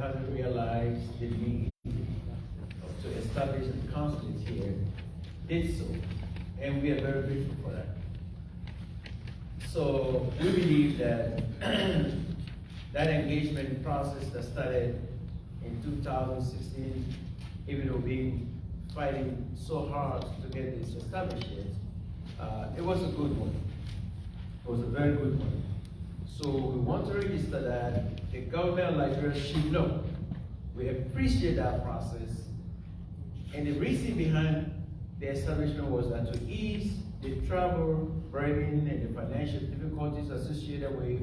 having realized the need to establish a consulate here, did so, and we are very grateful for that. So we believe that that engagement process that started in 2016, even though we fighting so hard to get this established here, it was a good one. It was a very good one. So we want to register that the government of Liberia should know. We appreciate that process. And the reason behind the establishment was that to ease the travel burden and the financial difficulties associated with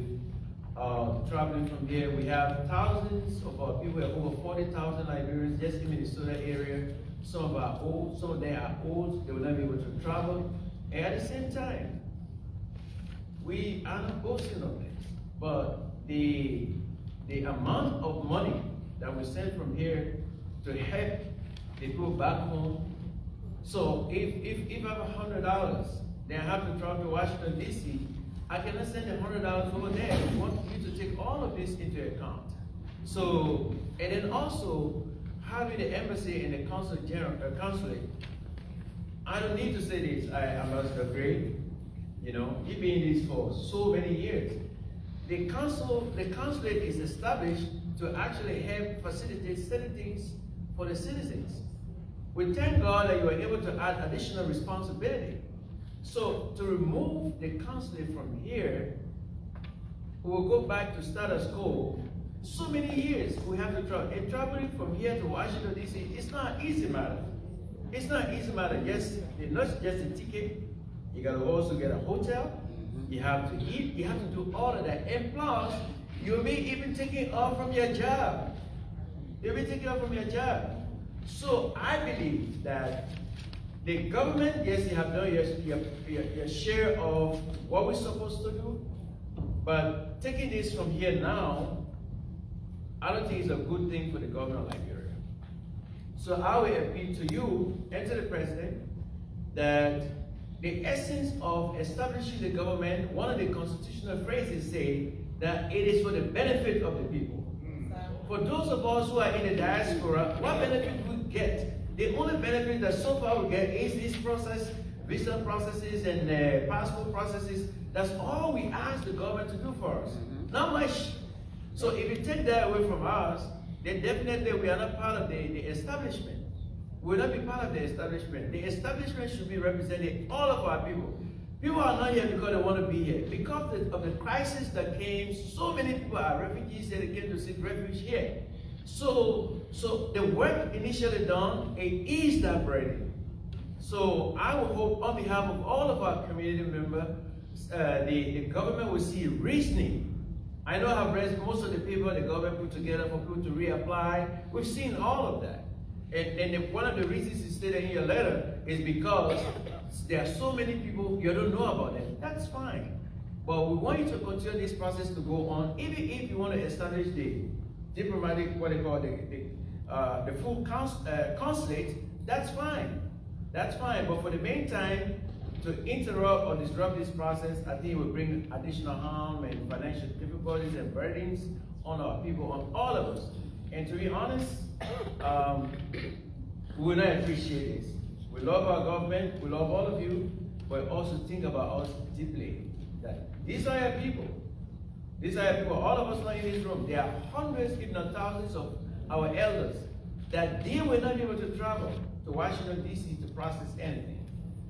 traveling from here. We have thousands of our people, over 40,000 Liberians just in the Minnesota area. Some of our old, some of them are old, they will not be able to travel. And at the same time, we are not boasting of this, but the amount of money that we send from here to help the people back home. So if I have $100, then I have to travel to Washington, D.C., I cannot send $100 over there. We want you to take all of this into account. So, and then also having the embassy and the consulate. I don't need to say this, Ambassador Gray. You know, you've been in this for so many years. The consulate is established to actually help facilitate certain things for the citizens. We thank God that you were able to add additional responsibility. So to remove the consulate from here, we will go back to status quo. So many years we have to travel. And traveling from here to Washington, D.C., it's not an easy matter. It's not an easy matter. Not just a ticket. You got to also get a hotel. You have to eat. You have to do all of that. And plus, you'll be even taking off from your job. You'll be taking off from your job. So I believe that the government, yes, you have done your share of what we're supposed to do, but taking this from here now, I don't think it's a good thing for the government of Liberia. So I will appeal to you and to the president that the essence of establishing the government, one of the constitutional phrases say that it is for the benefit of the people. For those of us who are in the diaspora, what benefit we get? The only benefit that so far we get is this process, visa processes and passport processes. That's all we ask the government to do for us. Not much. So if you take that away from us, then definitely we are not part of the establishment. We will not be part of the establishment. The establishment should be representing all of our people. People are not here because they want to be here. Because of the crisis that came, so many people are refugees and they came to seek refuge here. So the work initially done, it eased that burden. So I would hope on behalf of all of our community members, the government will see reasoning. I know I've read most of the people the government put together for people to reapply. We've seen all of that. And one of the reasons you stated in your letter is because there are so many people you don't know about them. That's fine. But we want you to continue this process to go on, even if you want to establish the diplomatic, what they call the full consulate, that's fine. That's fine. But for the meantime, to interrupt or disrupt this process, I think it will bring additional harm and financial difficulties and burdens on our people, on all of us. And to be honest, we will not appreciate this. We love our government, we love all of you, but also think about us deeply. That these are our people. These are our people, all of us not in this room. There are hundreds, if not thousands of our elders that they will not be able to travel to Washington, D.C. to process anything.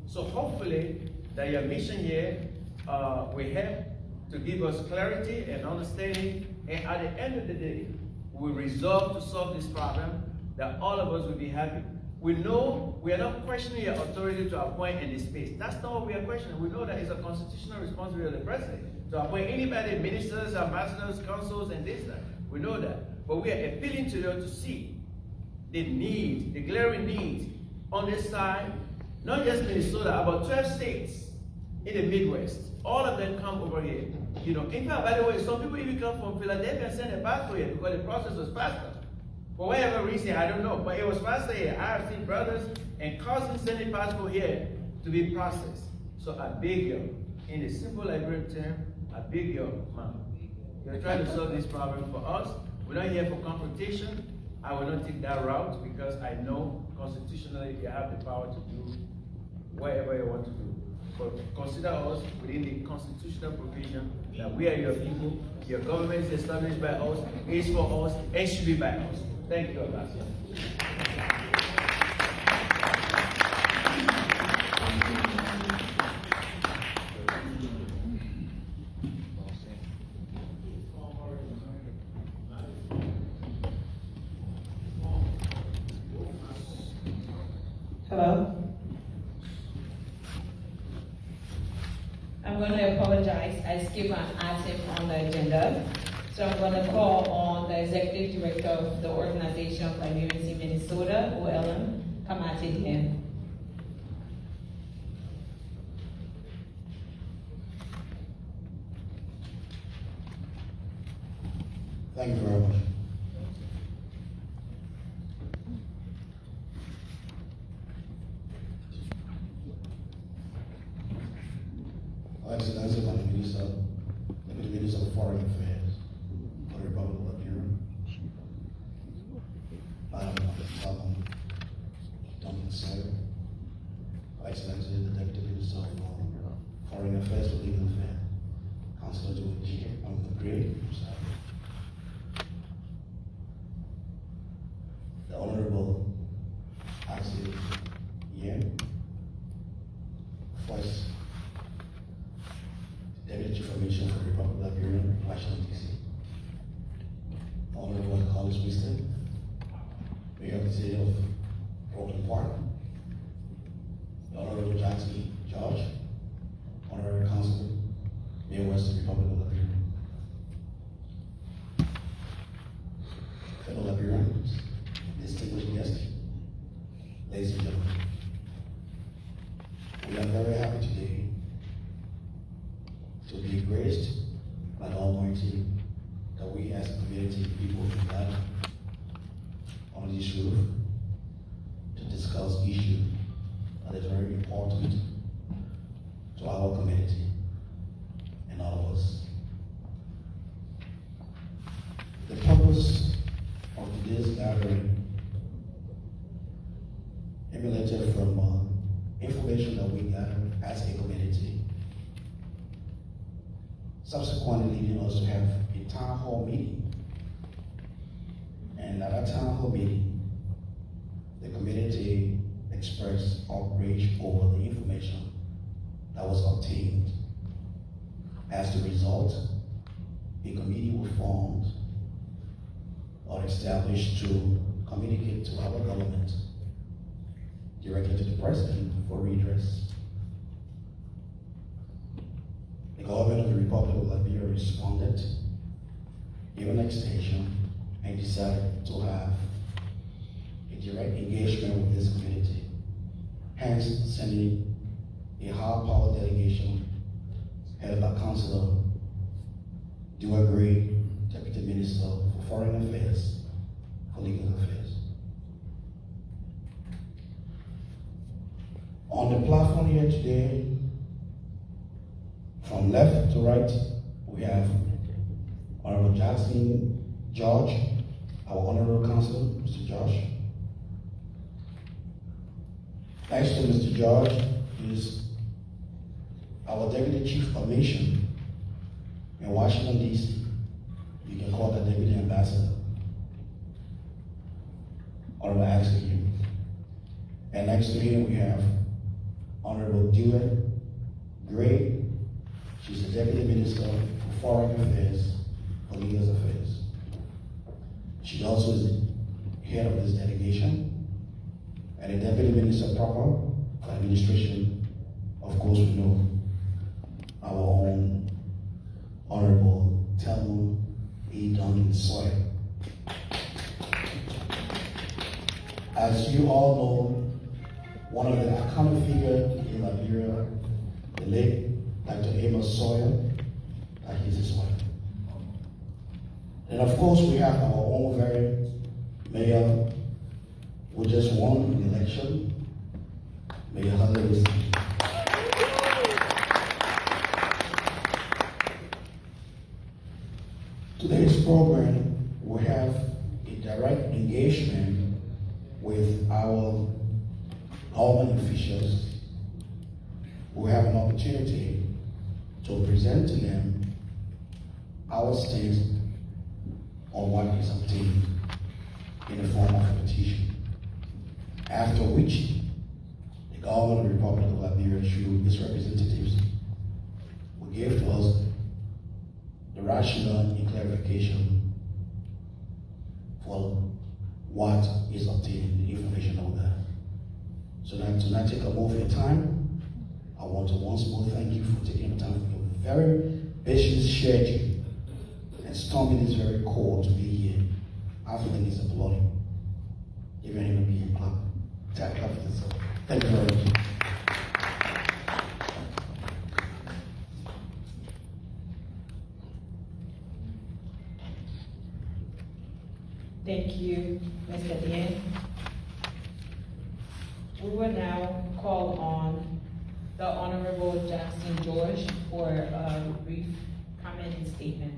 So hopefully that your mission here will help to give us clarity and understanding, and at the end of the day, we resolve to solve this problem, that all of us will be happy. We know we are not questioning your authority to appoint in this space. That's not what we are questioning. We know that it's a constitutional responsibility of the president to appoint anybody, ministers, ambassadors, consuls, and this, that. We know that. But we are appealing to you to see the need, the glaring need on this side, not just Minnesota, about 12 states in the Midwest. All of them come over here. You know, in fact, by the way, some people even come from Philadelphia and send a passport here because the process was faster. For whatever reason, I don't know, but it was faster here. I have seen brothers and cousins sending passport here to be processed. So I beg you, in a simple Liberian term, I beg you, man, you're trying to solve this problem for us. We're not here for confrontation. I will not take that route because I know constitutionally you have the power to do whatever you want to do. But consider us within the constitutional provision that we are your people, your government is established by us, is for us, and should be by us. Thank you, Abbas. Hello? I'm going to apologize. I skipped an item on the agenda. So I'm going to call on the Executive Director of the Organization of Liberians in Minnesota, OLM, Kamati Dieng. Thank you very much. Excellency, Deputy Minister of Foreign Affairs for the Republic of Liberia, Madam Duncan Sayer, Excellency, the Deputy Minister of Foreign Affairs for Legal Affairs, Consulate of the Great, the Honorable Axel Yen, First Deputy Chief of Mission for the Republic of Liberia, Washington, D.C. Honorable College Winston, Mayor of the City of Brooklyn Park, the Honorable Jackson George, Honorary Consul, Mayor West of the Republic of Liberia. Fellow Liberians, distinguished guests, ladies and gentlemen, we are very happy today to be graced by the Almighty that we as a community of people can gather on this roof to discuss issues that is very important to our community and all of us. The purpose of today's gathering emanated from information that we gathered as a community, subsequently leading us to have a town hall meeting. And at that town hall meeting, the community expressed outrage over the information that was obtained. As a result, a committee was formed or established to communicate to our government, directly to the president for redress. The government of the Republic of Liberia responded, gave an extension, and decided to have a direct engagement with this community, hence sending a high-power delegation headed by Consular Duagre, Deputy Minister for Foreign Affairs, for Legal Affairs. On the platform here today, from left to right, we have Honorable Jackson George, our Honorable Consul, Mr. Josh. Next to Mr. George is our Deputy Chief of Mission in Washington, D.C. You can call that Deputy Ambassador, Honorable Axel Yu. And next to him we have Honorable Dewey Gray. She's the Deputy Minister for Foreign Affairs, for Legal Affairs. She also is the head of this delegation and a Deputy Minister proper for administration. Of course, we know our own Honorable Thelma E. Duncan Sawyer. As you all know, one of the iconic figures in Liberia, the late Dr. Amos Sawyer, that is his wife. And of course, we have our own very mayor who just won the election, Mayor Hillary. Today's program will have direct engagement with our government officials, we have an opportunity to present to them our stance on what is obtained in the form of a petition. After which, the government of the Republic of Liberia, through its representatives, will give to us the rationale and clarification for what is obtained, the information of that. So that to not take up more of your time, I want to once more thank you for taking the time from your very busy schedule and storming this very call to be here. Africa needs applauding. If you're even being clap. Thank you very much. Thank you, Mr. Dean. We will now call on the Honorable Jackson George for a brief comment and statement.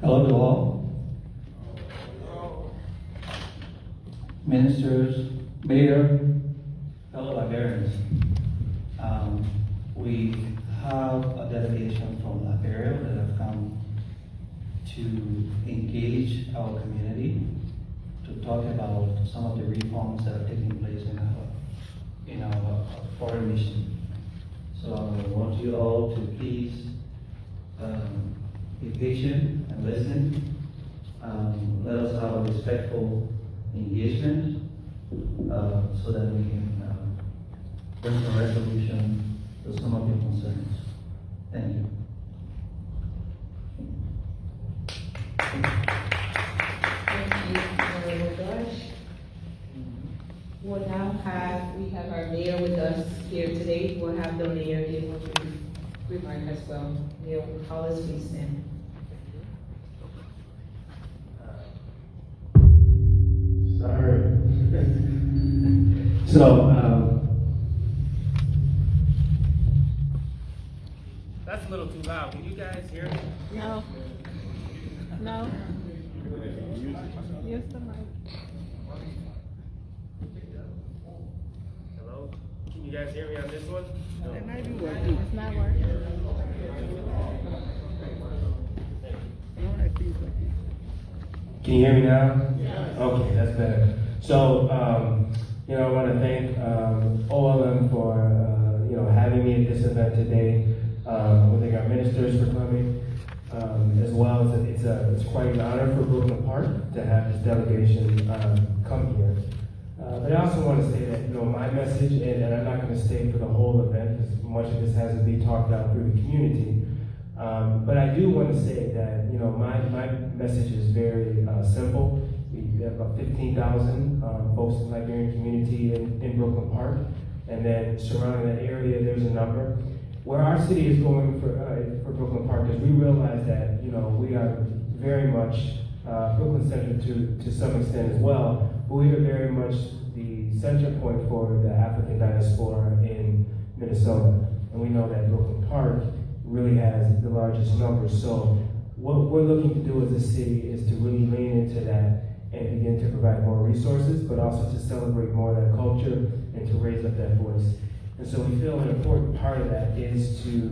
Hello to all. Ministers, Mayor, fellow Liberians. We have a delegation from Liberia that have come to engage our community to talk about some of the reforms that are taking place in our foreign mission. So I want you all to please be patient and listen. Let us have a respectful engagement so that we can bring a resolution to some of your concerns. Thank you. Thank you, Honorable George. We have our mayor with us here today. We'll have the mayor give a brief remark as well. Mayor, will call us please stand. Sorry. So, that's a little too loud. Can you guys hear me? No. No. Use the mic. Hello? Can you guys hear me on this one? No. It might be working. It's not working. Can you hear me now? Yeah. Okay, that's better. So, I want to thank OLM for, having me at this event today. I want to thank our ministers for coming, as well as it's quite an honor for Brooklyn Park to have this delegation come here. But I also want to say that, my message, and I'm not going to stay for the whole event, because much of this has to be talked out through the community. But I do want to say that, my message is very simple. We have about 15,000 folks in the Liberian community in Brooklyn Park, and then surrounding that area, there's a number. Where our city is going for Brooklyn Park is we realize that, we are very much Brooklyn-centered to some extent as well, but we are very much the center point for the African diaspora in Minnesota. And we know that Brooklyn Park really has the largest numbers. So what we're looking to do as a city is to really lean into that and begin to provide more resources, but also to celebrate more of that culture and to raise up that voice. And so we feel an important part of that is to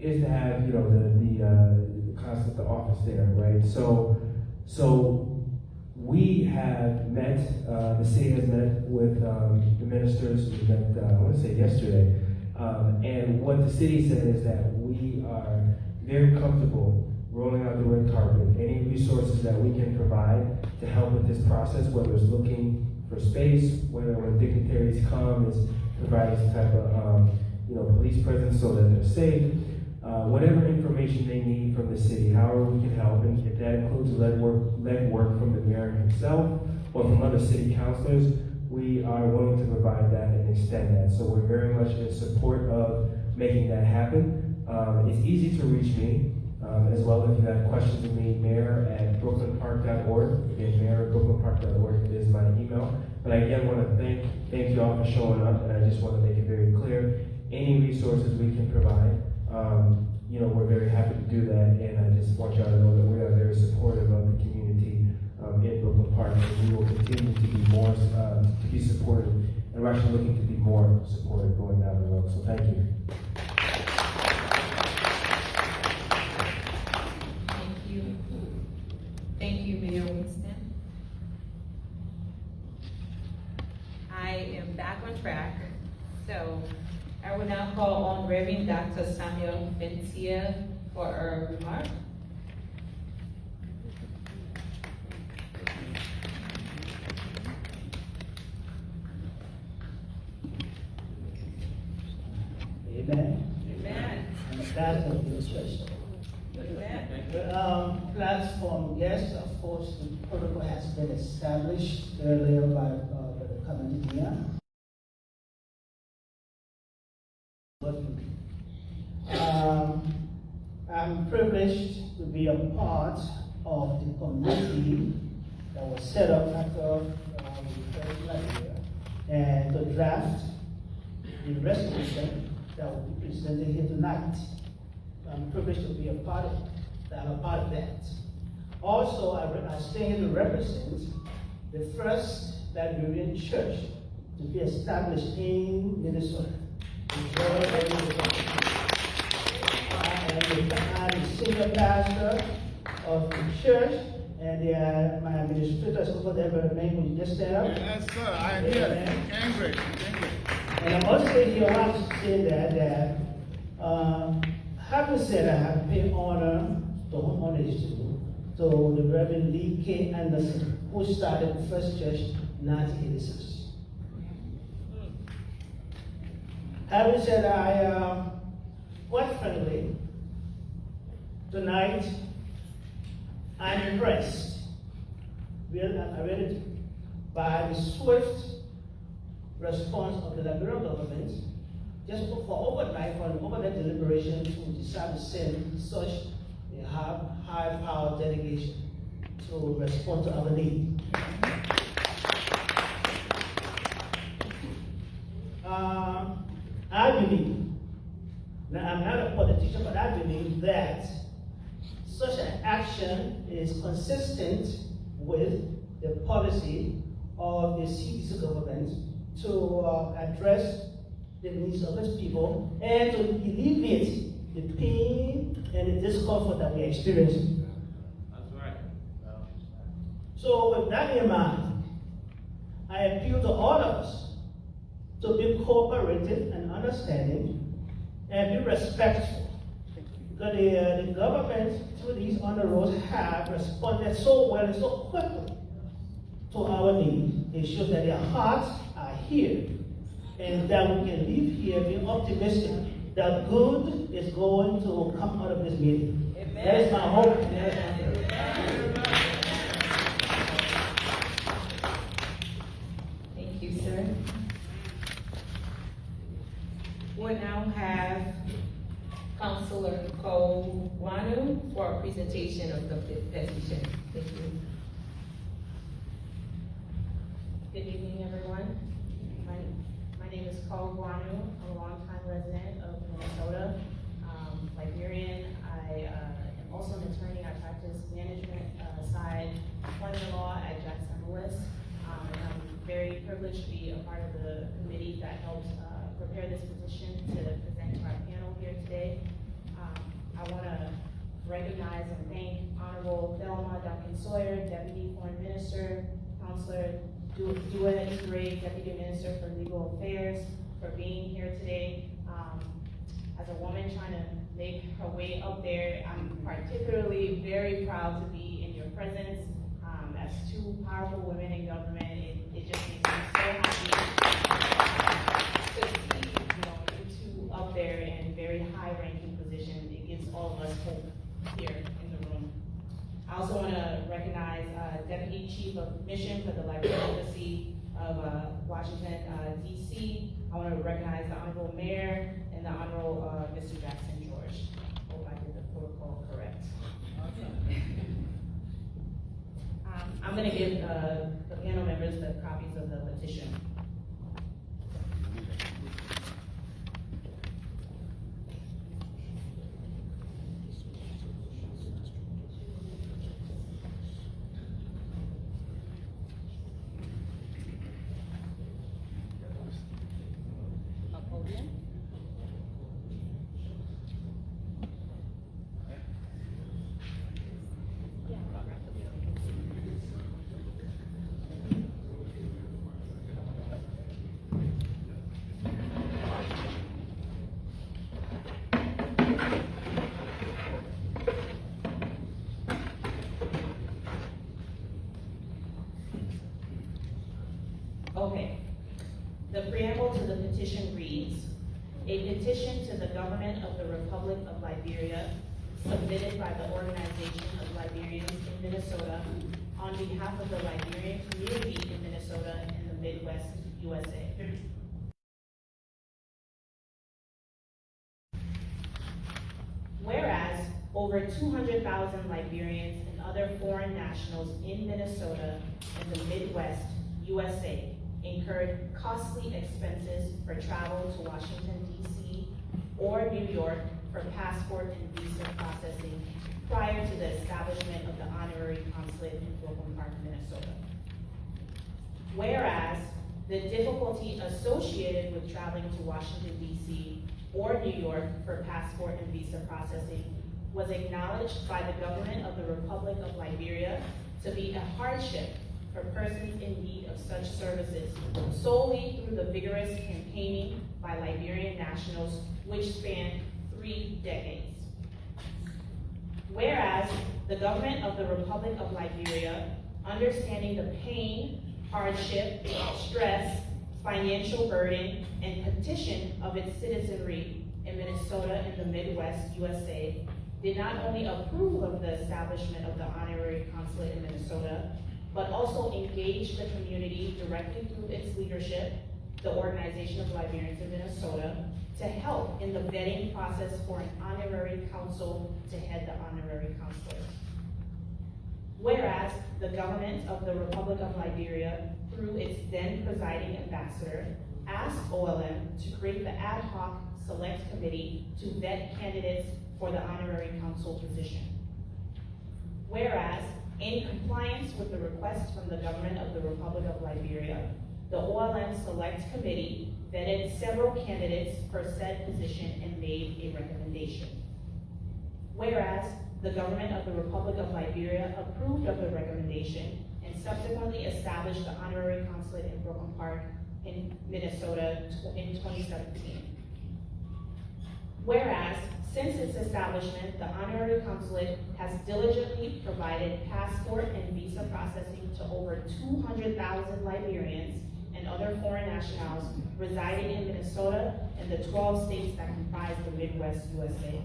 have the concept of office there, right? So we have met, the city has met with the ministers. We met, I want to say yesterday, and what the city said is that we are very comfortable rolling out the red carpet. Any resources that we can provide to help with this process, whether it's looking for space, whether when dignitaries come, is providing some type of police presence so that they're safe. Whatever information they need from the city, however we can help, and if that includes legwork from the mayor himself or from other city councilors, we are willing to provide that and extend that. So we're very much in support of making that happen. It's easy to reach me, as well if you have questions of me, mayor@brooklynpark.org. Again, mayor@brooklynpark.org is my email. But I again want to thank you all for showing up, and I just want to make it very clear, any resources we can provide, we're very happy to do that, and I just want y'all to know that we are very supportive of the community in Brooklyn Park, and we will continue to be more, to be supportive, and we're actually looking to be more supportive going down the road, so thank you. Thank you. Thank you, Mayor Winston. I am back on track, so I will now call on Reverend Dr. Samuel Bentia for a remark. Amen. Amen. And that of the church. Amen. Platform, yes, of course, the protocol has been established earlier by the committee here. I'm privileged to be a part of the committee that was set up after the first Liberia and to draft the resolution that will be presented here tonight. I'm privileged to be a part of that. I'm a part of that. Also, I stay here to represent the first Liberian church to be established in Minnesota. I'm the senior pastor of the church, and my administrators over there, Brother May, will you just stand up? Yes, sir, I am here. Angry. And I must say here, I want to say that having said that, I have to pay honor to whom honor is due, to the Reverend Lee K. Anderson, who started the first church in 1986. Having said that, I quite frankly, tonight, I'm impressed, really, by the swift response of the Liberian government, just for overnight deliberation to decide to send such a high-powered delegation to respond to our need. I believe, now I'm not a politician, but I believe that such an action is consistent with the policy of the CDC government to address the needs of its people and to alleviate the pain and the discomfort that we're experiencing. That's right. So with that in mind, I appeal to all of us to be cooperative and understanding and be respectful. Because the government, through these honor rolls, have responded so well and so quickly to our needs. It shows that their hearts are here and that we can leave here being optimistic that good is going to come out of this meeting. Amen. That is my hope. Thank you, sir. We'll now have Consular Cole Wanu for a presentation of the petition. Thank you. Good evening, everyone. My name is Cole Wanu. I'm a longtime resident of Minnesota, Liberian. I am also an attorney. I practice management side employment law at Jackson Lewis. And I'm very privileged to be a part of the committee that helps prepare this petition to present to our panel here today. I want to recognize and thank Honorable Thelma Duncan Sawyer, Deputy Foreign Minister, Counselor Dua Gray, Deputy Minister for Legal Affairs, for being here today. As a woman trying to make her way up there, I'm particularly very proud to be in your presence. As two powerful women in government, it just makes me so happy to see you two up there in very high-ranking positions. It gives all of us hope here in the room. I also want to recognize Deputy Chief of Mission for the Liberian Embassy of Washington, D.C. I want to recognize the Honorable Mayor and the Honorable Mr. Jackson George. Hope I did the protocol correct. I'm going to give the panel members the copies of the petition. Okay. The preamble to the petition reads, a petition to the government of the Republic of Liberia submitted by the Organization of Liberians in Minnesota on behalf of the Liberian community in Minnesota and the Midwest, USA. Whereas over 200,000 Liberians and other foreign nationals in Minnesota and the Midwest, USA incurred costly expenses for travel to Washington, D.C. or New York for passport and visa processing prior to the establishment of the honorary consulate in Brooklyn Park, Minnesota. Whereas the difficulty associated with traveling to Washington, D.C. or New York for passport and visa processing was acknowledged by the government of the Republic of Liberia to be a hardship for persons in need of such services solely through the vigorous campaigning by Liberian nationals which spanned 3 decades. Whereas the government of the Republic of Liberia, understanding the pain, hardship, stress, financial burden, and petition of its citizenry in Minnesota and the Midwest, USA, did not only approve of the establishment of the honorary consulate in Minnesota, but also engaged the community directly through its leadership, the Organization of Liberians in Minnesota, to help in the vetting process for an honorary council to head the honorary consulate. Whereas the government of the Republic of Liberia, through its then presiding ambassador, asked OLM to create the ad hoc select committee to vet candidates for the honorary council position. Whereas, in compliance with the request from the government of the Republic of Liberia, the OLM Select Committee vetted several candidates for said position and made a recommendation. Whereas, the government of the Republic of Liberia approved of the recommendation and subsequently established the honorary consulate in Brooklyn Park in Minnesota in 2017. Whereas, since its establishment, the honorary consulate has diligently provided passport and visa processing to over 200,000 Liberians and other foreign nationals residing in Minnesota and the 12 states that comprise the Midwest USA.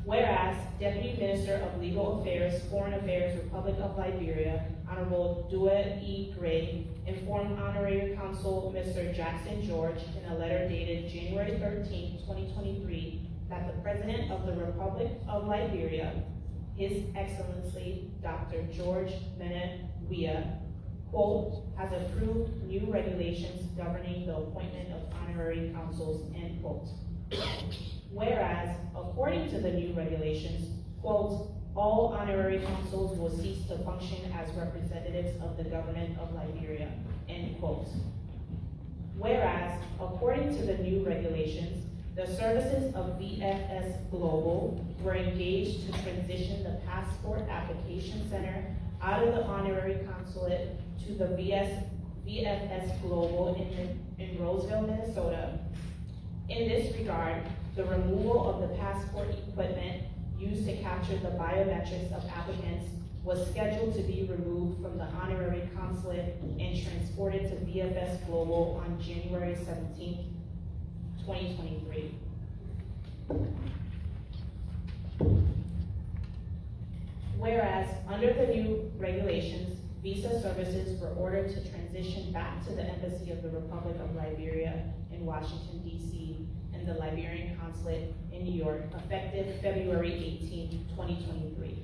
Whereas, Deputy Minister of Legal Affairs, Foreign Affairs, Republic of Liberia, Honorable Dua E. Gray, informed Honorary Consul Mr. Jackson George in a letter dated January 13, 2023, that the President of the Republic of Liberia, His Excellency Dr. George Menewia, quote, has approved new regulations governing the appointment of honorary consuls, end quote. Whereas, according to the new regulations, quote, all honorary consuls will cease to function as representatives of the government of Liberia, end quote. Whereas, according to the new regulations, the services of VFS Global were engaged to transition the Passport Application Center out of the honorary consulate to the VFS Global in Roseville, Minnesota. In this regard, the removal of the passport equipment used to capture the biometrics of applicants was scheduled to be removed from the honorary consulate and transported to VFS Global on January 17, 2023. Whereas, under the new regulations, visa services were ordered to transition back to the Embassy of the Republic of Liberia in Washington, D.C., and the Liberian Consulate in New York, effective February 18, 2023.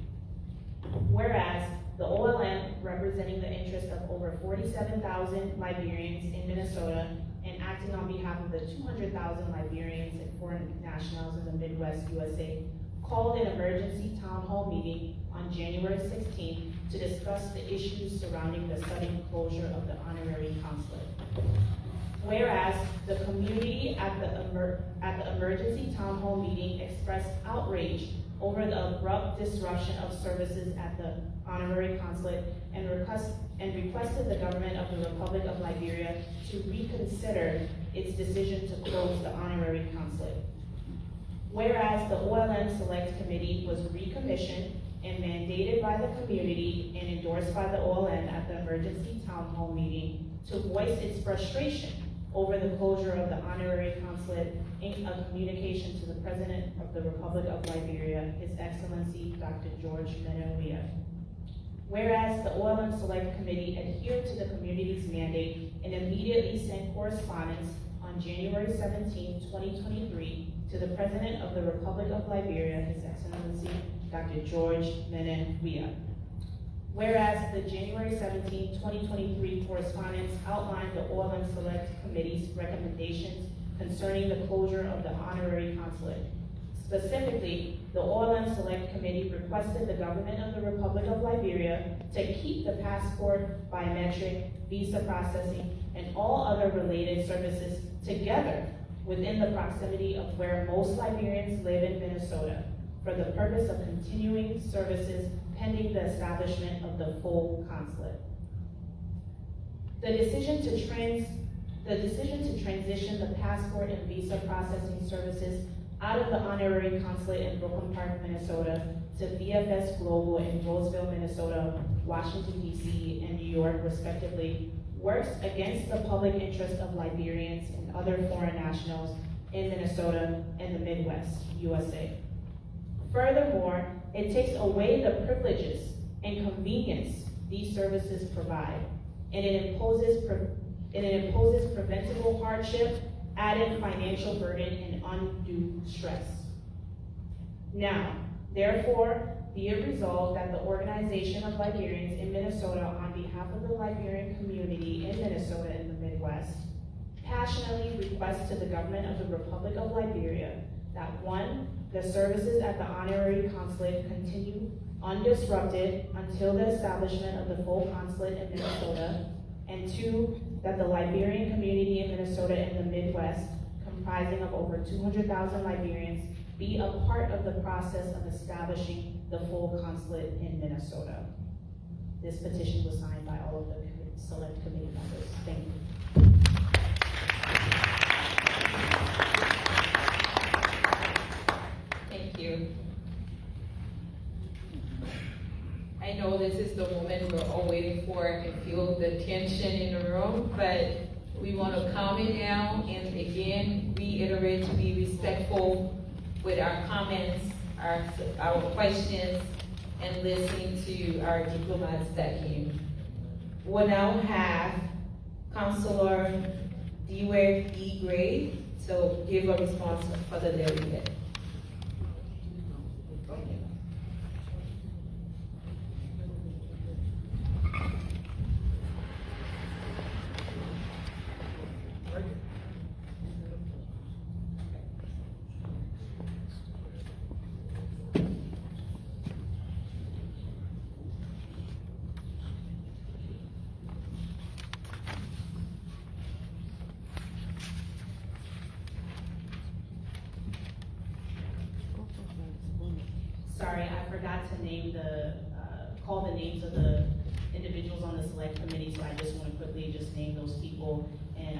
Whereas, the OLM, representing the interest of over 47,000 Liberians in Minnesota and acting on behalf of the 200,000 Liberians and foreign nationals in the Midwest USA, called an emergency town hall meeting on January 16 to discuss the issues surrounding the sudden closure of the honorary consulate. Whereas the community at the emergency town hall meeting expressed outrage over the abrupt disruption of services at the honorary consulate and requested the government of the Republic of Liberia to reconsider its decision to close the honorary consulate. Whereas the OLM Select Committee was recommissioned and mandated by the community and endorsed by the OLM at the emergency town hall meeting to voice its frustration over the closure of the honorary consulate in a communication to the President of the Republic of Liberia, His Excellency Dr. George Menawia. Whereas the OLM Select Committee adhered to the community's mandate and immediately sent correspondence on January 17, 2023 to the President of the Republic of Liberia, His Excellency Dr. George Menawia. Whereas the January 17, 2023 correspondence outlined the OLM Select Committee's recommendations concerning the closure of the honorary consulate. Specifically, the OLM Select Committee requested the government of the Republic of Liberia to keep the passport, biometric, visa processing, and all other related services together within the proximity of where most Liberians live in Minnesota for the purpose of continuing services pending the establishment of the full consulate. The decision to transition the passport and visa processing services out of the honorary consulate in Brooklyn Park, Minnesota, to VFS Global in Roseville, Minnesota, Washington, D.C., and New York, respectively, works against the public interest of Liberians and other foreign nationals in Minnesota and the Midwest, USA. Furthermore, it takes away the privileges and convenience these services provide, and it imposes preventable hardship, added financial burden, and undue stress. Now, therefore, be it resolved that the Organization of Liberians in Minnesota, on behalf of the Liberian community in Minnesota and the Midwest, passionately requests to the government of the Republic of Liberia that 1, the services at the honorary consulate continue undisrupted until the establishment of the full consulate in Minnesota, and 2, that the Liberian community in Minnesota and the Midwest, comprising of over 200,000 Liberians, be a part of the process of establishing the full consulate in Minnesota. This petition was signed by all of the select committee members. Thank you. Thank you. I know this is the moment we're all waiting for. I can feel the tension in the room, but we want to calm it down and again reiterate to be respectful with our comments, our questions, and listening to our diplomats that came. We'll now have Counselor Dewey E. Gray to give a response for the delegate. Sorry, I forgot to name call the names of the individuals on the select committee, so I just want to quickly just name those people, and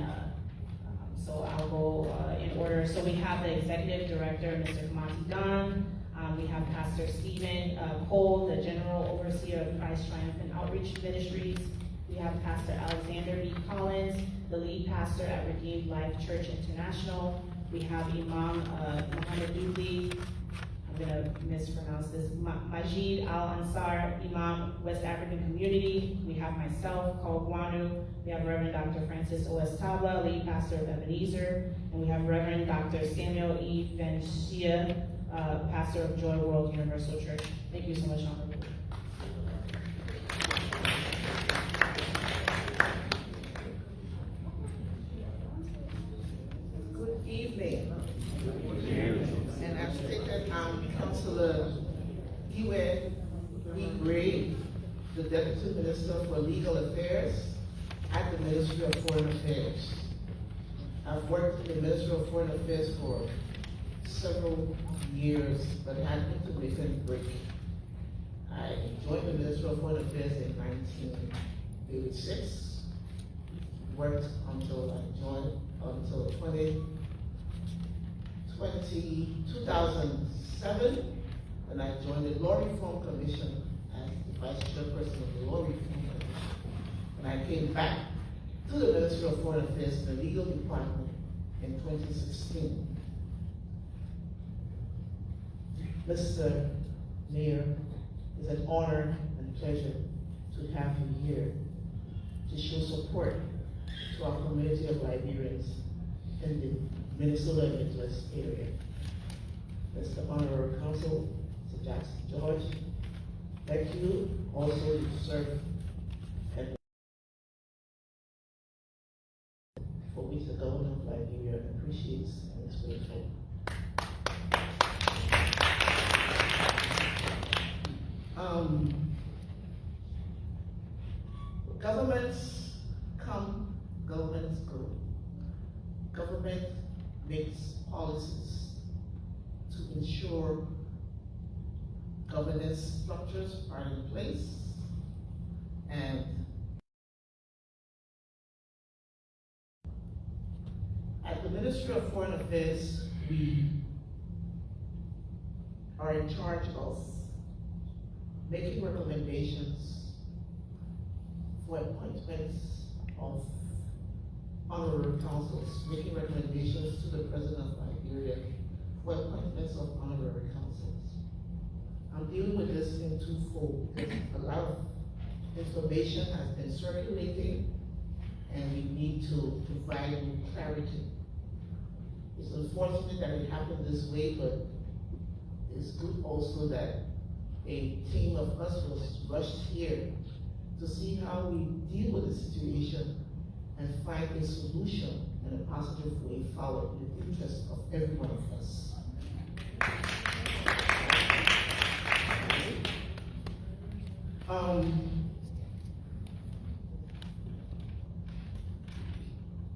so I'll go in order. So we have the executive director, Mr. Kamati Don. We have Pastor Stephen Cole, the general overseer of Christ Triumphant Outreach Ministries. We have Pastor Alexander B. Collins, the lead pastor at Redeemed Life Church International. We have Imam Muhammad Dubli, I'm gonna mispronounce this, Majid Al-Ansar, Imam, West African Community. We have myself, Cole Guanu. We have Reverend Dr. Francis O.S. Tabla, lead pastor of Ebenezer. And we have Reverend Dr. Samuel E. Benshia, pastor of Joy World Universal Church. Thank you so much, Honorable. Good evening. And as stated, I'm Counselor Dewey E. Gray, the Deputy Minister for Legal Affairs at the Ministry of Foreign Affairs. I've worked in the Ministry of Foreign Affairs for several years, but had an intermittent break. I joined the Ministry of Foreign Affairs in 1986, worked until I joined until 2007, and I joined the Law Reform Commission as the Vice Chairperson of the Law Reform Commission. And I came back to the Ministry of Foreign Affairs and the Legal Department in 2016. Mr. Mayor, it's an honor and pleasure to have you here to show support to our community of Liberians in the Minnesota and Midwest area. Mr. Honorary Consul, Mr. Jackson George, thank you also to serve at for which the government of Liberia appreciates and is grateful. Governments come, governments go. Government makes policies to ensure governance structures are in place and at the Ministry of Foreign Affairs, we are in charge of making recommendations for appointments of honorary consuls, making recommendations to the President of Liberia for appointments of honorary consuls. I'm dealing with this in twofold because a lot of information has been circulating and we need to provide clarity. It's unfortunate that it happened this way, but it's good also that a team of us was rushed here to see how we deal with the situation and find a solution in a positive way forward in the interest of every one of us.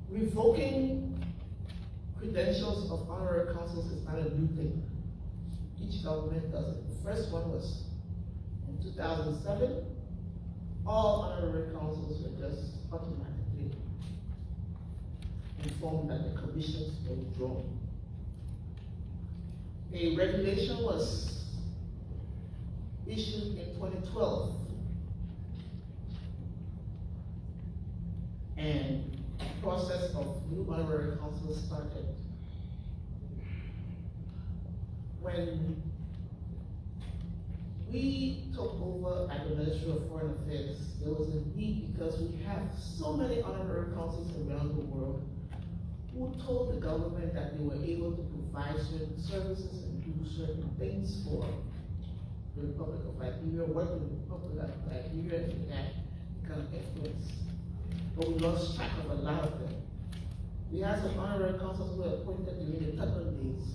Revoking credentials of honorary consuls is not a new thing. Each government does it. The first one was in 2007. All honorary consuls were just automatically informed that the commissions were withdrawn. A regulation was issued in 2012, and the process of new honorary consuls started. When we took over at the Ministry of Foreign Affairs, there was a need because we have so many honorary consuls around the world who told the government that they were able to provide certain services and do certain things for the Republic of Liberia, work with the Republic of Liberia in that kind of influence. But we lost track of a lot of them. We had some honorary consuls who were appointed during the Tubman days.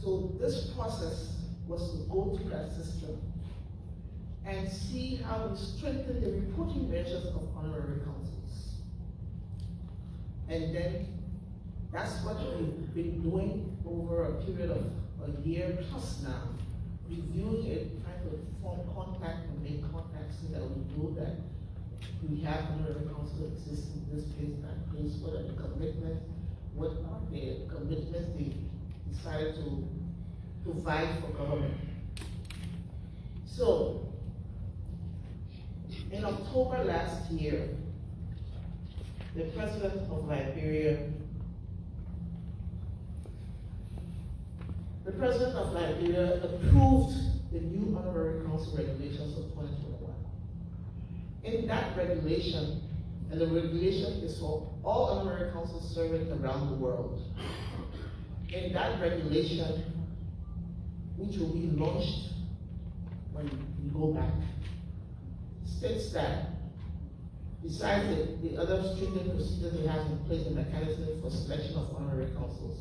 So this process was to go through that system and see how we strengthen the reporting measures of honorary consuls. And then that's what we've been doing over a period of a year plus now, reviewing it, trying to form contact and make contacts so that we know that we have honorary consuls existing in this place, that place, what are the commitments, what are the commitments they decided to provide for government. So, in October last year, the President of Liberia approved the new honorary consul regulations of 2021. In that regulation, and the regulation is for all honorary consuls serving around the world. In that regulation, which will be launched when we go back, states that besides the other stringent procedures we have in place, the mechanism for selection of honorary consuls,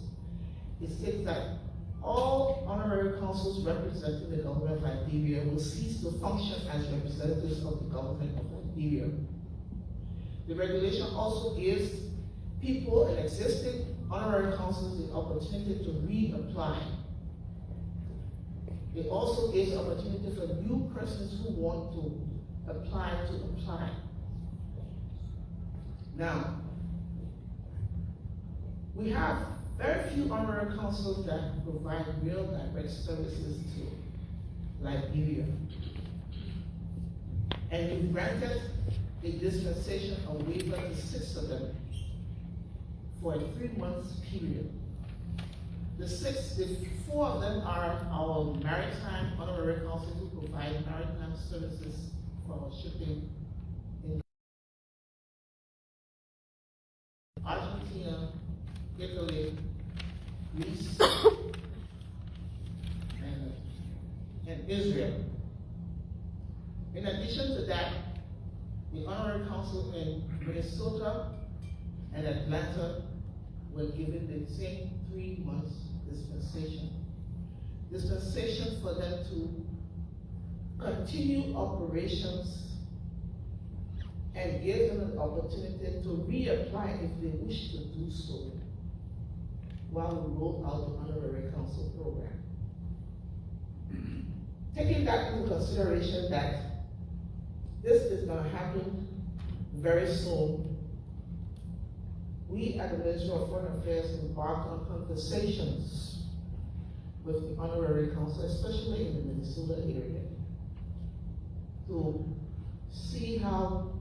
it states that all honorary consuls representing the government of Liberia will cease to function as representatives of the government of Liberia. The regulation also gives people and existing honorary consuls the opportunity to reapply. It also gives opportunity for new persons who want to apply. Now, we have very few honorary consuls that provide real direct services to Liberia. And we've granted a dispensation of waiver to 6 of them for a 3-month period. The 4 of them are our maritime honorary council who provide maritime services for our shipping in Argentina, Italy, Greece, and Israel. In addition to that, the honorary council in Minnesota and Atlanta were given the same 3 months dispensation. Dispensation for them to continue operations and give them an opportunity to reapply if they wish to do so while we roll out the honorary council program. Taking that into consideration that this is going to happen very soon, we at the Ministry of Foreign Affairs embarked on conversations with the honorary council, especially in the Minnesota area, to see how,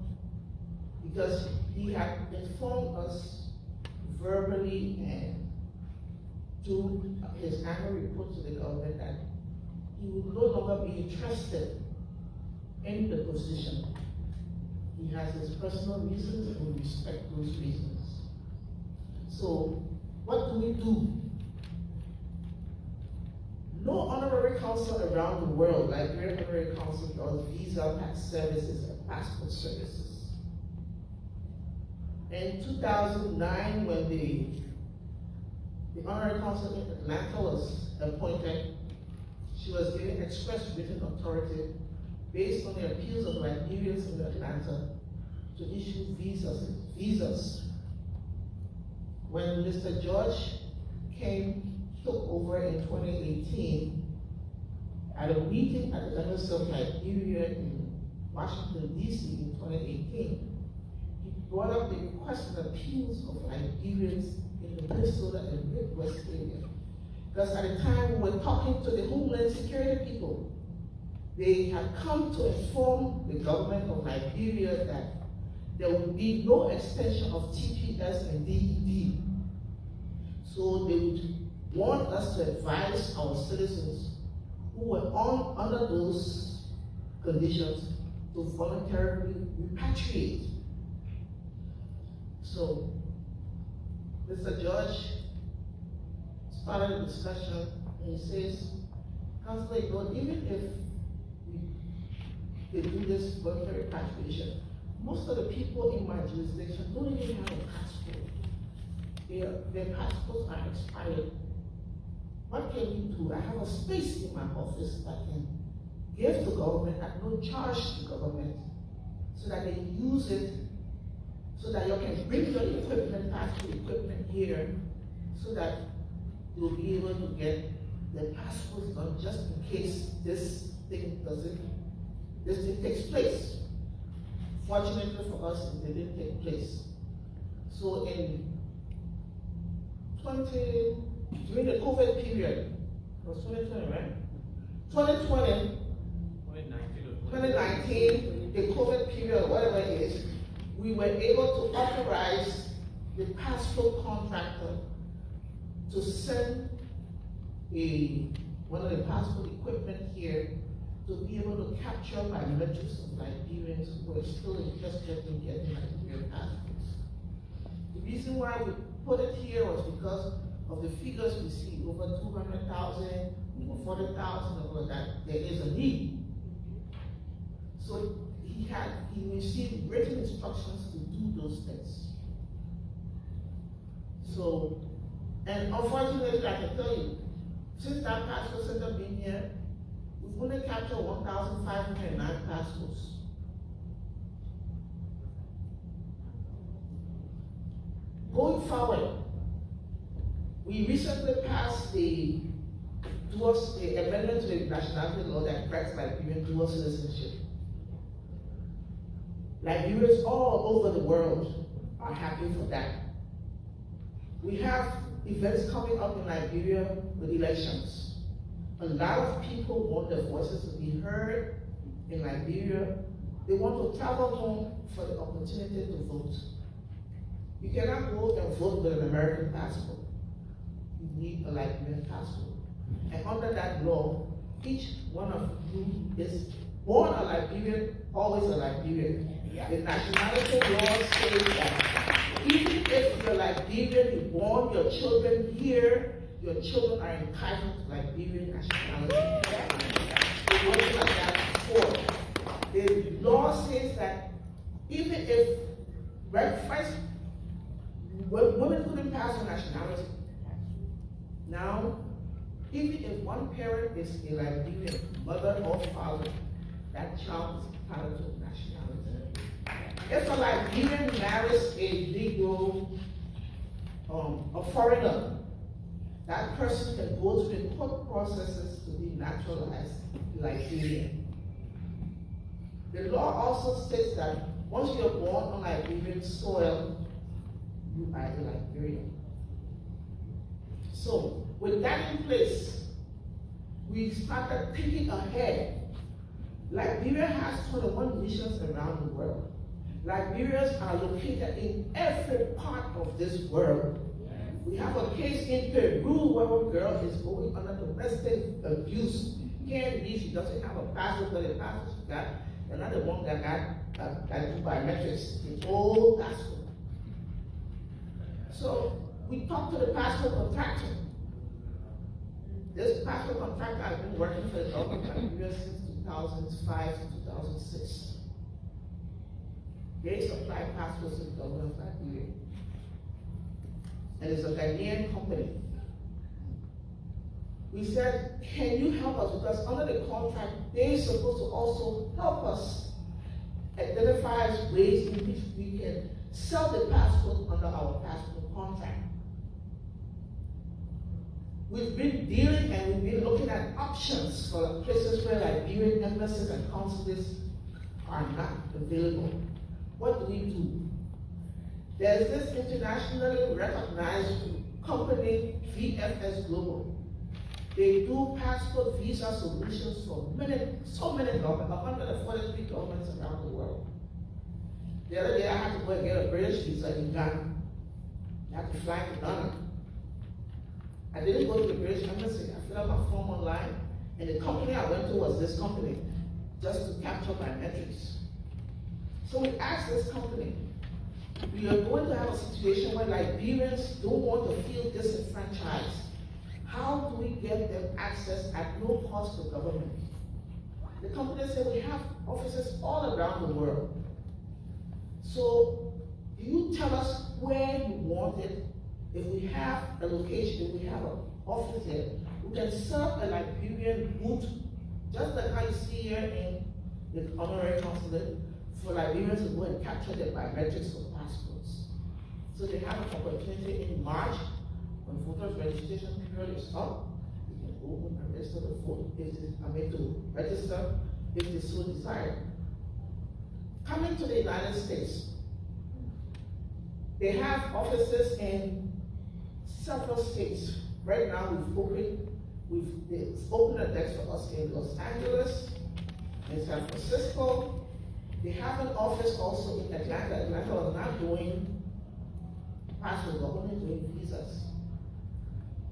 because he had informed us verbally and through his annual report to the government that he would no longer be interested in the position. He has his personal reasons and we respect those reasons. So, what do we do? No honorary council around the world, like Liberian Honorary Council, does visa tax services and passport services. In 2009, when the honorary council in Atlanta was appointed, she was given express written authority based on the appeals of Liberians in Atlanta to issue visas. When Mr. George took over in 2018, at a meeting at the Embassy of Liberia in Washington, D.C. in 2018, he brought up the request and appeals of Liberians in the Minnesota and Midwest area. Because at the time we were talking to the Homeland Security people, they had come to inform the government of Liberia that there would be no extension of TPS and DED. So they would want us to advise our citizens who were under those conditions to voluntarily repatriate. So Mr. George started a discussion and he says, Consulate, even if they do this voluntary repatriation, most of the people in my jurisdiction don't even have a passport. Their passports are expired. What can you do? I have a space in my office that I can give to government at no charge to government so that they use it, so that you can bring your equipment, factory equipment here, so that you'll be able to get the passports done just in case this thing takes place. Fortunately for us, it didn't take place. So during the COVID period, it was 2020, right? 2019, the COVID period, whatever it is, we were able to authorize the passport contractor to send one of the passport equipment here to be able to capture biometrics of Liberians who are still interested in getting Liberian passports. The reason why we put it here was because of the figures we see, over 200,000, over 40,000, all of that. There is a need. So he received written instructions to do those things. So, and unfortunately, I can tell you, since that passport center been here, we've only captured 1,509 passports. Going forward, we recently passed the amendment to the nationality law that grants Liberian dual citizenship. Liberians all over the world are happy for that. We have events coming up in Liberia with elections. A lot of people want their voices to be heard in Liberia. they want to travel home for the opportunity to vote. You cannot go and vote with an American passport. You need a Liberian passport. And under that law, each one of you is born a Liberian, always a Liberian. The nationality law says that even if you're Liberian, you born your children here, your children are entitled to Liberian nationality. It wasn't like that before. The law says that even if first women couldn't pass on nationality, now even if one parent is a Liberian, mother or father, that child is entitled to nationality. If a Liberian marries a legal, a foreigner, that person can go through the court processes to be naturalized Liberian. The law also states that once you're born on Liberian soil, you are a Liberian. So, with that in place, we started thinking ahead. Liberia has 21 missions around the world. Liberians are located in every part of this world. We have a case in Peru where a girl is going under domestic abuse. Can't leave, she doesn't have a passport, but the passport she got, another one that got biometrics, the old passport. So we talked to the passport contractor. This passport contractor has been working for the government of Liberia since 2005 to 2006. They supply passports to the government of Liberia. And it's a Ghanaian company. We said, can you help us? Because under the contract, they're supposed to also help us identify ways in which we can sell the passport under our passport contract. We've been dealing and we've been looking at options for places where Liberian embassies and consulates are not available. What do? There's this internationally recognized company, VFS Global. They do passport visa solutions for so many governments, 143 governments around the world. The other day I had to go and get a British visa in Ghana. I had to fly to Ghana. I didn't go to the British embassy. I filled out my form online, and the company I went to was this company, just to capture my metrics. So we asked this company, we are going to have a situation where Liberians don't want to feel disenfranchised. How do we get them access at no cost to government? The company said we have offices all around the world. So you tell us where you want it. If we have a location, if we have an office here, we can serve a Liberian booth, just like how you see here in the honorary consulate, for Liberians to go and capture their biometrics for passports. So they have an opportunity in March, when voters registration period is up, you can go and register the vote, to register if they so desire. Coming to the United States, they have offices in several states. Right now it's opened a desk for us in Los Angeles, in San Francisco. They have an office also in Atlanta. Atlanta was not doing passports, but only doing visas.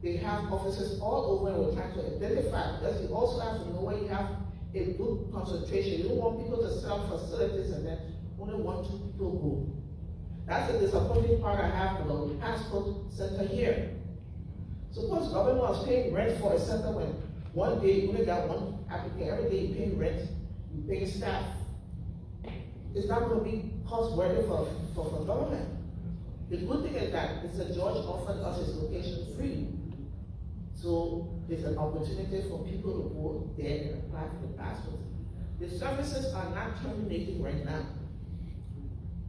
They have offices all over, and we're trying to identify, because you also have to know where you have a good concentration. You don't want people to set up facilities and then only 1-2 people go. That's the disappointing part I have about the passport center here. Suppose government was paying rent for a center when one day you only got one applicant, every day you pay rent, you pay staff. It's not going to be cost worthy for government. The good thing is that Mr. George offered us his location free. So there's an opportunity for people to go there and apply for the passport. The services are not terminating right now,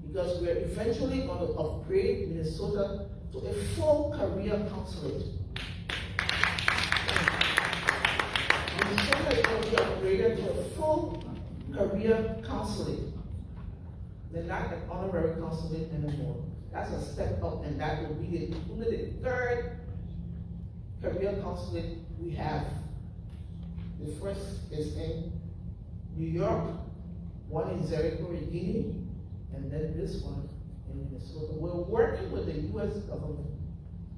because we're eventually going to upgrade Minnesota to a full career consulate. Minnesota is going to be upgraded to a full career consulate. They're not an honorary consulate anymore. That's a step up, and that will be only the third career consulate we have. The first is in New York, one in Jericho, Guinea, and then this one in Minnesota. We're working with the US government.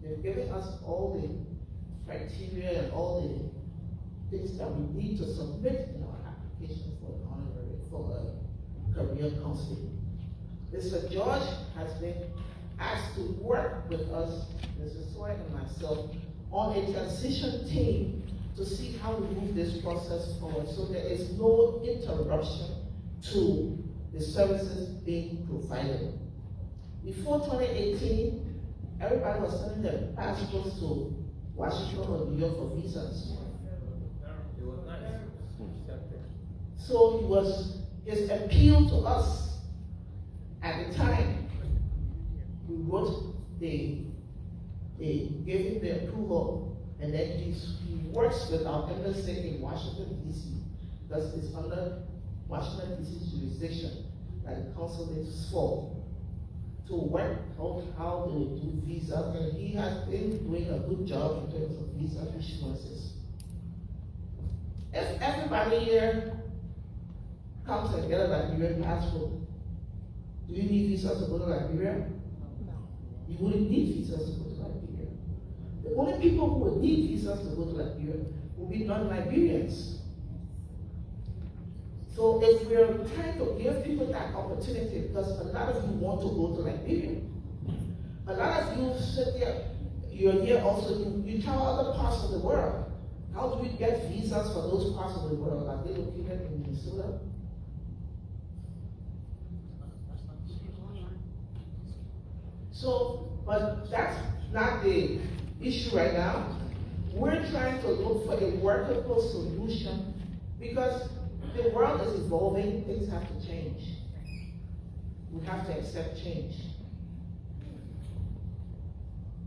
They're giving us all the criteria and all the things that we need to submit in our application for an honorary, for a career counselor. Mr. George has been asked to work with us, Mr. Sawyer and myself, on a transition team to see how we move this process forward so there is no interruption to the services being provided. Before 2018, everybody was sending their passports to Washington or New York for visas. So his appeal to us at the time, we wrote, they gave him the approval, and then he works with our embassy in Washington, D.C., because it's under Washington, D.C. jurisdiction that the consulate is for, to work out how they will do visas, and he has been doing a good job in terms of visa issuances. If everybody here comes and get a Liberian passport, do you need visas to go to Liberia? You wouldn't need visas to go to Liberia. The only people who would need visas to go to Liberia will be non-Liberians. So if we're trying to give people that opportunity, because a lot of you want to go to Liberia, a lot of you sit there, you're here also, you travel other parts of the world. How do we get visas for those parts of the world? Are they located in Minnesota? So, but that's not the issue right now. We're trying to look for a workable solution because the world is evolving, things have to change. We have to accept change.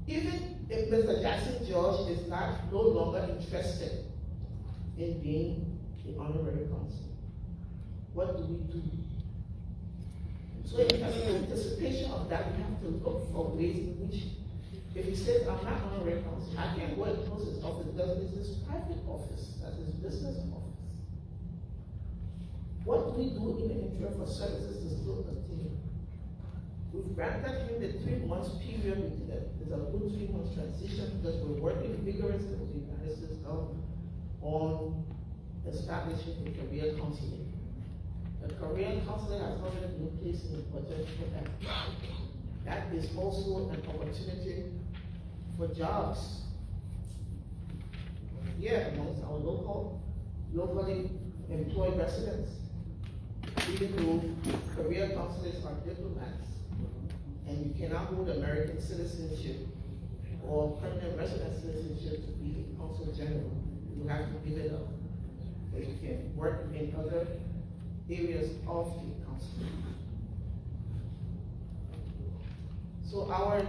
Even if Mr. Jackson George is no longer interested in being the honorary consul, what do we do? So in anticipation of that, we have to look for ways in which, if he says, I'm not honorary consul, I can't go and close his office because it's his private office, that's his business office. What do we do in the interim for services to still continue? We've granted him the 3 months period. It's a good 3 months transition because we're working vigorously with the United States government on establishing a career consulate. The career consulate has already been placed in the budget for that. That is also an opportunity for jobs. Here amongst our locally employed residents. Even though career consulates are diplomats, and you cannot hold American citizenship or permanent resident citizenship to be a consul general. You have to give it up. But you can work in other areas of the consulate. So our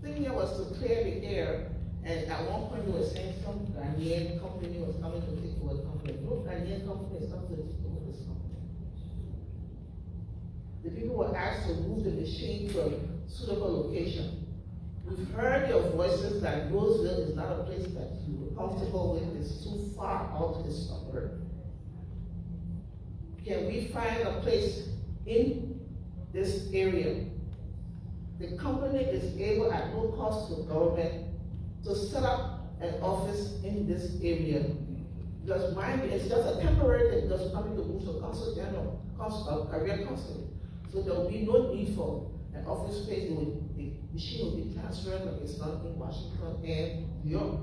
thing here was to clear the air, and at one point we were saying some Ghanaian company was coming to take over the company. No Ghanaian company is coming to take over this company. The people were asked to move the machine to a suitable location. We've heard your voices that Roseville is not a place that you are comfortable with, it's too far out, it's suburb. Can we find a place in this area? The company is able at no cost to government to set up an office in this area. Because mind you, it's just a temporary thing, because coming to move to Consul General, career consulate. So there will be no need for an office space. The machine will be transferred like it's done in Washington and New York.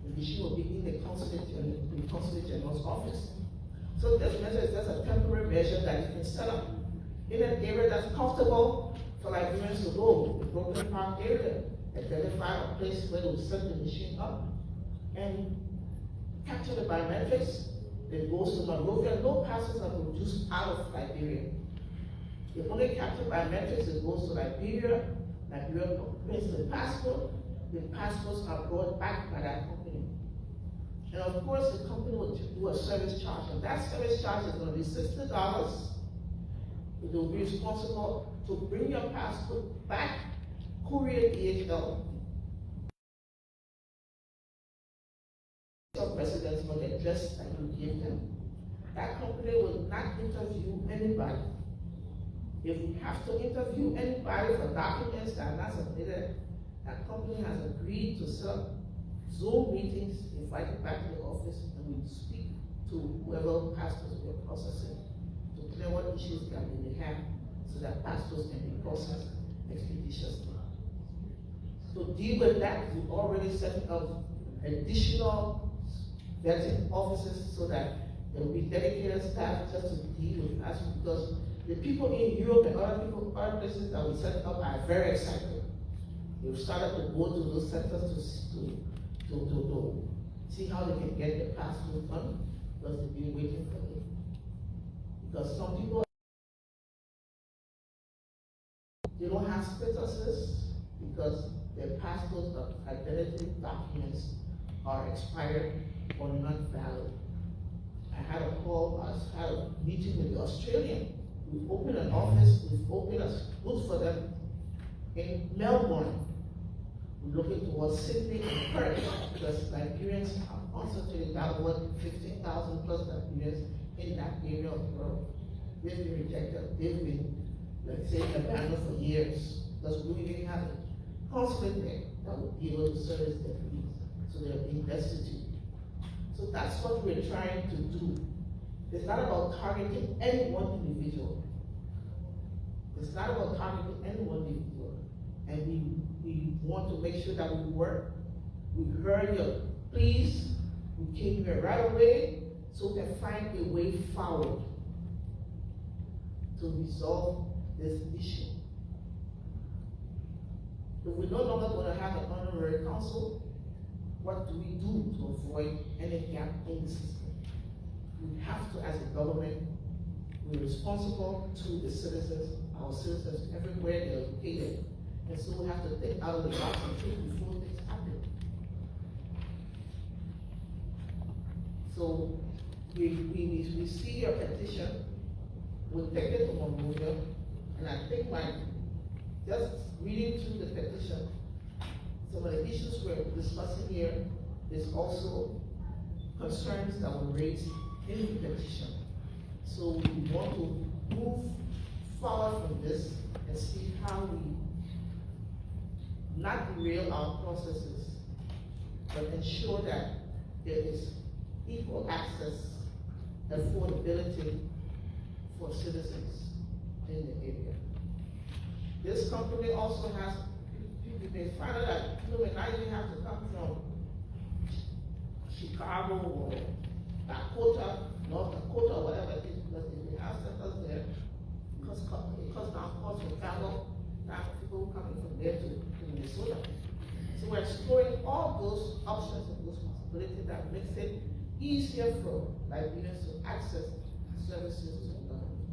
The machine will be in the Consulate General's office. So this measure is just a temporary measure that you can set up in an area that's comfortable for Liberians to go. The Brooklyn Park area, identify a place where they'll set the machine up and capture the biometrics. It goes to Monrovia. No passes are produced out of Liberia. If only capture biometrics, it goes to Liberia. Liberia completes the passport. The passports are brought back by that company. And of course, the company will do a service charge. And that service charge is going to be $60. It will be responsible to bring your passport back, courier DHL. Of residents for the address that you give them. that company will not interview anybody. If we have to interview anybody for documents that are not submitted, that company has agreed to set up Zoom meetings, invited back to the office, and we speak to whoever pastors we are processing to clear what issues that we may have, so that pastors can be processed expeditiously. To deal with that, we already set up additional vetting offices so that there will be dedicated staff just to deal with us, because the people in Europe and other places that we set up are very excited. They've started to go to those centers to see how they can get their passport done, because they've been waiting for it. Because some people, they don't have statuses because their passports or identity documents are expired or not valid. I had a meeting with the Australian. We've opened an office, we've opened a booth for them in Melbourne. We're looking towards Sydney and Perth, because Liberians are concentrated down 15,000 plus Liberians in that area of the world. They've been rejected, they've been, let's say, abandoned for years, because we didn't have a consulate there that would be able to service their needs, so they're being destitute. So that's what we're trying to do. It's not about targeting any one individual. It's not about targeting any one individual. And we want to make sure that we work. We heard your pleas. We came here right away so we can find a way forward to resolve this issue. If we're no longer going to have an honorary council, what do we do to avoid any gap in the system? We have to, as a government, we're responsible to the citizens, our citizens everywhere they're located. And so we have to think out of the box and think before things happen. So we see your petition, we'll take it to Monrovia, and I think just reading through the petition, some of the issues we're discussing here is also concerns that were raised in the petition. So we want to move forward from this and see how we not derail our processes, but ensure that there is equal access, affordability for citizens in the area. This company also has, you may find out that you may not even have to come from Chicago or Dakota, North Dakota, or whatever it is, because if we have centers there, because it costs down cost for travel, now people coming from there to Minnesota. So we're exploring all those options and those possibilities that makes it easier for Liberians to access services to the government.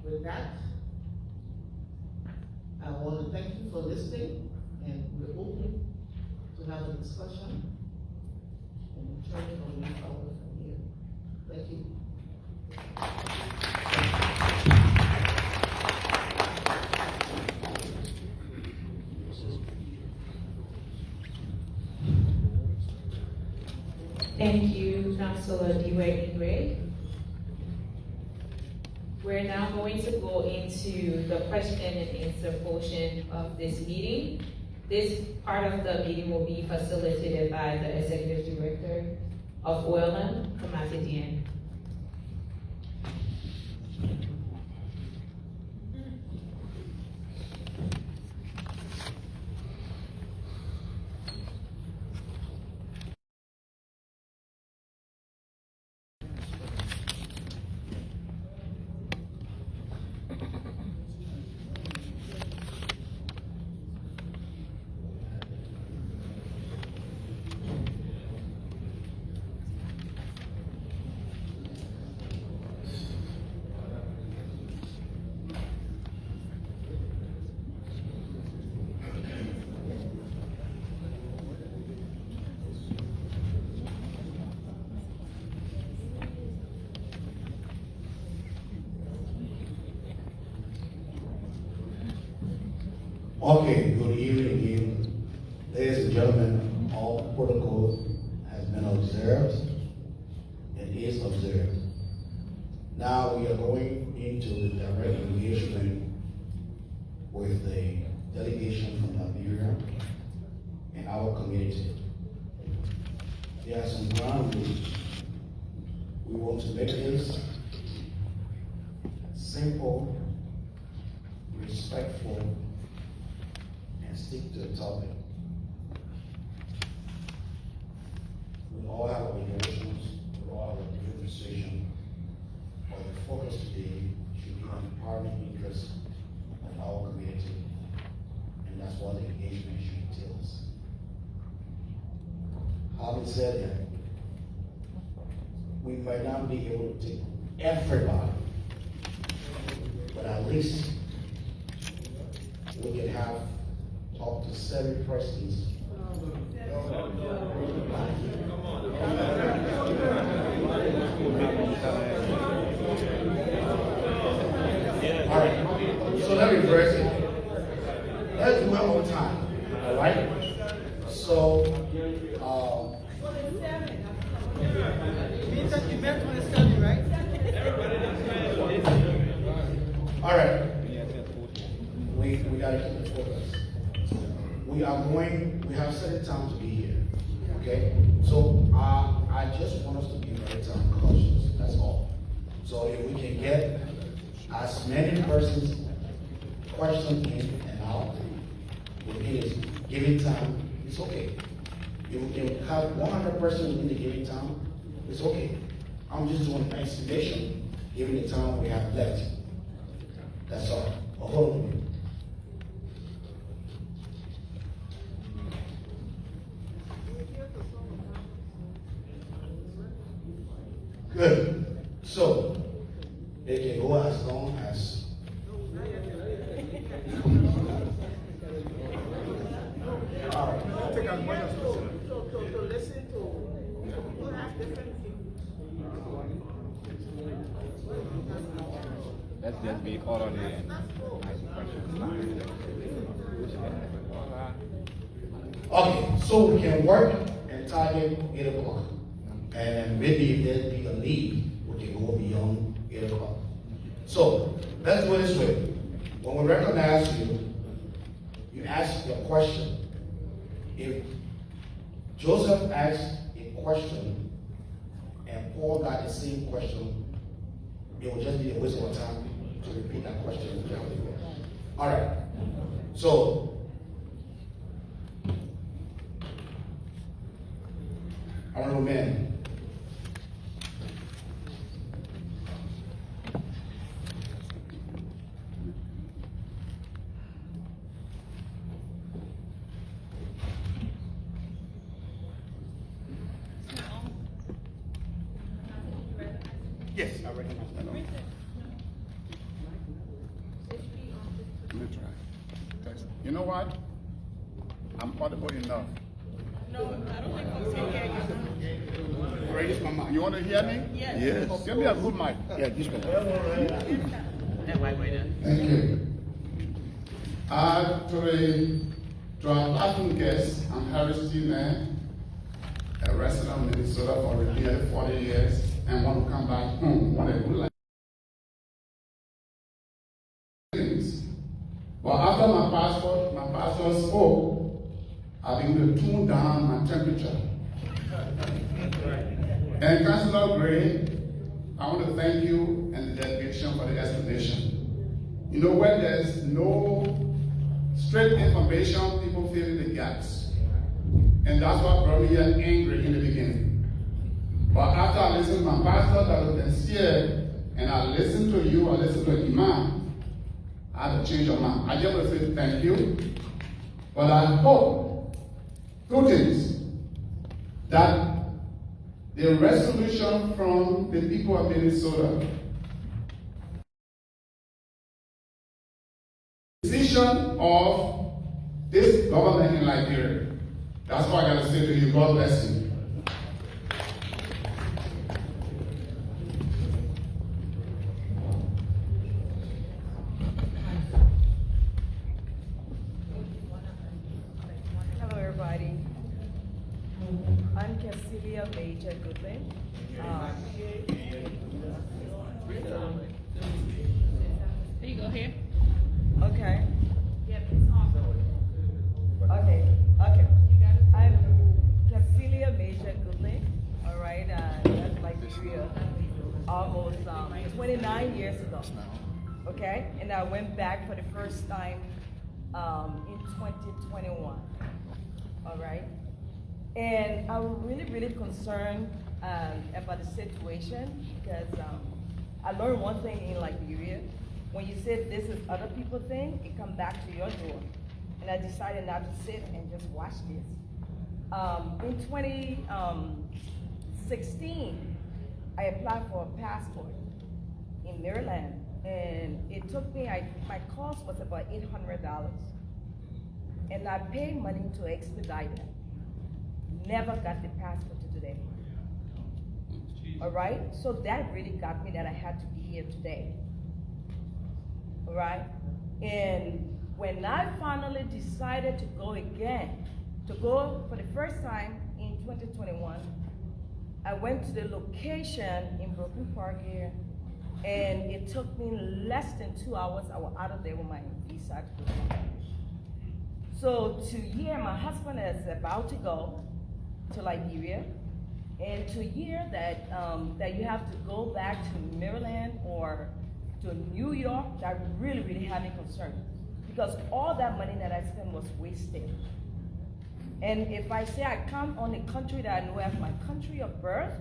With that, I want to thank you for listening, and we're open to have a discussion and determine how we move forward from here. Thank you. Thank you, Councilor Greg. We're now going to go into the question and answer portion of this meeting. This part of the meeting will be facilitated by the Executive Director of OLM, Kamate Dieng. Okay, good evening again. Ladies and gentlemen, all protocol has been observed. are going into the direct engagement with the delegation from Liberia and our community. There are some ground rules. We want to make this simple, respectful, and stick to the topic. We all have our emotions, we all have a different decision, but the focus today should be on the primary interest of our community, and that's what the engagement should tell us. Having said that, we might not be able to take everybody, but at least we can have up to 7 persons. All right, so let me reverse it. Let's do it one more time, all right? So, all right. We gotta keep the focus. We have certain time to be here, okay? So I just want us to be very time cautious, that's all. So if we can get as many persons questions in and out, within this given time, it's okay. If we can have 100 persons within the given time, it's okay. I'm just doing an estimation, given the time we have left. That's all. But hold on. Good. So, they can go as long as. All right. To listen to, people have different views. Let's just be orderly and ask questions. Okay, so we can work and target 8 o'clock. And then maybe if there'd be a need, we can go beyond 8 o'clock. So, let's do it this way. When we recognize you, you ask your question. If Joseph asked a question and Paul got the same question, it would just be a waste of time to repeat that question. All right. So, honorable man. Yes, I recognize that. Let me try. You know what? I'm audible enough. No, I don't think I'm saying yeah. Raise my mic. You want to hear me? Yes. Oh, give me a good mic. Yeah, this one. Thank you. To our Latin guests, I'm Harris T. Man, a resident of Minnesota for nearly 40 years, and want to come back home. Want a good life. But after my pastor spoke, I've been to tune down my temperature. And Councilor Gray, I want to thank you and the delegation for the explanation. You know, when there's no straight information, people fill in the gaps. And that's what brought me here angry in the beginning. But after I listened to my pastor that was sincere, and I listened to you, I listened to Imam, I had a change of mind. I just want to say thank you. But I hope 2 things. That the resolution from the people of Minnesota, decision of this government in Liberia. That's what I got to say to you. God bless you. Hello, everybody. I'm Cecilia Major Goodwin. Go ahead. Okay. Yeah, it's on. Okay. I'm Cecilia Major Goodley, all right, that's Liberia, almost 29 years ago, okay? And I went back for the first time in 2021, all right? And I'm really concerned about the situation because I learned one thing in Liberia. When you say this is other people's thing, it comes back to your door. And I decided not to sit and just watch this. In 2016, I applied for a passport in Maryland, and it took me, my cost was about $800. And I paid money to expedite it. Never got the passport to today. All right? So that really got me that I had to be here today. All right? And when I finally decided to go again, to go for the first time in 2021, I went to the location in Brooklyn Park here, and it took me less than 2 hours. I was out of there with my visa to go. So to hear my husband is about to go to Liberia, and to hear that that you have to go back to Maryland or to New York, that really had me concerned. Because all that money that I spent was wasted. And if I say I come on a country that I know as my country of birth,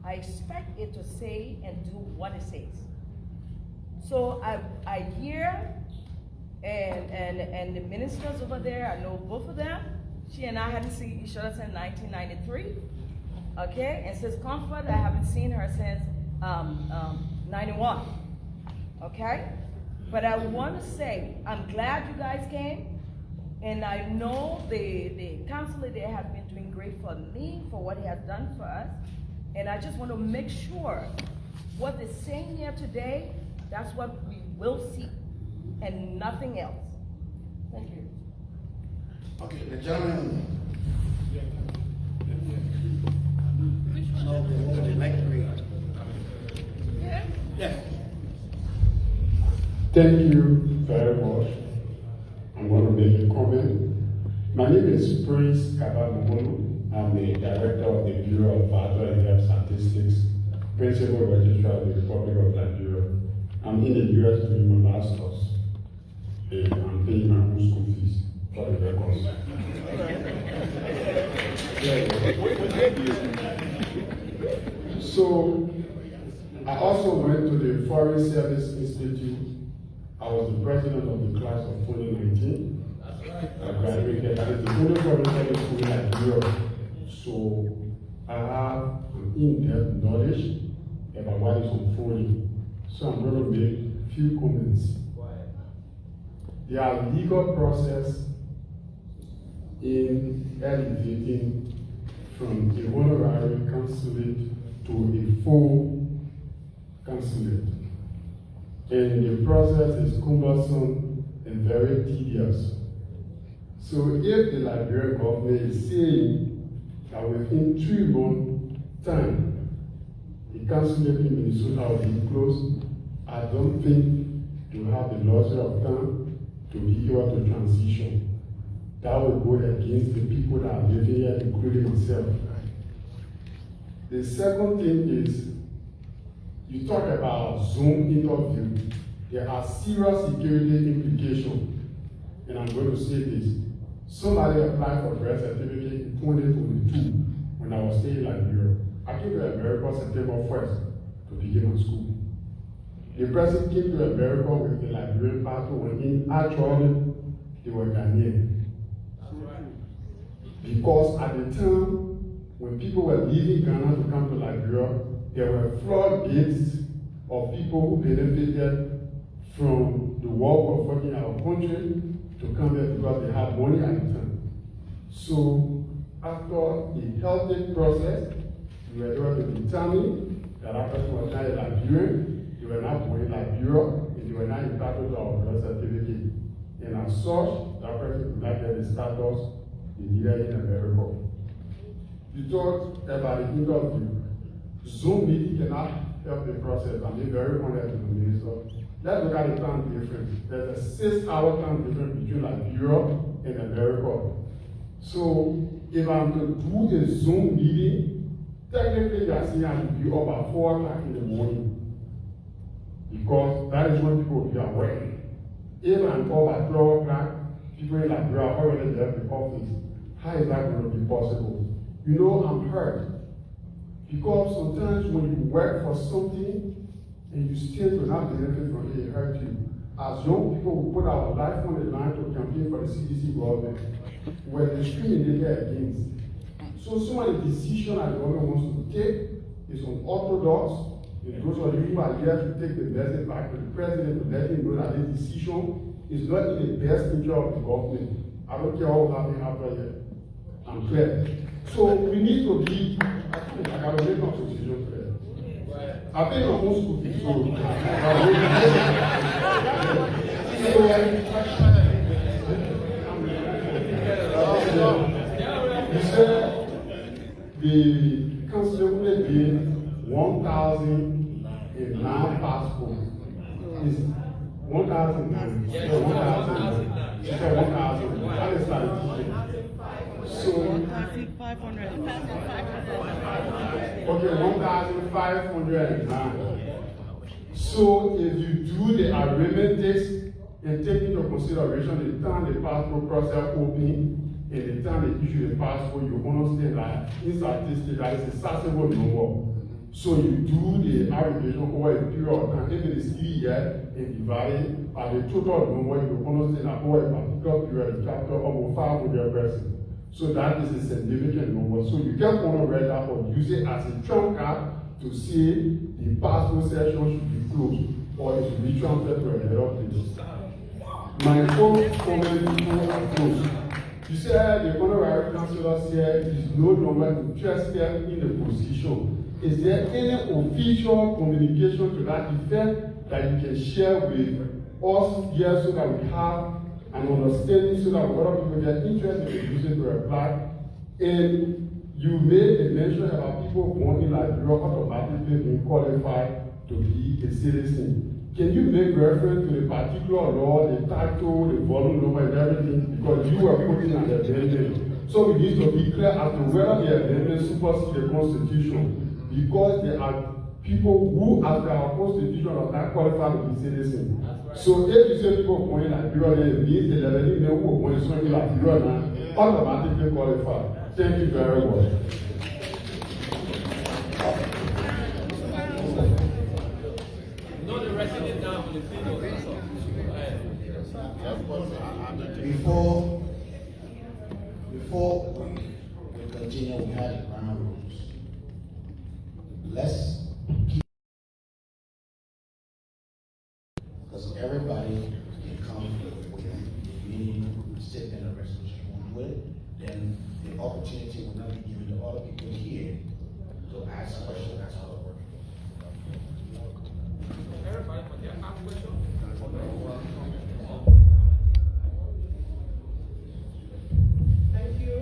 I expect it to say and do what it says. So I hear, and the ministers over there, I know both of them. She and I hadn't seen each other since 1993. Okay, and since Comfort, I haven't seen her since 91. Okay? But I want to say, I'm glad you guys came, and I know the Consulate there has been doing great for me, for what he has done for us, and I just want to make sure what they're saying here today, that's what we will see, and nothing else. Thank you. Okay, the gentleman. Which one? Yes. Thank you very much. I'm going to make a comment. My name is Prince Kabamogolo. I'm the director of the Bureau of Vital and Health Statistics, Principal Registrar of the Republic of Liberia. I'm in the US doing my master's, and I'm paying my own school fees for the records. So, I also went to the Foreign Service Institute. I was the president of the class of 2019. I graduated. That is the only foreign service school in Europe. So I have an in-depth knowledge about what is unfolding. So I'm going to make a few comments. There are legal process in elevating from a honorary consulate to a full consulate. And the process is cumbersome and very tedious. So if the Liberian government is saying that within 3 months' time, the consulate in Minnesota will be closed, I don't think they will have the luxury of time to be able to transition. That will go against the people that are living here, including myself. The second thing is, you talk about Zoom interview. There are serious security implications. And I'm going to say this. Somebody applied for birth certificate in 2022 when I was staying in Liberia. I came to America September 1st to begin my school. The person came to America with the Liberian passport when actually they were Ghanaian. Because at the time, when people were leaving Ghana to come to Liberia, there were floodgates of people who benefited from the work of working in our country to come here because they had money at the time. So after a healthy process, we were able to determine that that person was not a Liberian, they were not born in Liberia, and they were not entitled to our birth certificate. And as such, that person could not get the status they needed in America. You talked about the interview. Zoom meeting cannot help the process. I'm being very honest with the minister. let's look at the time difference. There's a 6-hour time difference between Liberia and America. So if I'm to do a Zoom meeting, technically you are seeing I should be up at 4 o'clock in the morning. Because that is when people will be awake. If I'm up at 12 o'clock, people in Liberia already left the office. How is that going to be possible? You know, I'm hurt. Because sometimes when you work for something and you still do not benefit from it, it hurts you. As young people, we put our life on the line to campaign for the CDC government. We're discriminated against. So some of the decisions that the government wants to take is unorthodox. And those of you who are here to take the message back to the president to let him know that this decision is not in the best interest of the government. I don't care what will happen after here. I'm clear. So we need to be, I gotta make a decision clear. I've been in a whole school, you said the Consulate gave 1,009 passports. Is 1,009? Yeah, 1,000. She said 1,000. That is statistician. So, 1,500. okay, 1,509. So if you do the arithmetic and take into consideration the time the passport process opening and the time they issue the passport, you understand that in statistics that is a sizable number. So you do the aggregation over a period of time. If it is 3 years and divide it by the total number, you understand that over a particular period, you capture almost 500 persons. So that is a significant number. So you can honor that or use it as a trump card to say the passport session should be closed or it should be transferred to another place. My own comment people are closed. You said the honorary councillor said is no longer interested in the position. Is there any official communication to that effect that you can share with us here so that we have an understanding so that other people get interested in using to apply? And you made a mention about people born in Liberia automatically being qualified to be a citizen. Can you make reference to the particular law, the title, the volume number, and everything? Because you were putting an amendment. So we need to be clear as to whether the amendment supersedes the Constitution. Because there are people who, after our Constitution, are not qualified to be citizens. So if you say people born in Liberia, then it means 11 men who are born in Liberia now automatically qualified. Thank you very much. Before we continue, we had the ground rules. Let's keep, because everybody can come with a meeting, statement, a resolution with it, then the opportunity will not be given to other people here to ask questions. That's how it works. Everybody, but they have questions. Thank you.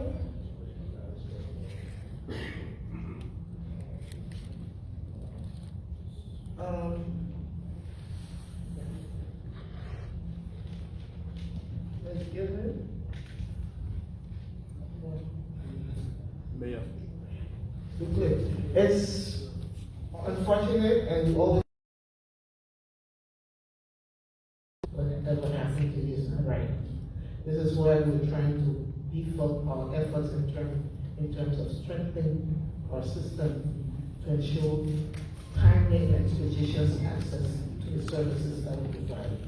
Ms. Gilman? Mayor. It's unfortunate and you always what happened to you is not right. This is why we're trying to beef up our efforts in terms of strengthening our system to ensure timely and expeditious access to the services that we provide.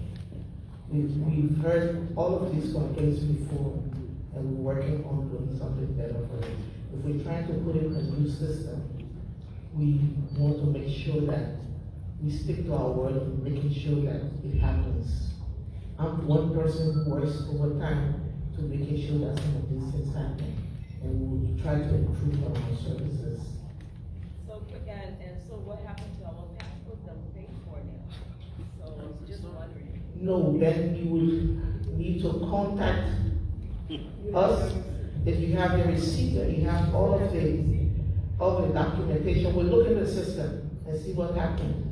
We've heard all of these complaints before, and we're working on doing something better for it. If we're trying to put in a new system, we want to make sure that we stick to our word of making sure that it happens. I'm one person who works overtime to making sure that some of these things happen, and we'll try to improve on our services. So, and so what happened to our passport that we paid for now? So I was just wondering. No, then you will need to contact us. If you have the receipt and you have all of the documentation, we'll look at the system and see what happened.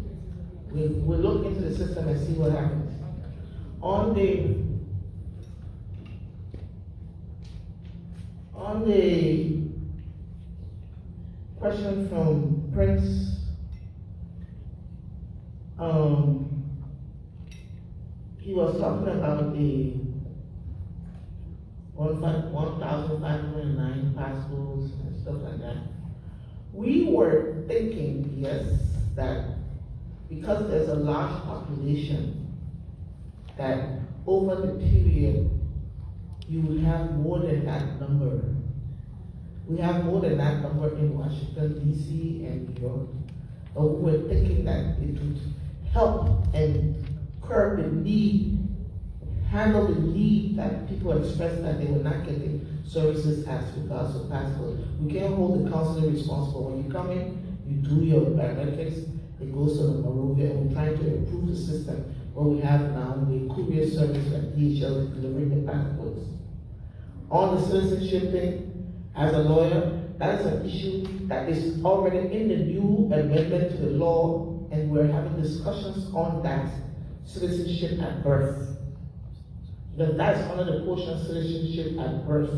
We'll look into the system and see what happens. On the question from Prince, he was talking about the 1,509 passengers and stuff like that. We were thinking, yes, that because there's a large population, that over the period, you will have more than that number. We have more than that number in Washington, D.C. and New York. But we were thinking that it would help and curb the need, handle the need that people expressed that they were not getting services as regards to passport. We can't hold the consulate responsible. When you come in, you do your biometrics, it goes to the Morovia, and we're trying to improve the system. What we have now, the courier service that DHL is delivering the passports. On the citizenship thing, as a lawyer, that is an issue that is already in the new amendment to the law, and we're having discussions on that citizenship at birth. That's under the portion of citizenship at birth,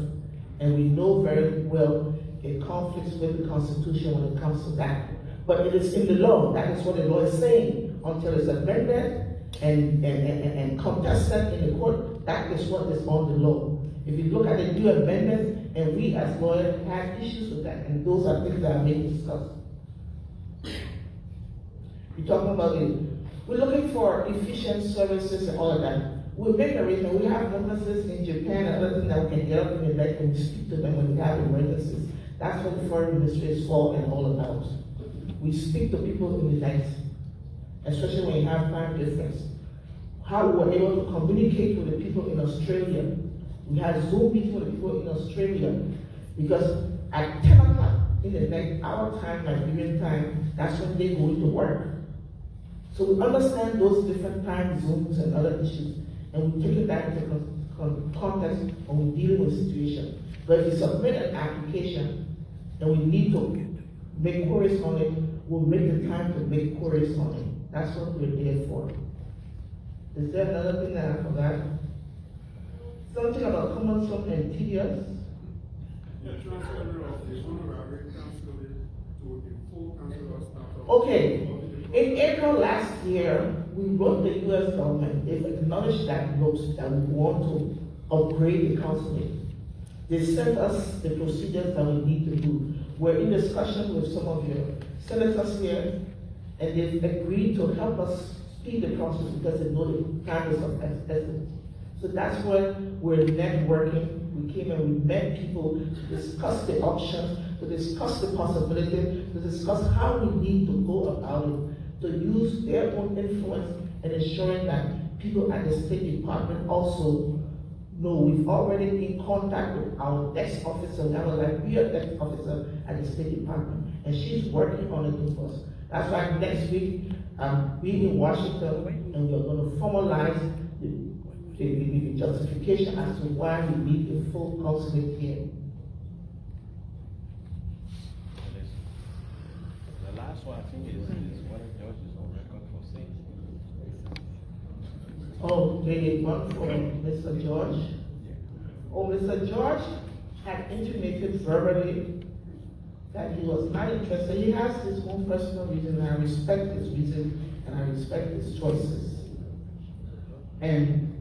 and we know very well it conflicts with the Constitution when it comes to that. But it is in the law. That is what the law is saying. Until it's amended and contested in the court, that is what is on the law. If you look at the new amendments, and we as lawyers have issues with that, and those are things that are being discussed. You're talking about it. We're looking for efficient services and all of that. We'll make arrangements. We have embassies in Japan and other things that we can get up in the neck and speak to them when we have emergencies. That's what the foreign ministry is for and all about. We speak to people in the night, especially when you have time difference. How we were able to communicate with the people in Australia. We had Zoom meetings with the people in Australia because at 10 o'clock in the night, our time, Liberian time, that's when they go to work. So we understand those different time zones and other issues, and we take that into context when we're dealing with situations. But if you submit an application and we need to make queries on it, we'll make the time to make queries on it. That's what we're there for. Is there another thing that I forgot? Something about cumbersome and tedious? The transfer of the honorary consulate to a full consular staff. Okay. In April last year, we wrote the U.S. government. They've acknowledged that note that we want to upgrade the consulate. They sent us the procedures that we need to do. We're in discussion with some of your senators here, and they've agreed to help us speed the process because they know the time is of essence. So that's where we're networking. We came and we met people to discuss the options, to discuss the possibility, to discuss how we need to go about it, to use their own influence and ensuring that people at the State Department also know. We've already been in contact with our desk officer, we have a Liberian desk officer at the State Department, and she's working on it with us. That's why next week, we're in Washington, and we're going to formalize the justification as to why we need a full consulate here. The last one, I think, is one of George's on record for saying. Oh, they one for Mr. George. Oh, Mr. George had intimated verbally that he was not interested. He has his own personal reason, and I respect his reason, and I respect his choices. And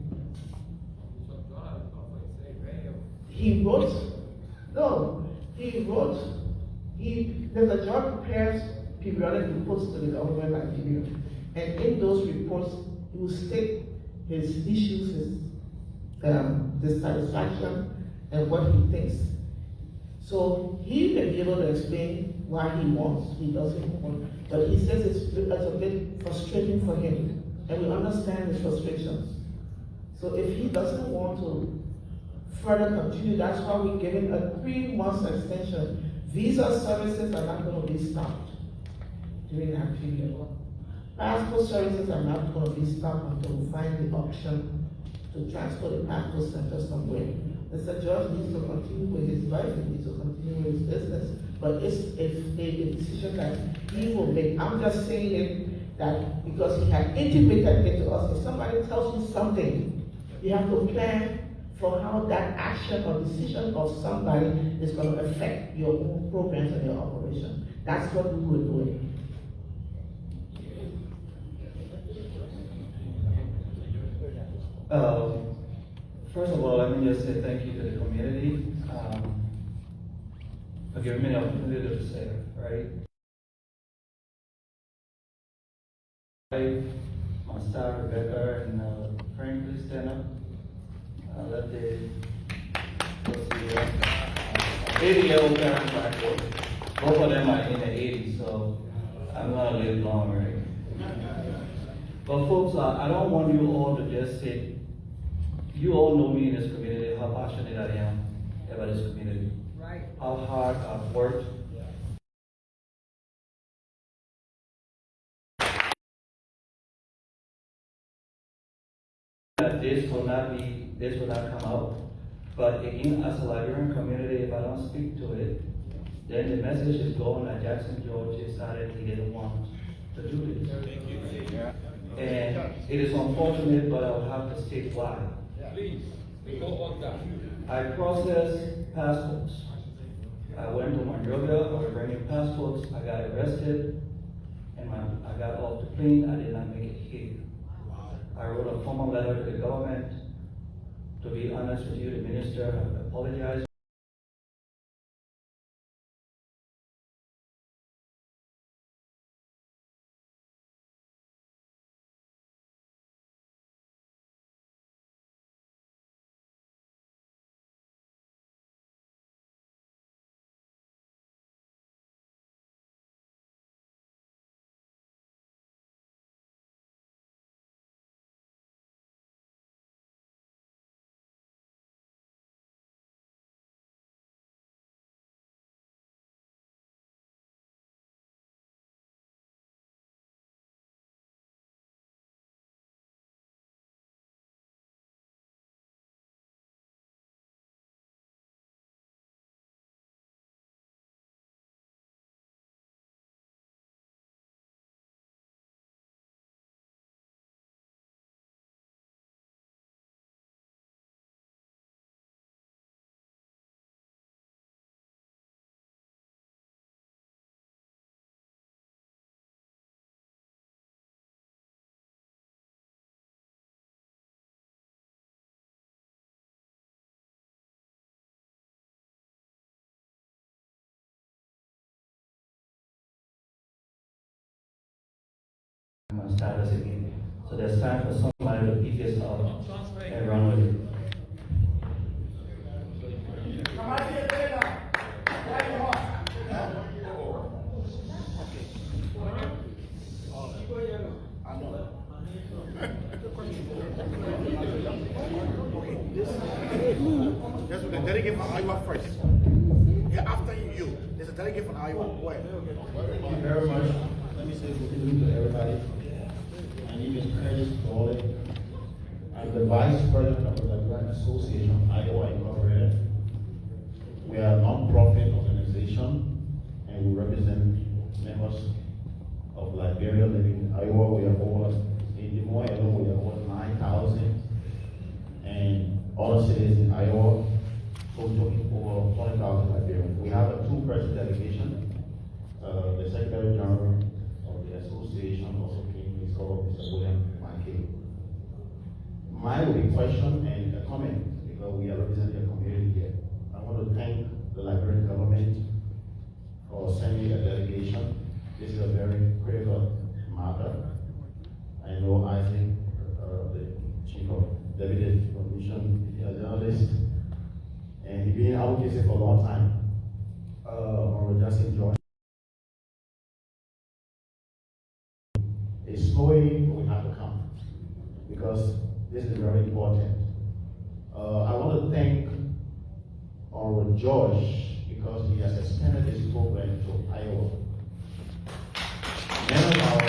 Mr. George prepares periodic reports to the government of Liberia. And in those reports, he will state his issues, his dissatisfaction, and what he thinks. So he may be able to explain why he doesn't want, but he says it's a bit frustrating for him, and we understand his frustrations. So if he doesn't want to further continue, that's why we give him a 3-month extension. Visa services are not going to be stopped during that period. Passport services are not going to be stopped until we find the option to transfer the passport center somewhere. Mr. George needs to continue with his life, he needs to continue with his business, but it's a decision that he will make. I'm just saying it that because he had intimated it to us, if somebody tells you something, you have to plan for how that action or decision of somebody is going to affect your own programs and your operation. That's what we were doing. First of all, let me just say thank you to the community for giving me the opportunity to say it, right? My star, Rebecca, and Frank, please stand up. Let the 80-year-old parents back there. Both of them are in the 80s, so I'm gonna live long, right? But folks, I don't want you all to just sit. You all know me in this community, how passionate I am about this community. Right. How hard I've worked. That this will not come out. But again, as a Liberian community, if I don't speak to it, then the message is going that Jackson George decided he didn't want to do this. And it is unfortunate, but I'll have to state why. Please, go on that. I processed passports. I went to Monrovia, I was bringing passports, I got arrested, and I got off the plane, I did not make it here. I wrote a formal letter to the government. To be honest with you, the minister apologized. My status again. So there's time for somebody to pick this up and run with it. There's a delegate from Iowa first. Yeah, after you. There's a delegate from Iowa. Go ahead. Thank you very much. Let me say good evening to everybody. My name is Curtis Consoulate. I'm the Vice President of the Liberian Association, Iowa Incorporated. We are a non-profit organization and we represent members of Liberia living in Iowa. We are over, in Des Moines alone, we are over 9,000. And other cities in Iowa, totaling over 20,000 Liberians. We have a two-person delegation. The Secretary General of the association also came, he's called Mr. William Mike. Mine will be a question and a comment because we are representing a community here. I want to thank the Liberian government for sending a delegation. This is a very critical matter. I know Isaac, the Chief of Deputy Commission, is a journalist, and he's been in our case for a long time. Honorable Justin George. It's snowing, we have to come because this is very important. I want to thank Honorable George because he has extended this program to Iowa. Many of our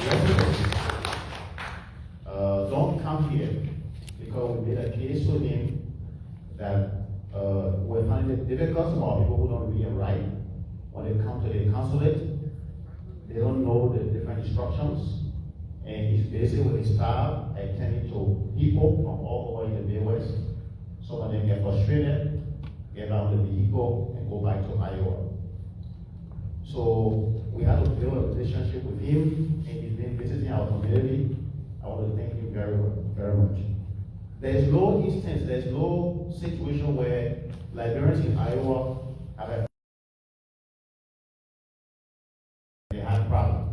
residents don't come here because we made a case to him that we're finding it difficult, some people who don't read and write, when they come to the consulate, they don't know the different instructions, and he's busy with his staff, attending to people from all over in the Midwest. Some of them get frustrated, get out of the vehicle, and go back to Iowa. So we had to build a relationship with him, and he's been visiting our community. I want to thank him very, very much. There's no instance, there's no situation where Liberians in Iowa have a problem.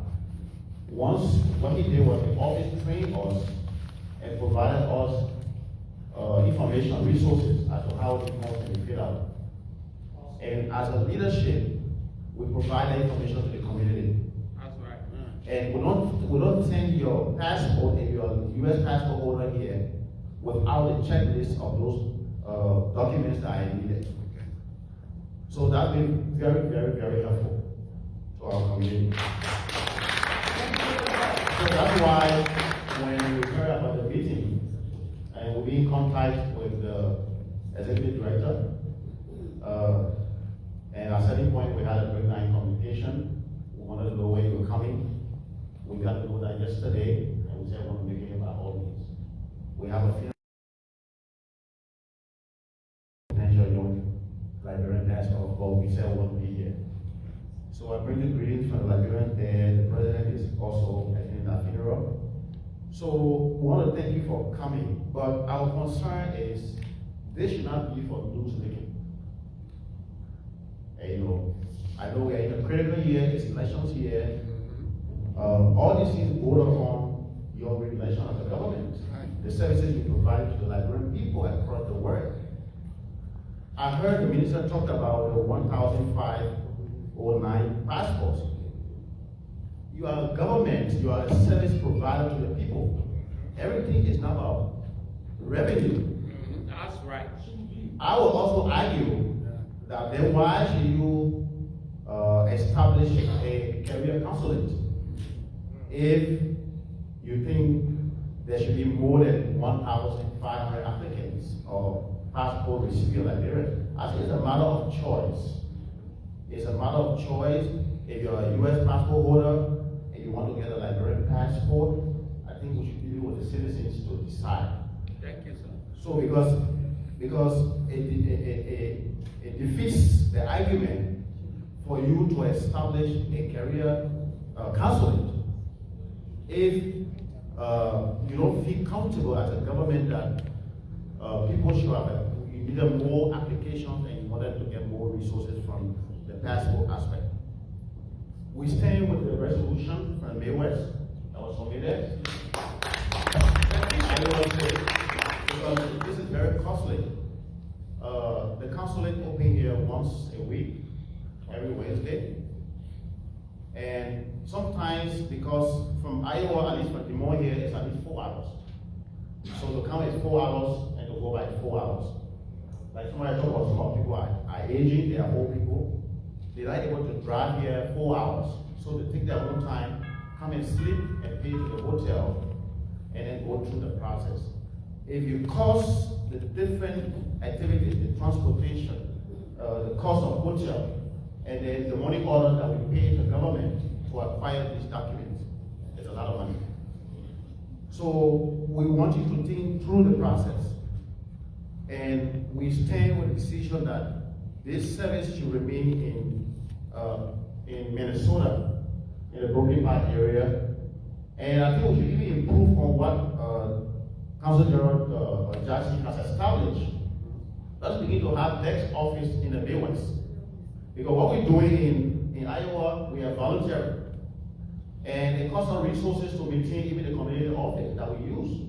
Once, what he did was the office trained us and provided us information, resources as to how the forms can be filled out. And as a leadership, we provide that information to the community. That's right. And we don't send your passport and your U.S. passport holder here without a checklist of those documents that are needed. Okay. So that's been very, very, very helpful to our community. So that's why when we heard about the meeting and we'll be in contact with the executive director, and at a certain point we had a breakdown communication. We wanted to know where you were coming. We got to know that yesterday, and we said we're going to make it by all means. We have a few potential young Liberian passport, but we said we want to be here. So I bring the greetings from the Liberian there. The president is also attending that funeral. So we want to thank you for coming, but our concern is this should not be for news making. And I know we're in a critical year, it's elections year. All these things border on your regulation as a government. The services you provide to the Liberian people across the world. I heard the minister talk about the 1,509 passports. You are a government, you are a service provider to the people. Everything is not about revenue. That's right. I will also argue that then why should you establish a career consulate if you think there should be more than 1,500 applicants or passport recipient Liberians? I think it's a matter of choice. It's a matter of choice. If you're a U.S. passport holder and you want to get a Liberian passport, I think we should deal with the citizens to decide. Thank you, sir. So because it defeats the argument for you to establish a career consulate if you don't feel comfortable as a government that people should have you needed more applications and you wanted to get more resources from the passport aspect. We stand with the resolution from the Midwest that was submitted. I will say, because this is very costly. The consulate open here once a week, every Wednesday. And sometimes, because from Iowa, at least from Des Moines here, it's at least 4 hours. So to come is 4 hours and to go back 4 hours. Like somebody talked about, some people are aging, they are old people. They're not able to drive here 4 hours. So they take their own time, come and sleep and pay to the hotel, and then go through the process. If you cost the different activities, the transportation, the cost of hotel, and then the money order that we pay the government to acquire these documents, it's a lot of money. So we want you to think through the process. And we stand with the decision that this service should remain in Minnesota, in the Broken Park area. And I think we should even improve on what Council General Jackson has established. Let's begin to have next office in the Midwest. Because what we're doing in Iowa, we are voluntary. And it costs us resources to maintain even the community office that we use.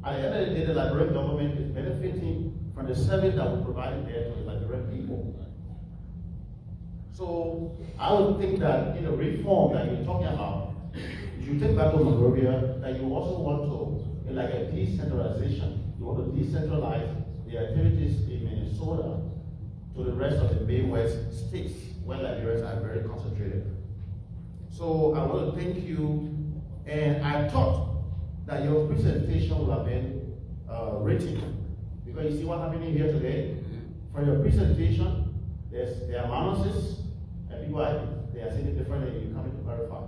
At the end of the day, the Liberian government is benefiting from the service that we provided there to the Liberian people. So I would think that in the reform that you're talking about, you should take back to Monrovia that you also want to, like a decentralization, you want to decentralize the activities in Minnesota to the rest of the Midwest states where Liberians are very concentrated. So I want to thank you, and I thought that your presentation would have been written, because you see what happened here today. For your presentation, there are analysis, and people they are saying it differently, and you come in to verify.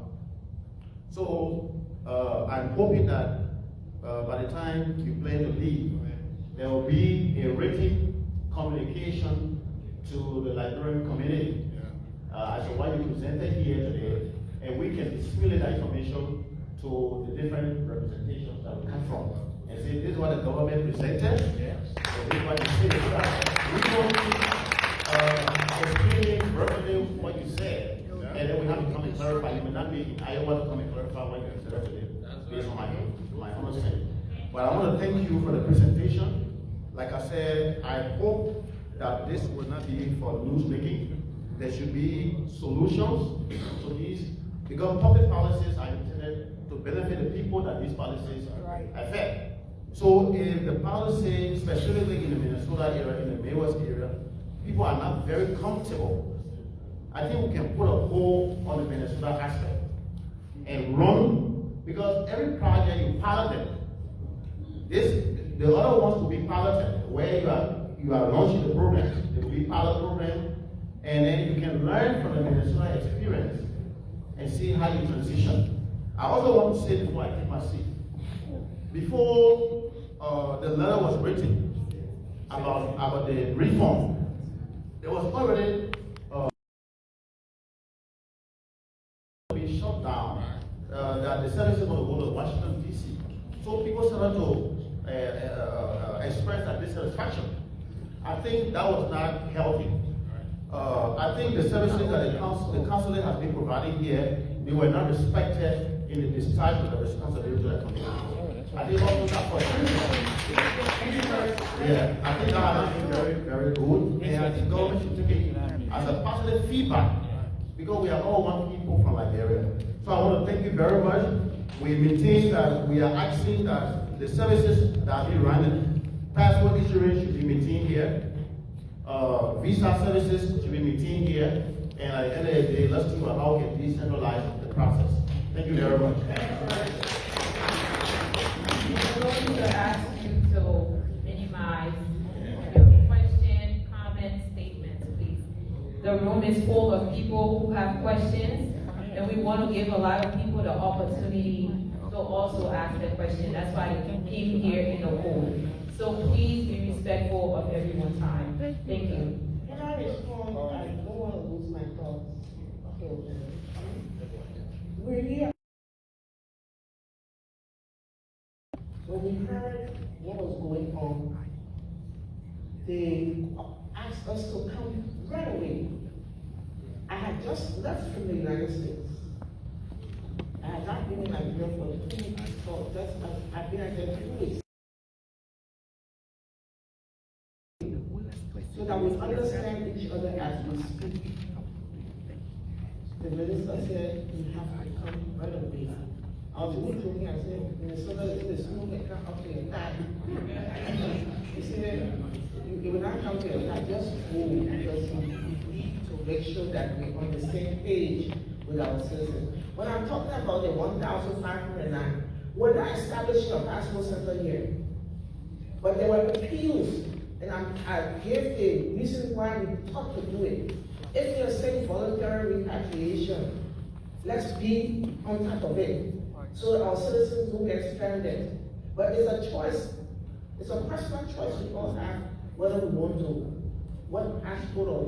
So I'm hoping that by the time you plan to leave, there will be a written communication to the Liberian community as to what you presented here today, and we can display that information to the different representations that we come from, and say this is what the government presented, and this is what you say. We don't explaining verbally what you said, and then we have to come and clarify. You may not be in Iowa to come and clarify what you said today, based on my understanding. But I want to thank you for the presentation. Like I said, I hope that this will not be for news making. There should be solutions to these, because public policies are intended to benefit the people that these policies affect. So if the policy, specifically in the Minnesota area, in the Midwest area, people are not very comfortable, I think we can put a hold on the Minnesota aspect and run, because every project you pilot it, the other ones will be piloted, where you are launching the program. There will be pilot program, and then you can learn from the Minnesota experience and see how you transition. I also want to say before I take my seat, before the letter was written about the reform, there was already being shut down that the services going to go to Washington, D.C. So people started to express that dissatisfaction. I think that was not healthy. I think the services that the consulate has been providing here, they were not respected in the discharge of the responsibility of the community. I think all those are questions. Yeah, I think that has been very, very good, and I think government should take it as a positive feedback, because we are all one people from Liberia. So I want to thank you very much. We maintain that we are asking that the services that are being run, passport issuance should be maintained here, visa services should be maintained here, and at the end of the day, let's see how we can decentralize the process. Thank you very much. I'm going to ask you to minimize your question, comments, statements, please. The room is full of people who have questions, and we want to give a lot of people the opportunity to also ask their question. That's why you came here in the whole. So please be respectful of everyone's time. Thank you. Can I respond? I don't want to lose my thoughts. Okay. We're here. When we heard what was going on, they asked us to come right away. I had just left from the United States. I had not been in Liberia for 2 weeks, so I've been at there 2 weeks. So that we understand each other as we speak. The minister said, you have to come right away. I was really joking, I said, Minnesota is the school that come up here and he said, you will not come here, not just go, because we need to make sure that we're on the same page with our citizens. When I'm talking about the 1,509, we're not establishing a passport center here, but there were appeals, and I gave a reason why we thought to do it. If you're saying voluntary repatriation, let's be on top of it, so our citizens don't get stranded. But it's a choice, it's a personal choice we all have, whether we want to, what passport or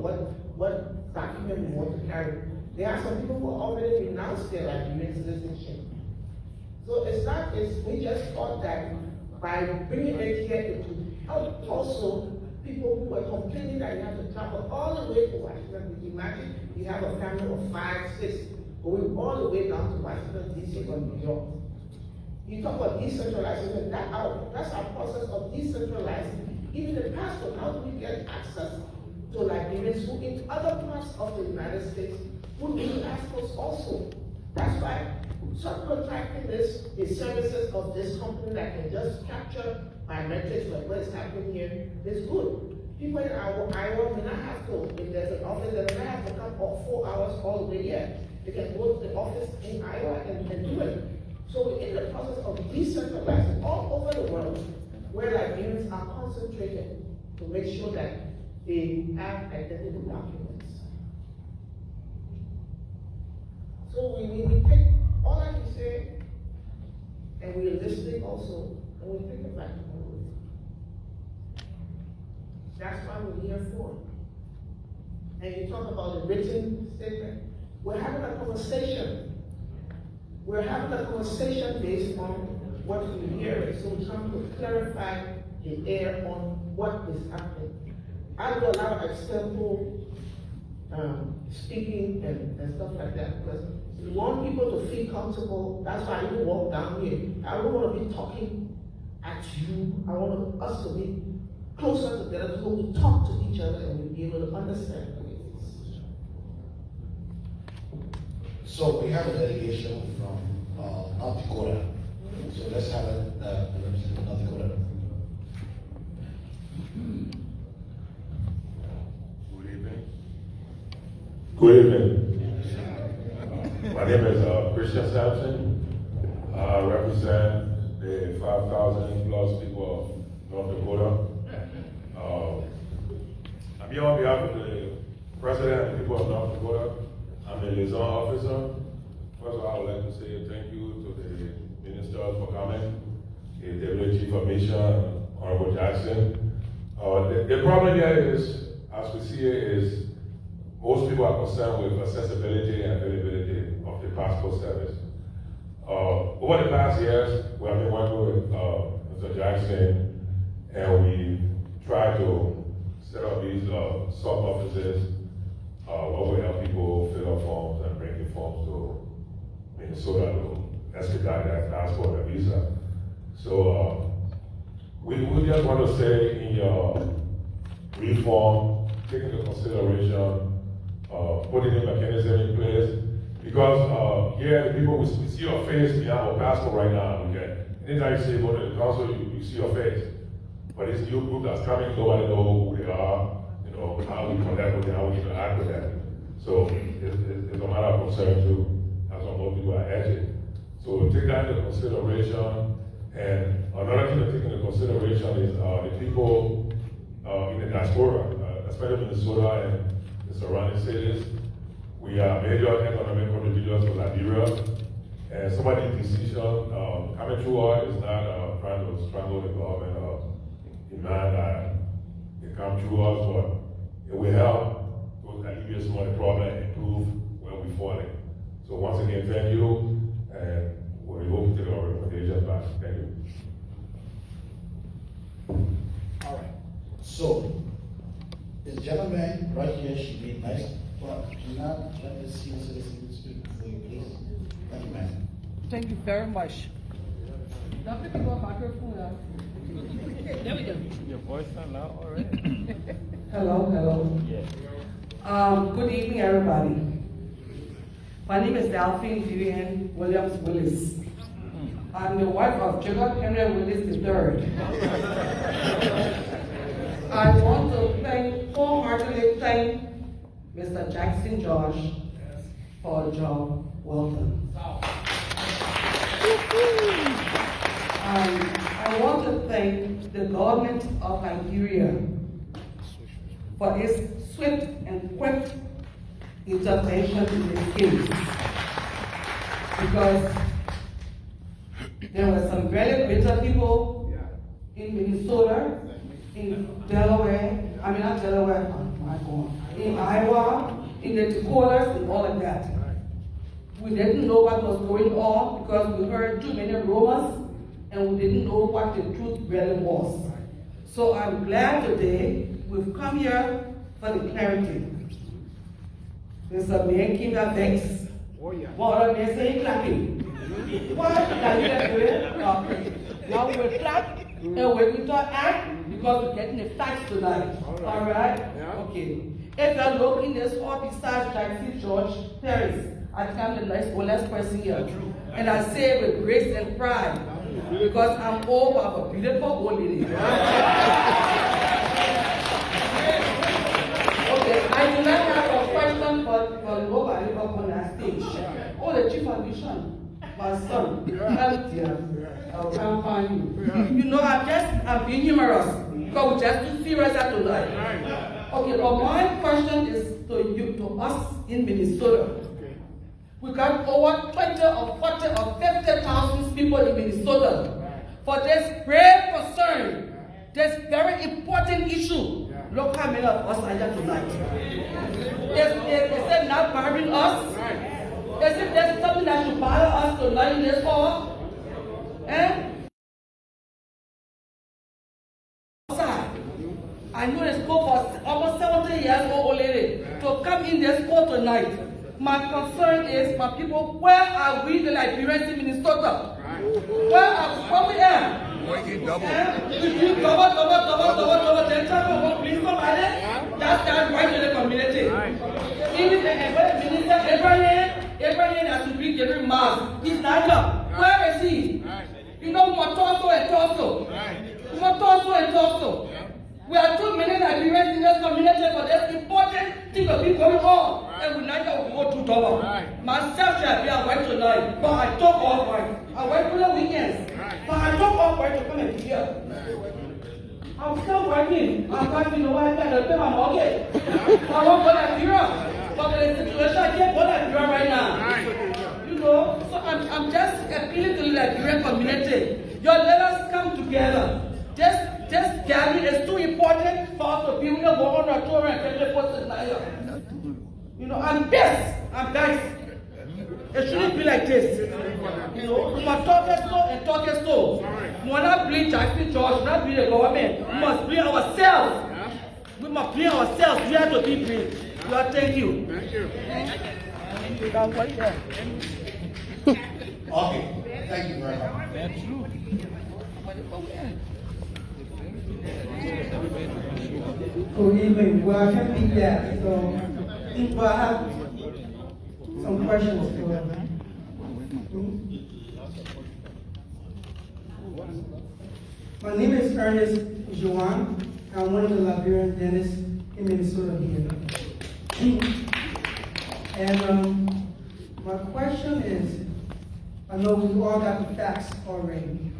what document we want to carry. There are some people who already renounced their Liberian citizenship. So we just thought that by bringing it here, it would help also people who were complaining that you have to travel all the way to Washington. Imagine you have a family of 5, 6, going all the way down to Washington, D.C. or New York. You talk about decentralization, that's our process of decentralizing. Even the passport, how do we get access to Liberians who in other parts of the United States would need passports also? That's why subcontracting the services of this company that can just capture biometrics like what is happening here is good. People in Iowa may not have to, if there's an office, they may not have to come 4 hours all the way here. They can go to the office in Iowa and do it. So we're in the process of decentralizing all over the world where Liberians are concentrated to make sure that they have identity documents. So we take all of these say, and we're listening also, and we think about it. That's why we're here for. And you talk about the written statement. We're having a conversation. We're having a conversation based on what we hear. So we're trying to clarify the air on what is happening. I do a lot of external speaking and stuff like that because we want people to feel comfortable. That's why I even walk down here. I don't want to be talking at you. I want us to be closer together so we talk to each other and we'll be able to understand. So we have a delegation from North Dakota. So let's have the representative of North Dakota. Good evening. Good evening. My name is Christian Sampson. I represent the 5,000 plus people of North Dakota. I'm here on behalf of the President and the people of North Dakota. I'm a liaison officer. First of all, I would like to say thank you to the ministers for coming, the Deputy Chief of Mission, Honorable Jackson. The problem here is, as we see it, is most people are concerned with accessibility and availability of the passport service. Over the past years, we have been working with Mr. Jackson, and we tried to set up these sub-offices where we help people fill out forms and bring the forms to Minnesota to expedite that passport and visa. So we just want to say in your reform, taking into consideration putting a mechanism in place, because here the people, we see your face, we have a passport right now, anytime you say go to the council, you see your face. But this new group that's coming, nobody knows who they are, how we connect with them, how we interact with them. So it's a matter of concern too. That's why most people are edging. So take that into consideration. And another thing to take into consideration is the people in the diaspora, especially Minnesota and the surrounding cities. We are major economic contributors to Liberia. And some of these decisions coming through us is not trying to strangle the government or demand that it come through us, but it will help to alleviate some of the problem and improve where we're falling. So once again, thank you, and we hope to take our recommendations back. Thank you. All right. So, this gentleman right here should be nice, but do not let the senior citizen speak before you, please. Thank you, ma'am. Thank you very much. There we go. Your voice sounds loud already. Hello. Yeah. Good evening, everybody. My name is Delphine Vivian Williams Willis. I'm the wife of Jacob Henry Willis III. I want to wholeheartedly thank Mr. Jackson Josh for a job well done. I want to thank the government of Liberia for its swift and quick intervention in this case, because there were some very bitter people in Minnesota, in Delaware, in Iowa, in the Dakotas, and all of that. We didn't know what was going on because we heard too many rumors and we didn't know what the truth really was. So I'm glad today we've come here for the clarity. Mr. Mayor came out vexed. What are they saying clapping? What are you doing? Okay. Now we'll clap and we're going to act because we're getting the facts tonight. All right? Okay. If you're looking this all besides Jackson George Harris, I think I'm the oldest person here. And I say it with grace and pride because I'm old of a beautiful old lady. Okay, I do not have a question for nobody up on that stage. Oh, the chief of mission, my son, help dear. I can't find you. You know, I'm being humorous because we're just too serious tonight. Okay, but my question is to us in Minnesota. We got over 20 or 40 or 50,000 people in Minnesota for this grave concern, this very important issue. Look how many of us are here tonight. Is it not bothering us? Is it there's something that should bother us tonight in this hall? Eh? I know this school for almost 70 years old lady to come in this school tonight. My concern is, my people, where are we, the Liberians in Minnesota? Where are we at? We do double, then talk about police somebody. That's right to the community. Even the minister, Liberian has to be giving mass. He's not up. Where is he? You know, Motoso and Toso. Motoso and Toso. We are too many Liberians in this community for this important thing to be going on. And we not go to double. Myself shall be a white tonight, but I took off white. I went for the weekends, but I took off white to come and be here. I'm still working. I'm working the white man to pay my mortgage. I won't go to Liberia, but the situation I can't go to Liberia right now. You know, so I'm just appealing to the Liberian community. Your let us come together. This gathering is too important for us to be able to go on our tour and take the post tonight. You know, I'm pissed. I'm vexed. It shouldn't be like this. You know, we must talk it slow and talk it slow. We will not blame Jackson George, we not blame the government. We must blame ourselves. We must blame ourselves. We have to be blamed. Lord, thank you. Thank you. Okay, thank you very much. Good evening. Well, I can't be there, so but I have some questions for them. My name is Ernest Joan. I'm one of the Liberian dentists in Minnesota here. And my question is, I know we all got the facts already,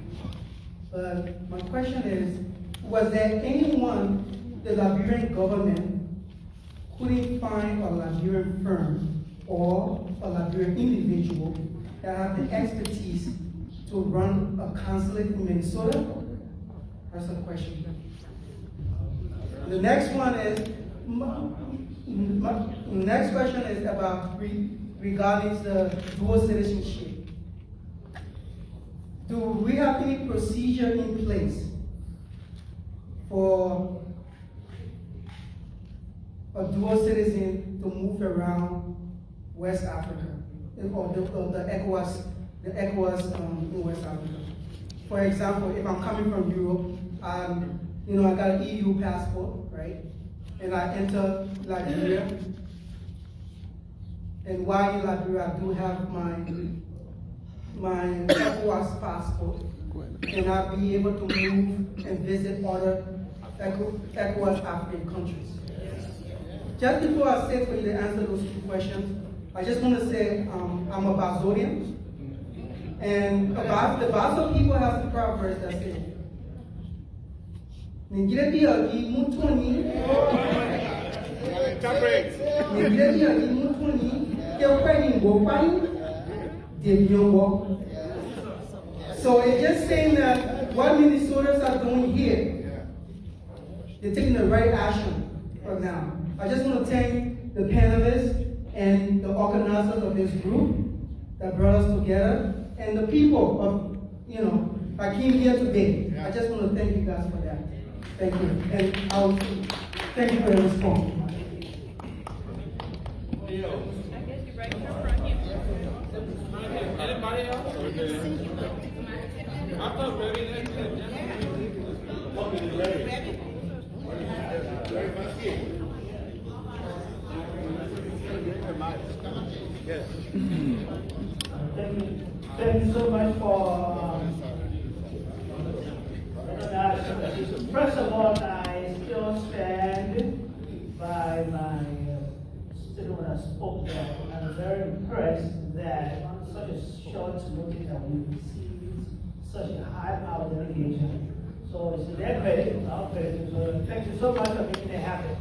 but my question is, was there anyone the Liberian government couldn't find a Liberian firm or a Liberian individual that have the expertise to run a consulate in Minnesota? That's a question. The next one is, the next question is about regarding the dual citizenship. Do we have any procedure in place for a dual citizen to move around West Africa, or the ECOWAS in West Africa? For example, if I'm coming from Europe, I got an EU passport, right? And I enter Liberia. And while in Liberia, I do have my ECOWAS passport, and I'll be able to move and visit other ECOWAS African countries. Just before I say for you to answer those two questions, I just want to say I'm a Basodian, and the Baso people have the proverbs that say, so it's just saying that what Minnesotans are doing here, they're taking the right action for now. I just want to thank the panelists and the organizers of this group that brought us together, and the people of, I came here today. I just want to thank you guys for that. Thank you. And I'll thank you for your response. Anybody else? I thought maybe Yes. Thank you so much for recognizing. First of all, I still stand by my statement when I spoke there. I'm very impressed that on such a short notice that we received such a high-powered delegation. So it's their credit, it's our credit. So thank you so much for making it happen.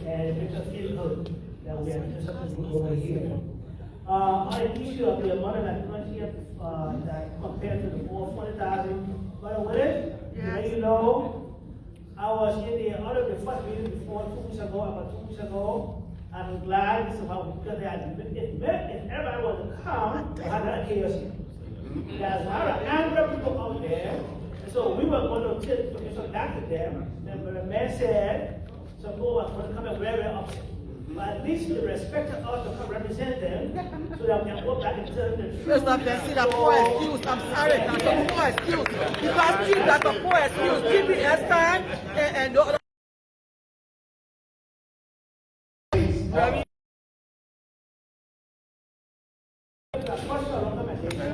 And it makes us feel good that we are doing something good over here. On the issue of the amount that 20, that compared to the 40,000, but with it, you know, I was in the other the first meeting before 2 weeks ago, about 2 weeks ago. I'm glad this is how we, because they had, if everybody was to come, we had that chaos here. There's a lot of angry people out there, and so we were going to take permission back to them, and the man said, some people were going to come and very upset. But at least they respected us to come represent them, so that we can go back and tell them the truth. Yes, I'm just a poor excuse. I'm sorry, that's a poor excuse. Because Chief, that's a poor excuse. GPS time and the other.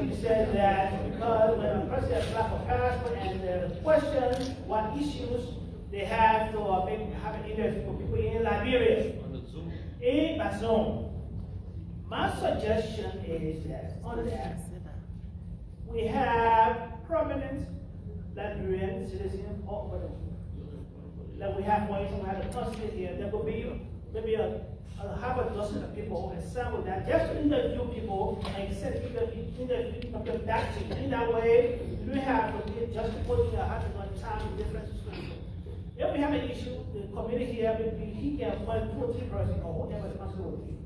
He said that because when a person applies for passport and the question what issues they have to have an interview for people in Liberia. In my zone. My suggestion is that on that we have prominent Liberian citizens all over the world. Like we have one, we have a consulate here, there will be maybe a half a dozen of people and some with that, just to interview people and send interview people back to you. In that way, you don't have to be just putting a hundred on time in different situations. If we have an issue, the community here, he can appoint 2 or 3 persons or whatever is possible with you.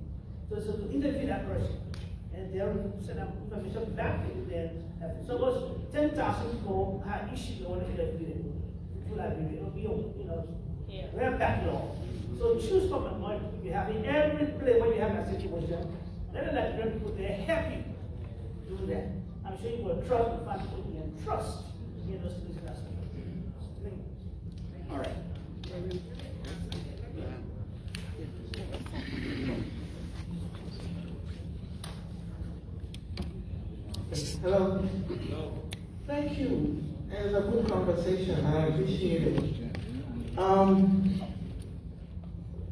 So to interview that person, and they'll send up information back to you then. Suppose 10,000 people have issues they want to interview them. It'll be, we have backlog. So choose from among you have in every place where you have that situation. Let the Liberian people there help you do that. I'm sure you will trust and find people you can trust in those things. All right. Hello. Thank you. It was a good conversation. I appreciate it.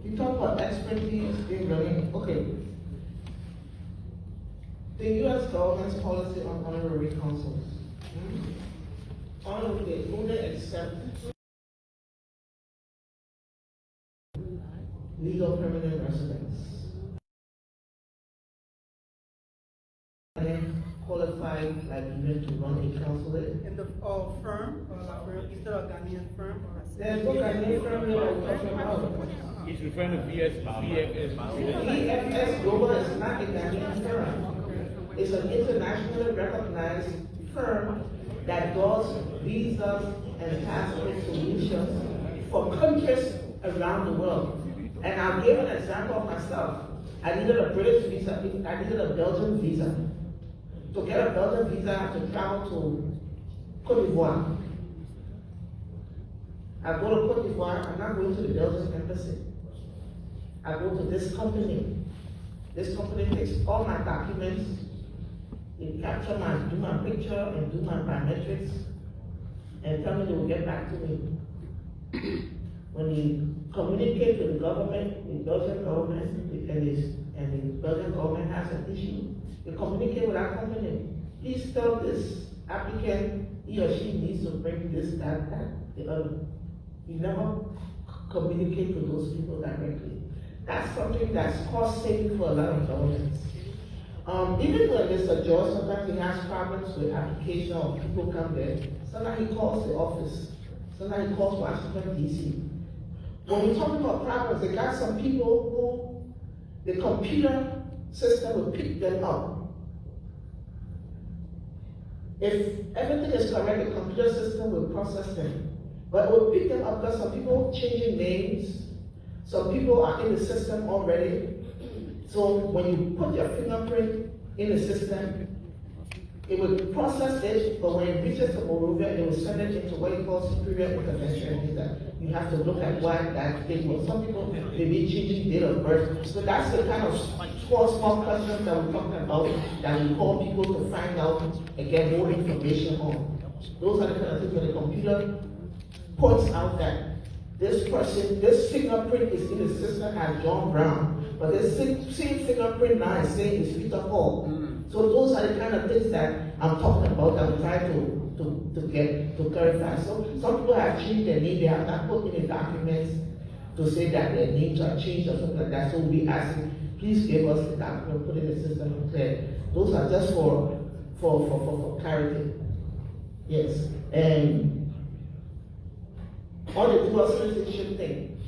You talk about expertise in learning. Okay. The U.S. government's policy on honorary consuls. They only accept legal permanent residents. Qualified Liberian to run a consulate. In the firm, is there a Ghanaian firm? There's no Ghanaian firm here I'm talking about. He's referring to VFS. VFS Global is not a Ghanaian firm. It's an internationally recognized firm that does visas and passport solutions for countries around the world. And I'll give an example of myself. I needed a British visa, I needed a Belgian visa. To get a Belgian visa, I have to travel to Cote d'Ivoire. I go to Cote d'Ivoire, I'm not going to the Belgian embassy. I go to this company. This company takes all my documents, they capture do my picture and do my biometrics, and tell me they will get back to me. When you communicate with the government, the Belgian government, and the Belgian government has an issue, you communicate with our company. Please tell this applicant he or she needs to bring this, that, the other. You never communicate with those people directly. That's something that's cost saving for a lot of governments. Even when Mr. George, sometimes he has problems with application or people come there, sometimes he calls the office, sometimes he calls Washington, D.C. When we're talking about problems, they got some people who the computer system will pick them up. If everything is correct, the computer system will process them. But it will pick them up because some people changing names, some people are in the system already. So when you put your fingerprint in the system, it will process it, but when it reaches the Monrovia, it will send it into what you call superior intervention visa. You have to look at why that thing was. Some people may be changing date of birth. So that's the kind of small questions that we're talking about that we call people to find out and get more information on. Those are the kind of things where the computer points out that this person, this fingerprint is in the system as John Brown, but this same fingerprint now is saying it's Peter Paul. So those are the kind of things that I'm talking about that we try to clarify. So some people have changed their name, they have not put in the documents to say that their names are changed or something like that. So we'll be asking, please give us the document, put it in the system and clear. Those are just for clarity. Yes, and on the dual citizenship thing,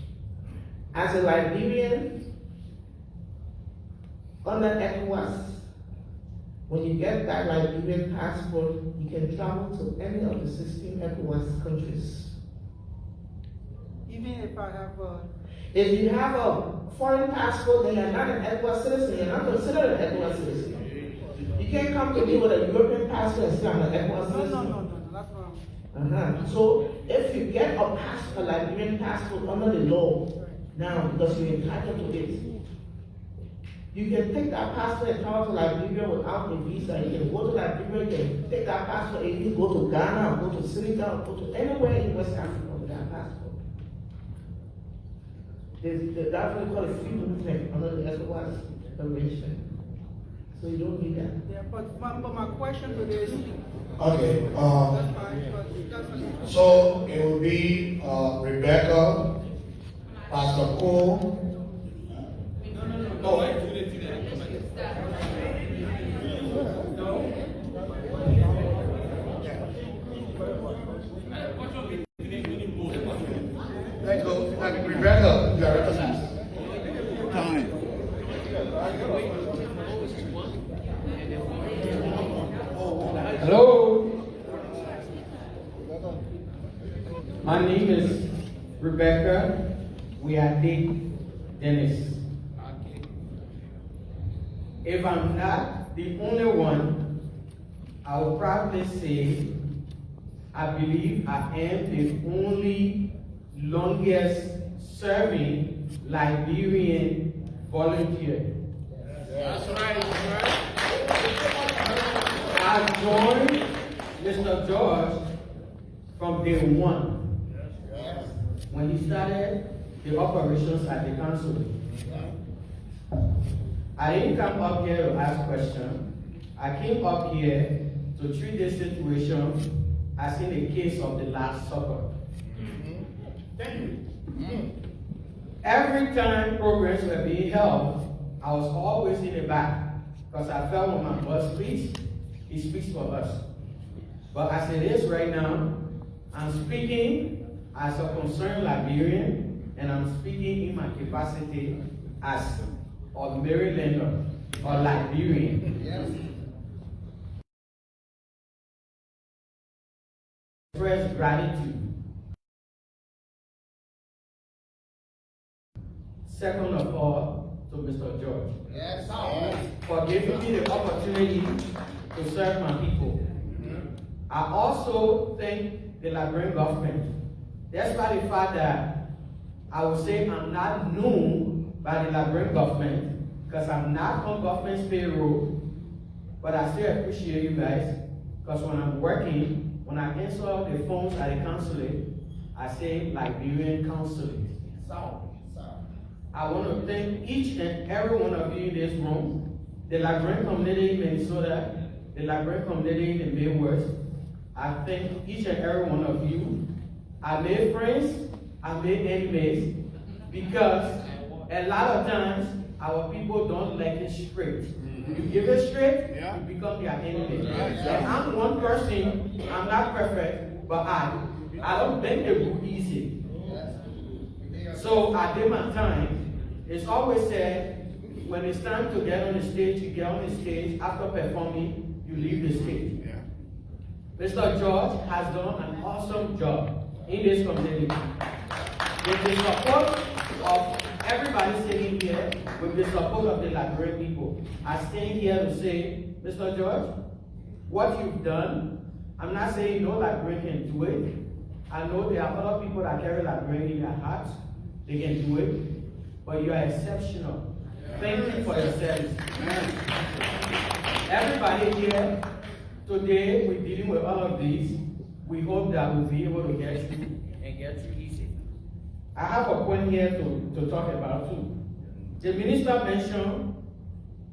as a Liberian under ECOWAS, when you get that Liberian passport, you can travel to any of the 16 ECOWAS countries. Even if I have a... If you have a foreign passport and you're not an ECOWAS citizen, you're not considered an ECOWAS citizen. You can't come to me with a European passport and say I'm an ECOWAS citizen. No, that's wrong. So if you get a Liberian passport under the law now, because you're entitled to it, you can take that passport and travel to Liberia without a visa. You can go to Liberia, you can take that passport and you go to Ghana, or go to Senegal, or go to anywhere in West Africa with that passport. That's what we call a free movement under the ECOWAS convention. So you don't need that. Yeah, but my question to this... Okay, that's fine, but that's fine. so it will be Rebecca, Pastor Cole. No. Let's go. Rebecca, you are recognized. Time. Hello. My name is Rebecca. We are Dennis. If I'm not the only one, I will probably say I believe I am the only longest serving Liberian volunteer. That's right. I joined Mr. George from day one when he started the operations at the Consulate. I didn't come up here to ask questions. I came up here to treat this situation as in the case of the Last Supper. Thank you. Every time programs were being held, I was always in the back because I felt when my boss speaks, he speaks for us. But as it is right now, I'm speaking as a concerned Liberian, and I'm speaking in my capacity as a Marylander or Liberian. Yes. Express gratitude. Second of all, to Mr. George. Yes. For giving me the opportunity to serve my people. I also thank the Liberian government. Despite the fact that I would say I'm not known by the Liberian government because I'm not on government's payroll, but I still appreciate you guys because when I'm working, when I answer the phones at the consulate, I say Liberian Consulate. I want to thank each and every one of you in this room, the Liberian community in Minnesota, the Liberian community in the Midwest. I thank each and every one of you. I made friends, I made enemies, because a lot of times our people don't like it straight. You give it straight, you become their enemy. And I'm one person, I'm not perfect, but I don't bend the book easy. So I did my time. It's always said, when it's time to get on the stage, you get on the stage. After performing, you leave the stage. Mr. George has done an awesome job in this community. With the support of everybody sitting here, with the support of the Liberian people, I stand here to say, Mr. George, what you've done, I'm not saying no Liberian can do it. I know there are other people that carry Liberian in their hearts. They can do it. But you are exceptional. Thank you for your service. Everybody here, today we're dealing with all of these. We hope that we'll be able to get through and get through easy. I have a point here to talk about too. The minister mentioned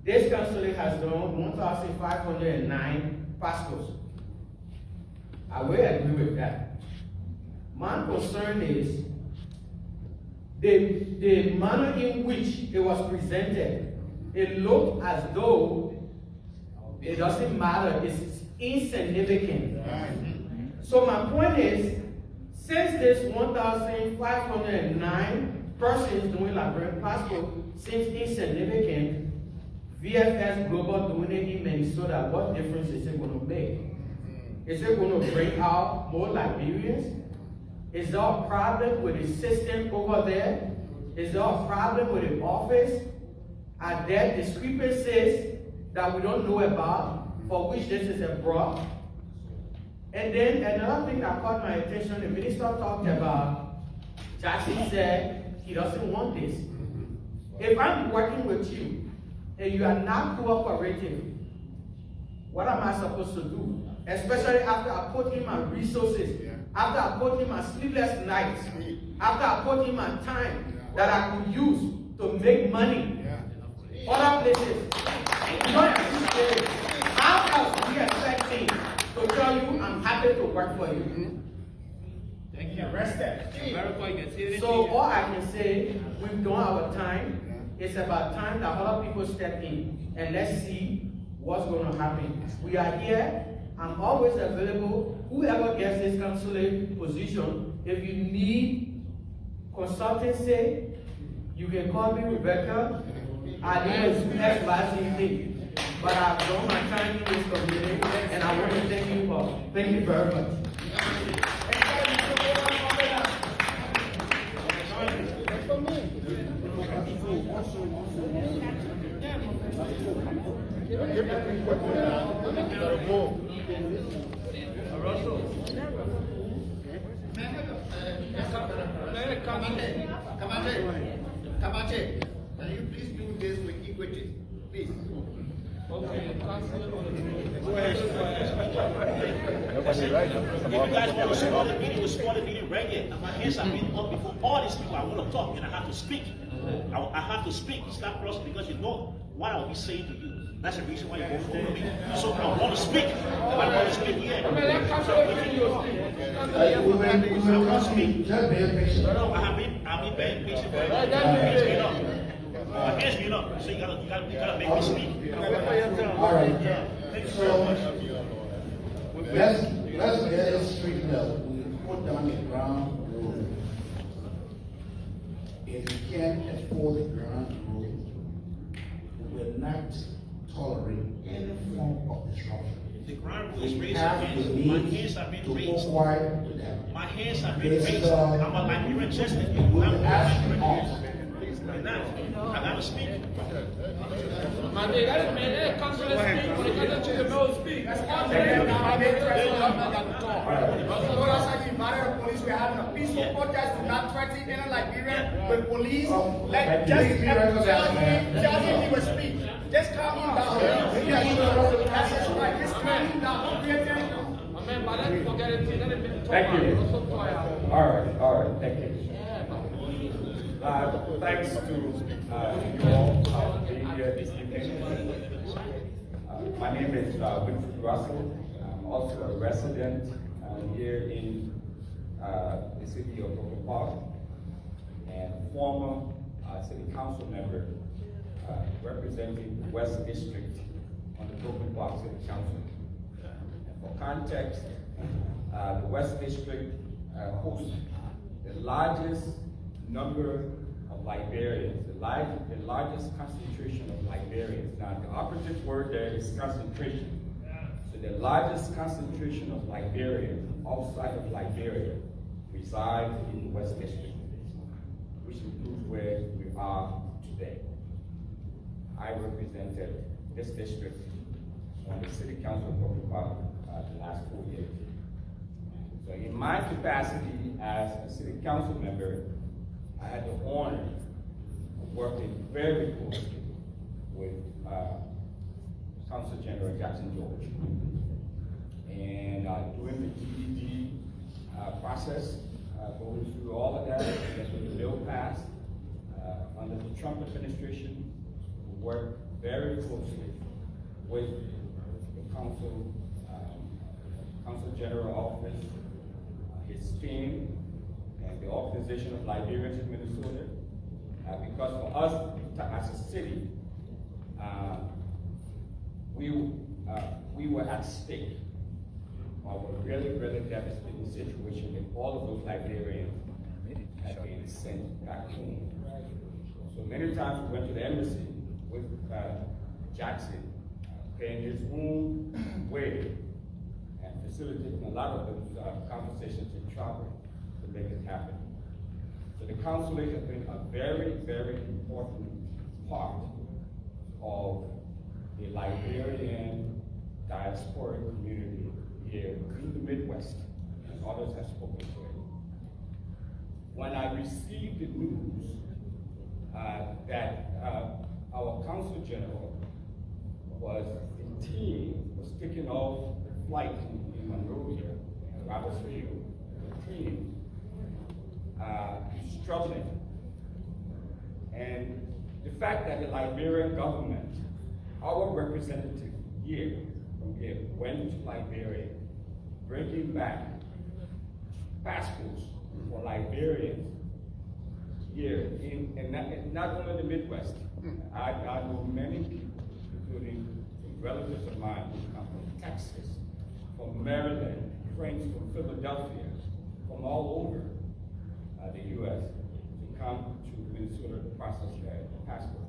this consulate has done 1,509 passports. I will agree with that. My concern is the manner in which it was presented it looks as though it doesn't matter, it's insignificant. So my point is, since this 1,509 persons doing Liberian passport seems insignificant, VFS Global doing it in Minnesota, what difference is it going to make? Is it going to bring out more Liberians? Is there a problem with the system over there? Is there a problem with the office? Are there discrepancies that we don't know about, for which this is a brought? And then another thing that caught my attention, the minister talked about, Jackson said he doesn't want this. If I'm working with you and you are not cooperating, what am I supposed to do? Especially after I put in my resources, after I put in my sleepless nights, after I put in my time that I could use to make money. Other places, how else do you expect me to tell you I'm happy to work for you? Thank you. Rest that. So all I can say, we've done our time. It's about time that other people step in, and let's see what's going to happen. We are here. I'm always available. Whoever gets this consulate position, if you need consultancy, you can call me Rebecca. I didn't do XYZ, but I've done my time in this community, and I want to thank you for. Thank you very much. Kamache, can you please do this with equity, please? Okay, go ahead. If you guys want to start the meeting, we'll start the meeting right here. And my hands have been up before all these people. I want to talk and I have to speak. I have to speak. Stop crossing because you know what I'll be saying to you. That's the reason why you go follow me. So I want to speak. I want to speak here. I want to speak. No, I've been very patient for my hands been up. So you gotta make me speak. All right. Thank you So very much. let's get it straightened out. We put down the ground rule. If you can't afford the ground rule, we will not tolerate any form of disruption. The ground rule is We raised have against. the My need hands have been to raised. comply with them. My hands have been This is, raised. I'm a Liberian justice. we will ask you all. Now, I gotta speak. Man, Consulate speak, when they get to the middle speak. That's police, we're having a peaceful protest, do not threaten any Liberian with police. Just tell him he will speak. Just calm him down. That's his right. Just calm him down. Thank you. All right, thank you. Thanks to you all for being here this evening. My name is Winfred Russell. I'm also a resident here in the city of Brooklyn Park and former city council member representing the West District on the Brooklyn Park City Council. And for context, the West District hosts the largest number of Liberians, the largest concentration of Liberians. Now, the operative word there is concentration. So the largest concentration of Liberians outside of Liberia reside in the West District, which includes where we are today. I represented this district on the City Council of Brooklyn Park the last 4 years. So in my capacity as a City Council member, I had the honor of working very closely with Council General Jackson George. And during the TDD process, going through all of that, when the bill passed, under the Trump administration, we worked very closely with the Council General Office, his team, and the Organization of Liberians in Minnesota, because for us as a city, we were at stake of a really, really devastating situation if all of those Liberians had been sent back home. So many times we went to the embassy with Jackson, paying his own way and facilitating a lot of those conversations and travel to make it happen. So the consulate has been a very, very important part of the Liberian diaspora community here in the Midwest, and others have spoken to it. When I received the news that our Consul General the team was taking off the flight in Monrovia, Roberts Field, the team is struggling. And the fact that the Liberian government, our representative here from here, went to Liberia, bringing back passports for Liberians here, and not only the Midwest. I know many people, including some relatives of mine who come from Texas, from Maryland, friends from Philadelphia, from all over the U.S. to come to Minnesota to process their passport.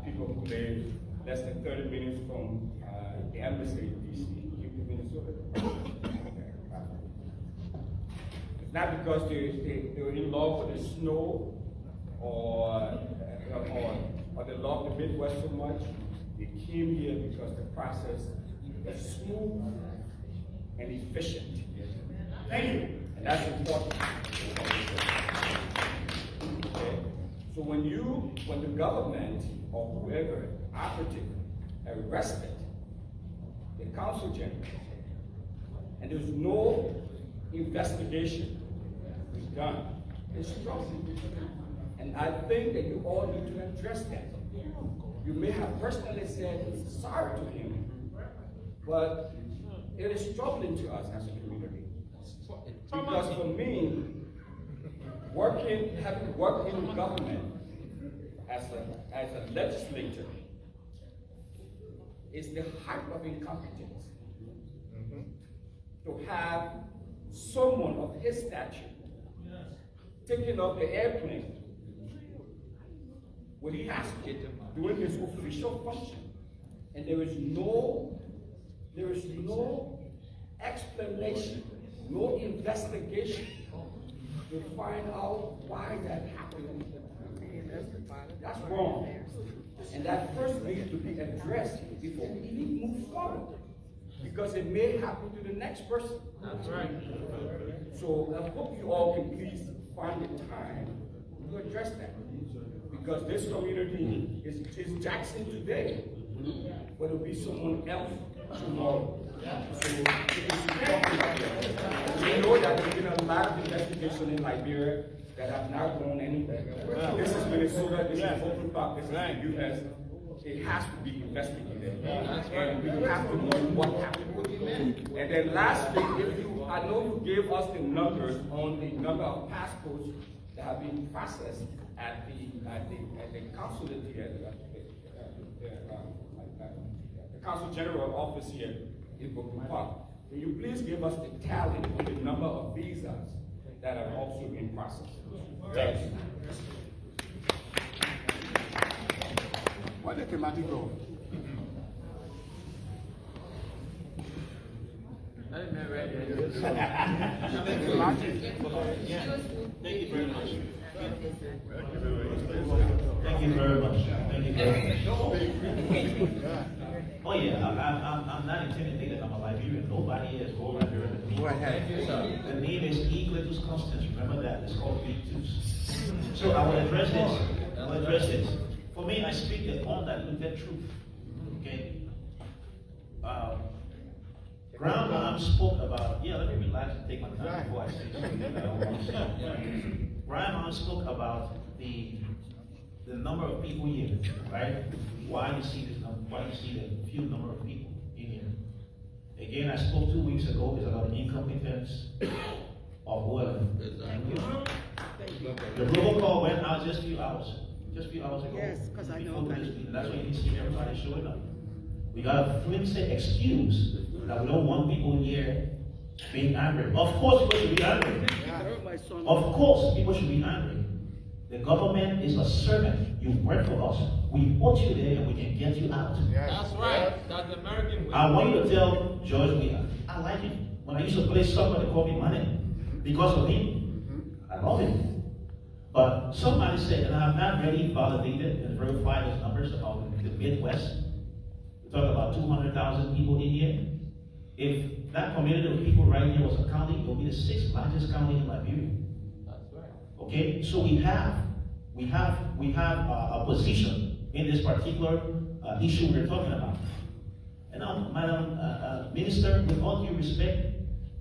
People who live less than 30 minutes from the embassy in D.C. came to Minnesota to process their passport. It's not because they were in love with the snow or they love the Midwest so much. They came here because the process is smooth and efficient. Thank you. And that's important. Okay. So when the government or whoever operative arrested the Consul General, and there's no investigation done, it's troubling. And I think that you all need to address that. You may have personally said sorry to him, but it is troubling to us as a community. Because for me, having worked in government as a legislator is the height of incompetence. To have someone of his stature taking off the airplane when he has to doing his official function, and there is no explanation, no investigation to find out why that happened. That's wrong, and that first needs to be addressed before we even move forward, because it may happen to the next person. That's right. So I hope you all can please find the time to address that. Because this community is Jackson today, but it'll be someone else tomorrow. So we know that there's been a lot of investigation in Liberia that have not gone anywhere. This is Minnesota, this is open park, this is the U.S. It has to be investigated, and we have to know what happened. And then lastly, I know you gave us the numbers on the number of passports that have been processed at the consulate here, the Consul General office here in Brooklyn Park. Can you please give us the tally on the number of visas that have also been processed? Thank you. Where did Kemati go? I'm not ready. Thank you very much. Thank you very much. Thank you very much. Oh yeah, I'm not intimidated. I'm a Liberian. Nobody is more Liberian than me. Go ahead. The name is Equatus Constans. Remember that? It's called Equatus. So I will address this. For me, I speak the undiluted truth. Okay. Grandma spoke about, let me relax and take my time before I say something that I don't want to say. Grandma spoke about the number of people here, right? Why you see the few number of people in here. Again, I spoke 2 weeks ago, it's about the incompetence of oil. The robocall went out just a few hours. just a few hours ago. Yes, 'cause I know before that. this meeting. That's why you didn't see everybody showing up. We got a flimsy excuse that we don't want people here being angry. Of course people should be angry. Of course people should be angry. The government is a servant. You work for us. We put you there and we can get you out. That's right. That's the American way. I want you to tell George Weah, I like him. When I used to play soccer, they called me Money. Because of him. I love him. But somebody said, and I have not really validated and verified those numbers about the Midwest. We talk about 200,000 people in here. If that community of people right here was a county, it would be the 6th largest county in Liberia. That's right. Okay, so we have a position in this particular issue we're talking about. And now, Madam Minister, with all due respect,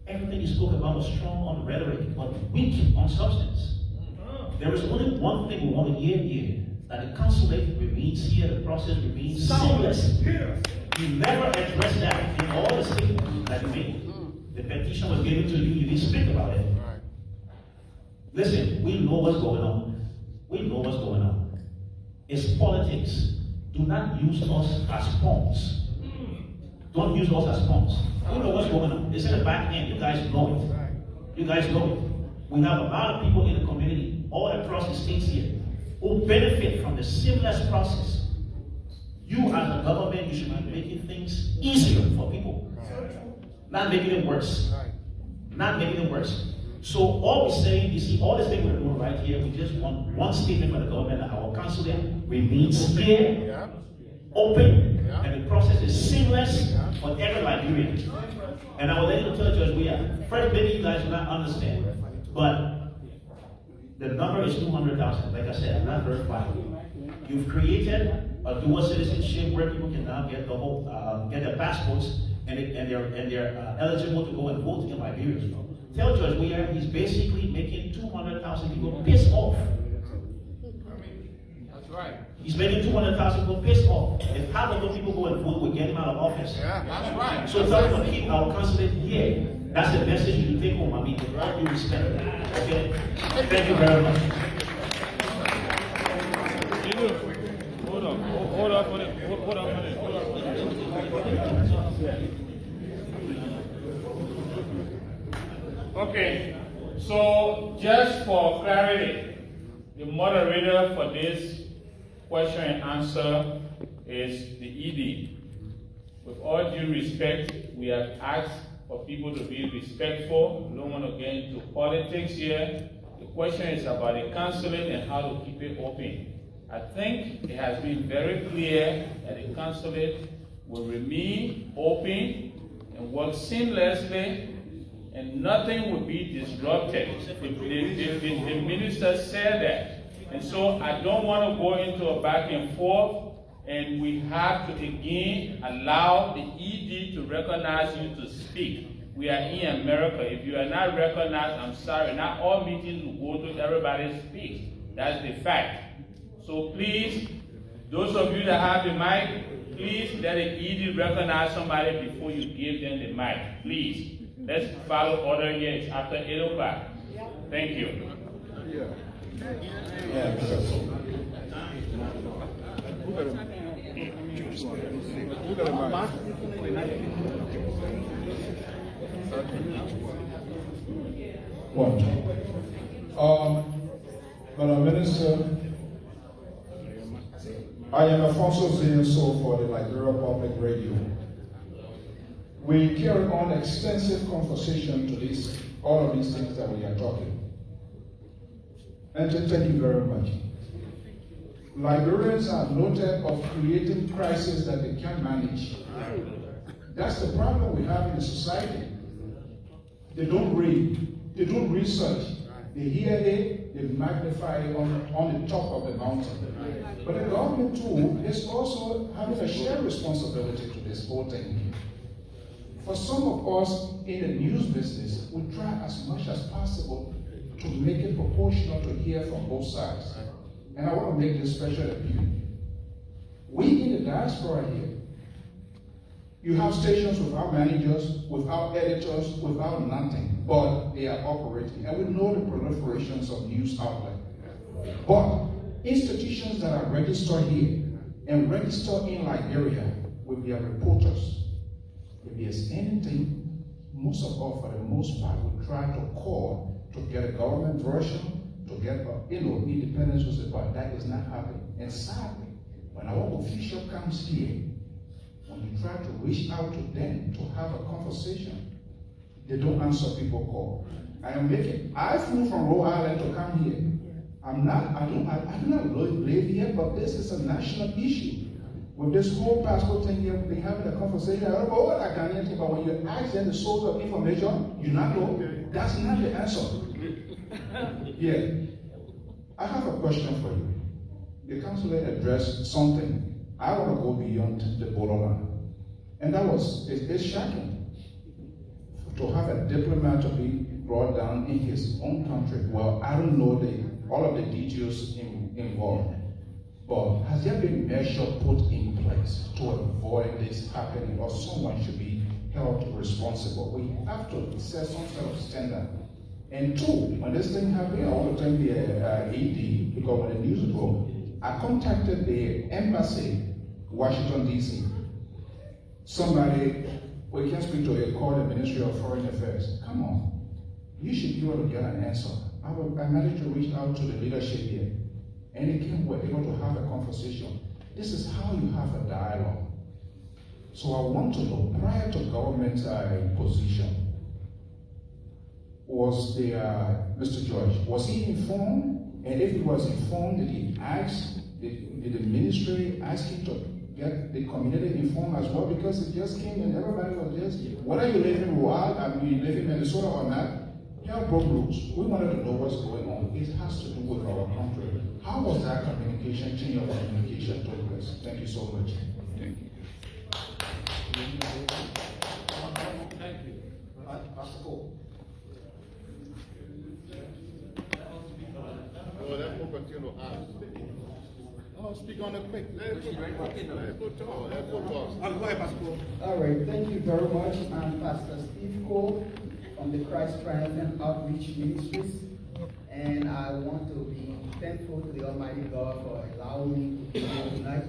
everything you spoke about was strong on rhetoric, but weak on substance. There is only one thing we want to hear here, that the consulate remains here, the process remains seamless. You never addressed that in all the statements that you made. The petition was given to you, you didn't speak about it. Listen, we know what's going on. We know what's going on. It's politics. Do not use us as pawns. Don't use us as pawns. We know what's going on. It's in the back end. You guys know it. You guys know it. We have a lot of people in the community, all across the states here, who benefit from the seamless process. You as a government, you should be making things easier for people. Not making it worse. Not making it worse. So all we're saying, you see, all this thing we're doing right here, we just want one statement from the government that our consulate remains here, open, and the process is seamless for every Liberian. And I will let you tell Judge Weah, first maybe you guys will not understand, but the number is 200,000. Like I said, I'm not verifying. You've created a dual citizenship where people can now get the whole, get their passports and they're eligible to go and vote in Liberia. Tell Judge Weah he's basically making 200,000 people pissed off. That's right. He's making 200,000 people pissed off. If half of those people go and vote, we get him out of office. Yeah, that's right. So tell him to keep our consulate here. That's the message you take home, I mean, with all due respect. Okay? Thank you very much. Hold on. Hold on for it. Hold on for it. Hold on. Okay, so just for clarity, the moderator for this question and answer is the ED. With all due respect, we have asked for people to be respectful. We don't want to get into politics here. The question is about the consulate and how to keep it open. I think it has been very clear that the consulate will remain open and work seamlessly, and nothing will be disrupted. The minister said that. And so I don't want to go into a back and forth, and we have to again allow the ED to recognize you to speak. We are in America. If you are not recognized, I'm sorry. Not all meetings will go to everybody speak. That's the fact. So please, those of you that have the mic, please let the ED recognize somebody before you give them the mic. Please. Let's follow order here. It's after 8 o'clock. Thank you. Madam Minister, I am Alfonso Zienso for the Liberia Public Radio. We carry on extensive conversation to all of these things that we are talking. And thank you very much. Liberians are noted of creating crises that they can't manage. That's the problem we have in the society. They don't read, they don't research. They hear it, they magnify it on the top of the mountain. But the government too is also having a shared responsibility to this whole thing. For some of us in the news business, we try as much as possible to make it proportional to hear from both sides. And I want to make this special appeal. We in the diaspora here, you have stations without managers, without editors, without nothing, but they are operating. And we know the proliferations of news outlets. But institutions that are registered here and registered in Liberia with their reporters. If there's anything, most of all, for the most part, we try to call to get a government version, to get independence was about. That is not happening. And sadly, when our official comes here, when you try to reach out to them to have a conversation, they don't answer people call. I flew from Rhode Island to come here. I do not live here, but this is a national issue. With this whole passport thing here, we've been having a conversation. I don't know what I can answer, but when you ask them the source of information, you not know. That's not the answer. Yeah. I have a question for you. The consulate addressed something. I want to go beyond the borderline. And that was, it's shocking to have a diplomat to be brought down in his own country. Well, I don't know all of the details involved. But has there been measure put in place to avoid this happening, or someone should be held responsible? We have to set some sort of standard. And two, when this thing happened, I want to thank the ED, because when the news broke, I contacted the embassy, Washington, D.C. Somebody, we can speak to it, called the Ministry of Foreign Affairs. Come on, you should be able to get an answer. I managed to reach out to the leadership here, and again, we're able to have a conversation. This is how you have a dialogue. So I want to know, prior to government position, was the Mr. George, was he informed? And if he was informed, did he ask, did the ministry ask him to get the community informed as well? Because it just came and everybody was just, whether you live in Rwanda, I mean, you live in Minnesota or not, hell broke loose. We wanted to know what's going on. It has to do with our country. How was that communication, chain of communication took place? Thank you so much. Thank you. Thank you. Pastor Cole. Oh, speak on it quick. Let it go talk. Go ahead, Pastor Cole. All right, thank you very much. I'm Pastor Steve Cole from the Christ Triumphant Outreach Ministries, and I want to be thankful to the Almighty God for allowing me to be here tonight.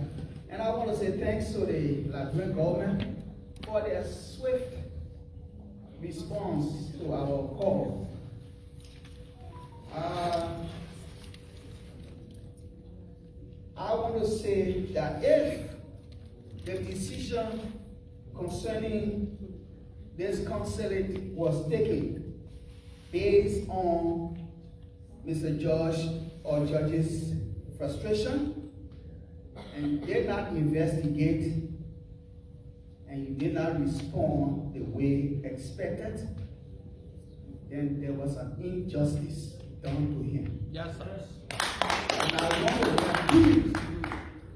And I want to say thanks to the Liberian government for their swift response to our call. I want to say that if the decision concerning this consulate was taken based on Mr. George or Judge's frustration, and did not investigate, and you did not respond the way expected, then there was an injustice done to him. Yes, sir. And I want to repeat,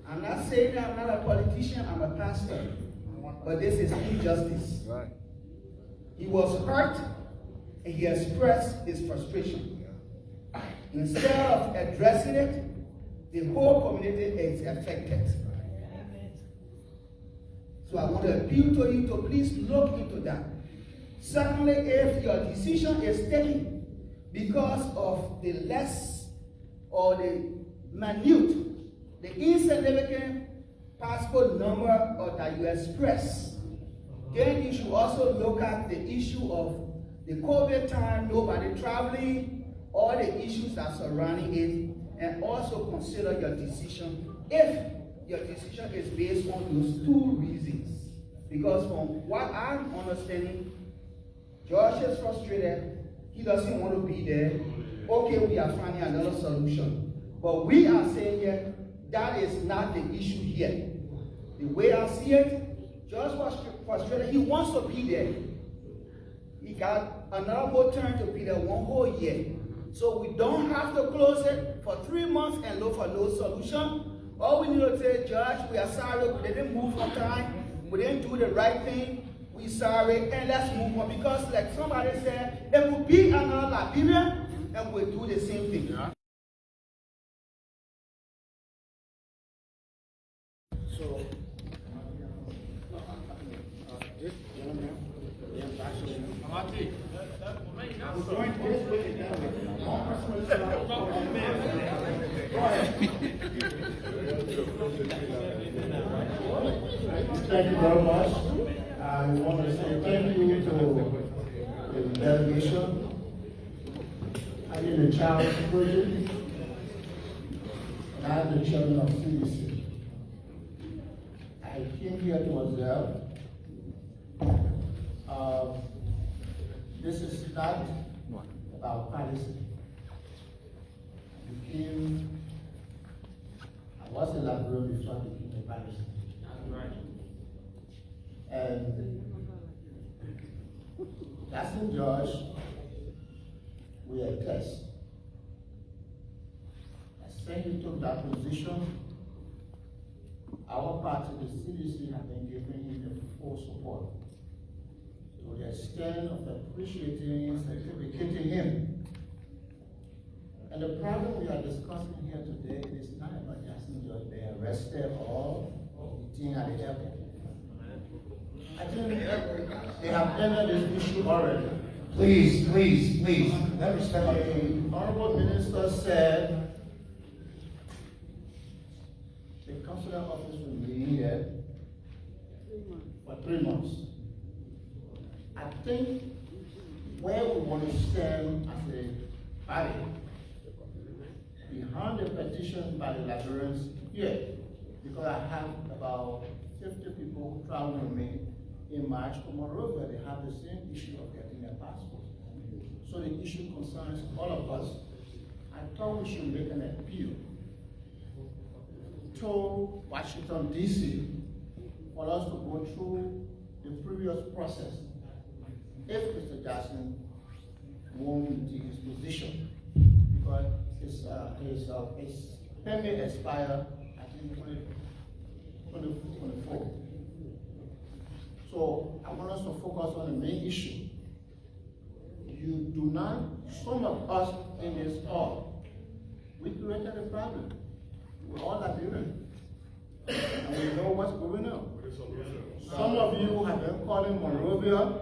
I'm not saying that I'm not a politician, I'm a pastor, but this is injustice. Right. He was hurt, and he expressed his frustration. Instead of addressing it, the whole community is affected. So I want to appeal to you to please look into that. Secondly, if your decision is taken because of the less or the minute, the insignificant passport number or that you express, then you should also look at the issue of the COVID time, nobody traveling, all the issues that are surrounding it, and also consider your decision if your decision is based on those two reasons. Because from what I'm understanding, George is frustrated, he doesn't want to be there. Okay, we are finding another solution. But we are saying here, that is not the issue here. The way I see it, George was frustrated, he wants to be there. He got another whole turn to be there 1 whole year. So we don't have to close it for 3 months and look for no solution. All we need to say, Judge, we are sorry, we didn't move on time, we didn't do the right thing, we sorry, and let's move on. Because like somebody said, it will be another Liberia, and we'll do the same thing. Yeah. So, this gentleman, the ambassador, was going this way and that way. Go ahead. Thank you very much. I want to say thank you to the delegation. I am the child project, and I am the chairman of CDC. I came here to observe. This is not about policy. I was a Liberian before I became a policy. And Jackson George, we are test. As soon as he took that position, our party, the CDC, have been giving him the full support to the extent of appreciating and certificating him. And the problem we are discussing here today is not about Jackson George being arrested or being at the airport. I think they have ended this issue already. Please, let me respect the Honorable Minister said the consular office will be here for 3 months. I think where we want to stand as a body behind the petition by the Liberians here, because I have about 50 people who travel with me in March from Monrovia. They have the same issue of getting a passport. So the issue concerns all of us. I thought we should make an appeal to Washington, D.C. for us to go through the previous process if Mr. Jackson won't maintain his position, because his permit expire, I think, 2024. So I want us to focus on the main issue. You do not, some of us in this hall, we created a problem. We're all Liberians, and we know what's going on. Some of you have been calling Monrovia,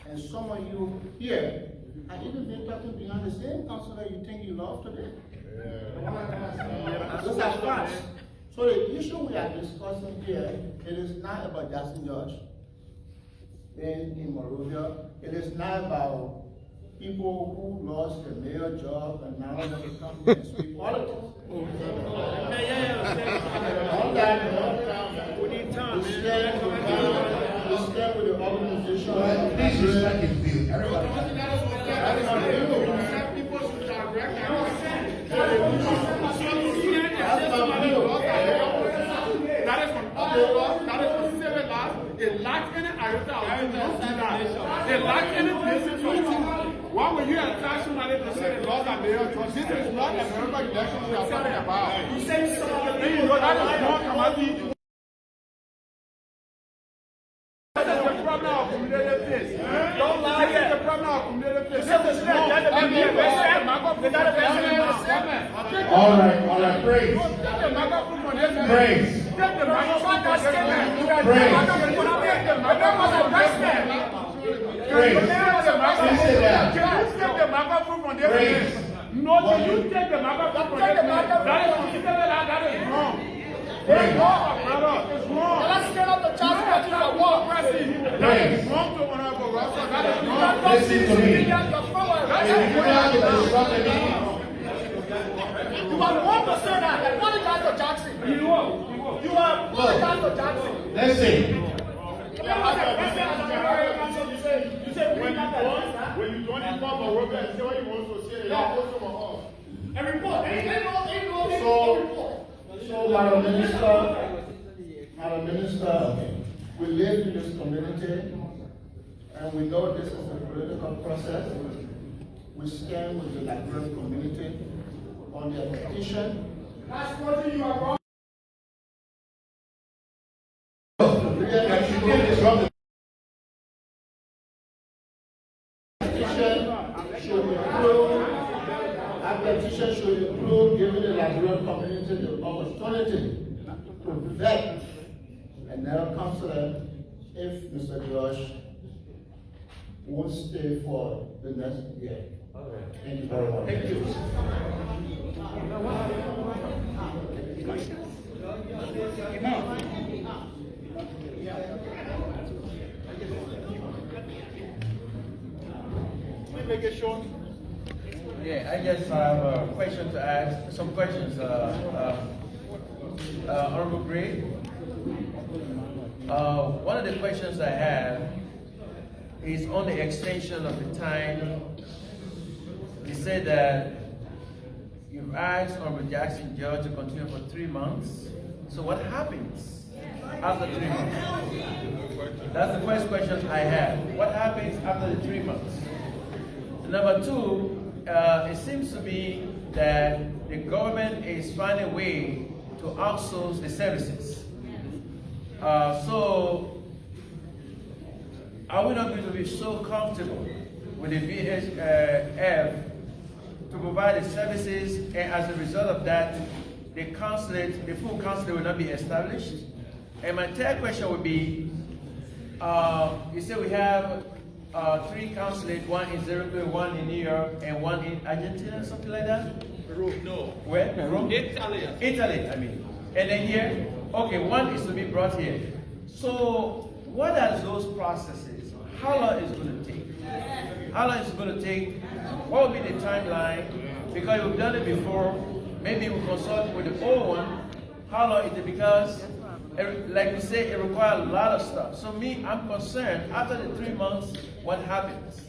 and some of you here have even been talking behind the same consulate you think you love today. Those are facts. So the issue we are discussing here, it is not about Jackson George in Monrovia. It is not about people who lost their mayor job and now want to come to street politics. On that note, we stand with the organization. Please respect his view. Everybody. That is from civil law. It lacks any iota of that. It lacks any basis of truth. Why will you attach somebody to say the laws are there? This is not a member election we are talking about. You say something. You know that is not Kamati. That is the problem of cumulative face. Don't lie. This is the problem of cumulative face. All right, praise. Praise. No, you take the microphone from this man. That is wrong. It's wrong, brother. It's wrong. Let's get up the charge for war. That is wrong to Honorable Russell. That is wrong. Listen to me. You are wrong to say that. What is that to Jackson? You are what to Jackson? Listen. You say when you don't inform a worker and say what you want to say, you are also from all. A report. So, Madam Minister, we live in this community, and we know this is a political process. We stand with the Liberian community on their petition. That's what you are wrong. Petition should include giving the Liberian community the opportunity to vet another consulate if Mr. George won't stay for the next year. Thank you very much. Thank you. We make it short. Yeah, I just have a question to ask, some questions, Honorable Gray. One of the questions I have is on the extension of the time. You said that you've asked Honorable Jackson Judge to continue for 3 months. So what happens after 3 months? That's the first question I have. What happens after the 3 months? Number two, it seems to be that the government is finding a way to outsource the services. So, are we not going to be so comfortable with the VHF to provide the services, and as a result of that, the consulate, the full consulate will not be established? And my third question would be, you said we have 3 consulates, one in Zurich, one in New York, and one in Argentina, something like that? Rome, no. Where? Rome? Italy. Italy, I mean. And then here? Okay, one is to be brought here. So, what are those processes? How long is it going to take? How long is it going to take? What will be the timeline? Because we've done it before. Maybe we'll consult with the old one. How long is it? Because, like you say, it requires a lot of stuff. So me, I'm concerned, after the 3 months, what happens?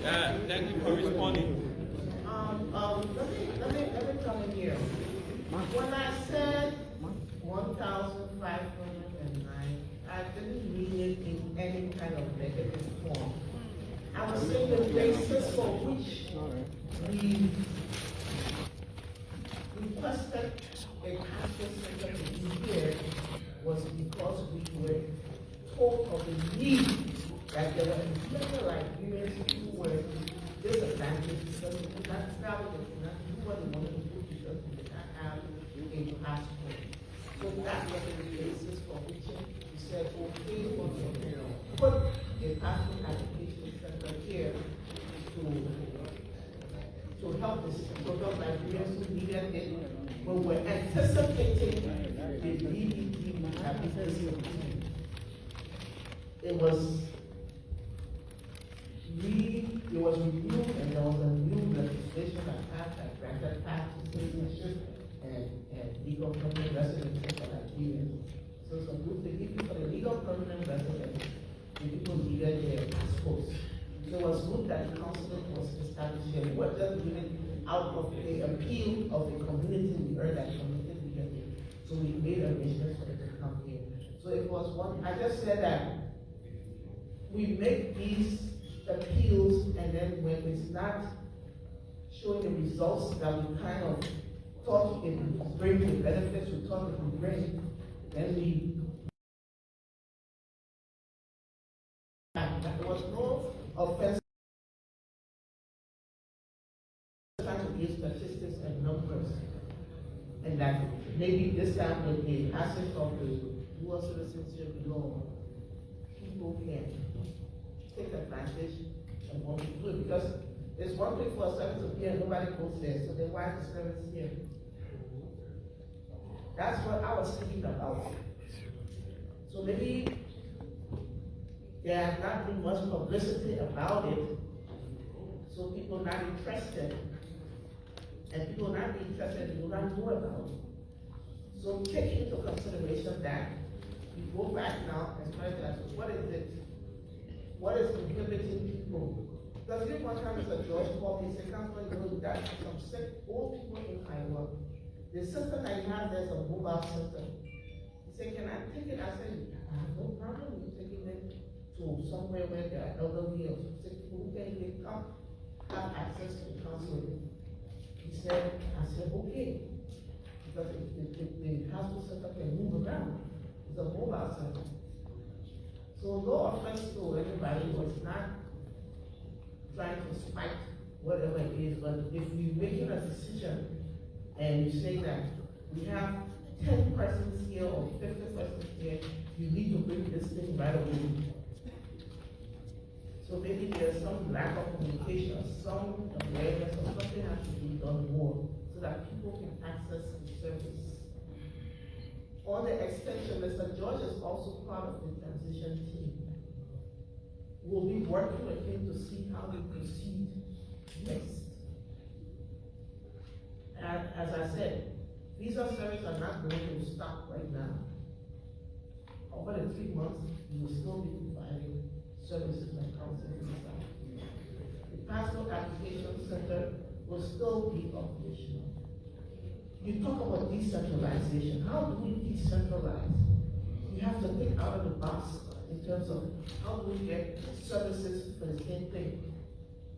Yeah, thank you for responding. Let me come in here. When I said 1,509, I didn't mean it in any kind of negative form. I was saying the basis for which we requested a pastor center to be here was because we were told of the need that there were many Liberians who were disadvantaged because they could not travel, they could not do what they wanted to do because they did not have a passport. So that was the basis for which we said, okay, we want to put a passport application center here to help us, to help Liberians who needed it. When we're anticipating the DDP application, it was reviewed, and there was a new legislation that passed that granted path to citizenship and legal permanent residency for Liberians. So it's a good thing, even for the legal permanent residents, the people needed their passports. So it was good that the consulate was established here. We were just doing out of the appeal of the community. We heard that community needed it. So we made arrangements for it to come here. So it was one, I just said that we make these appeals, and then when it's not showing the results that we kind of thought it would bring, the benefits we thought it would bring, then we. There was no offense trying to give statistics and numbers, and that maybe this time with the passage of the dual citizenship law, people can take advantage and want to do it, because it's one thing for a service to be here and nobody goes there, so then why is the service here? That's what I was thinking about. So maybe there has not been much publicity about it, so people not interested, and people not interested and do not know about it. So take into consideration that we go back now and try to ask, what is it? What is inhibiting people? Because even one time Mr. George called me and said, Councilor, you know, that some sick old people in Iowa. The center that you have, there's a mobile center. He said, can I take it? I said, I have no problem with taking them to somewhere where there are elderly or sick people who can even come, have access to counseling. He said, I said, okay. Because the hospital center can move around. It's a mobile center. So no offense to anybody who is not trying to spike whatever it is, but if we're making a decision and you say that we have 10 persons here or 50 persons here, you need to bring this thing right away. So maybe there's some lack of communication, some awareness, or something has to be done more so that people can access the service. On the extension, Mr. George is also part of the transition team. We'll be working with him to see how we proceed next. And as I said, visa services are not going to stop right now. Over the 3 months, we will still be providing services like counseling and stuff. The passport application center will still be operational. You talk about decentralization. How do we decentralize? We have to think out of the box in terms of how do we get services for the same thing.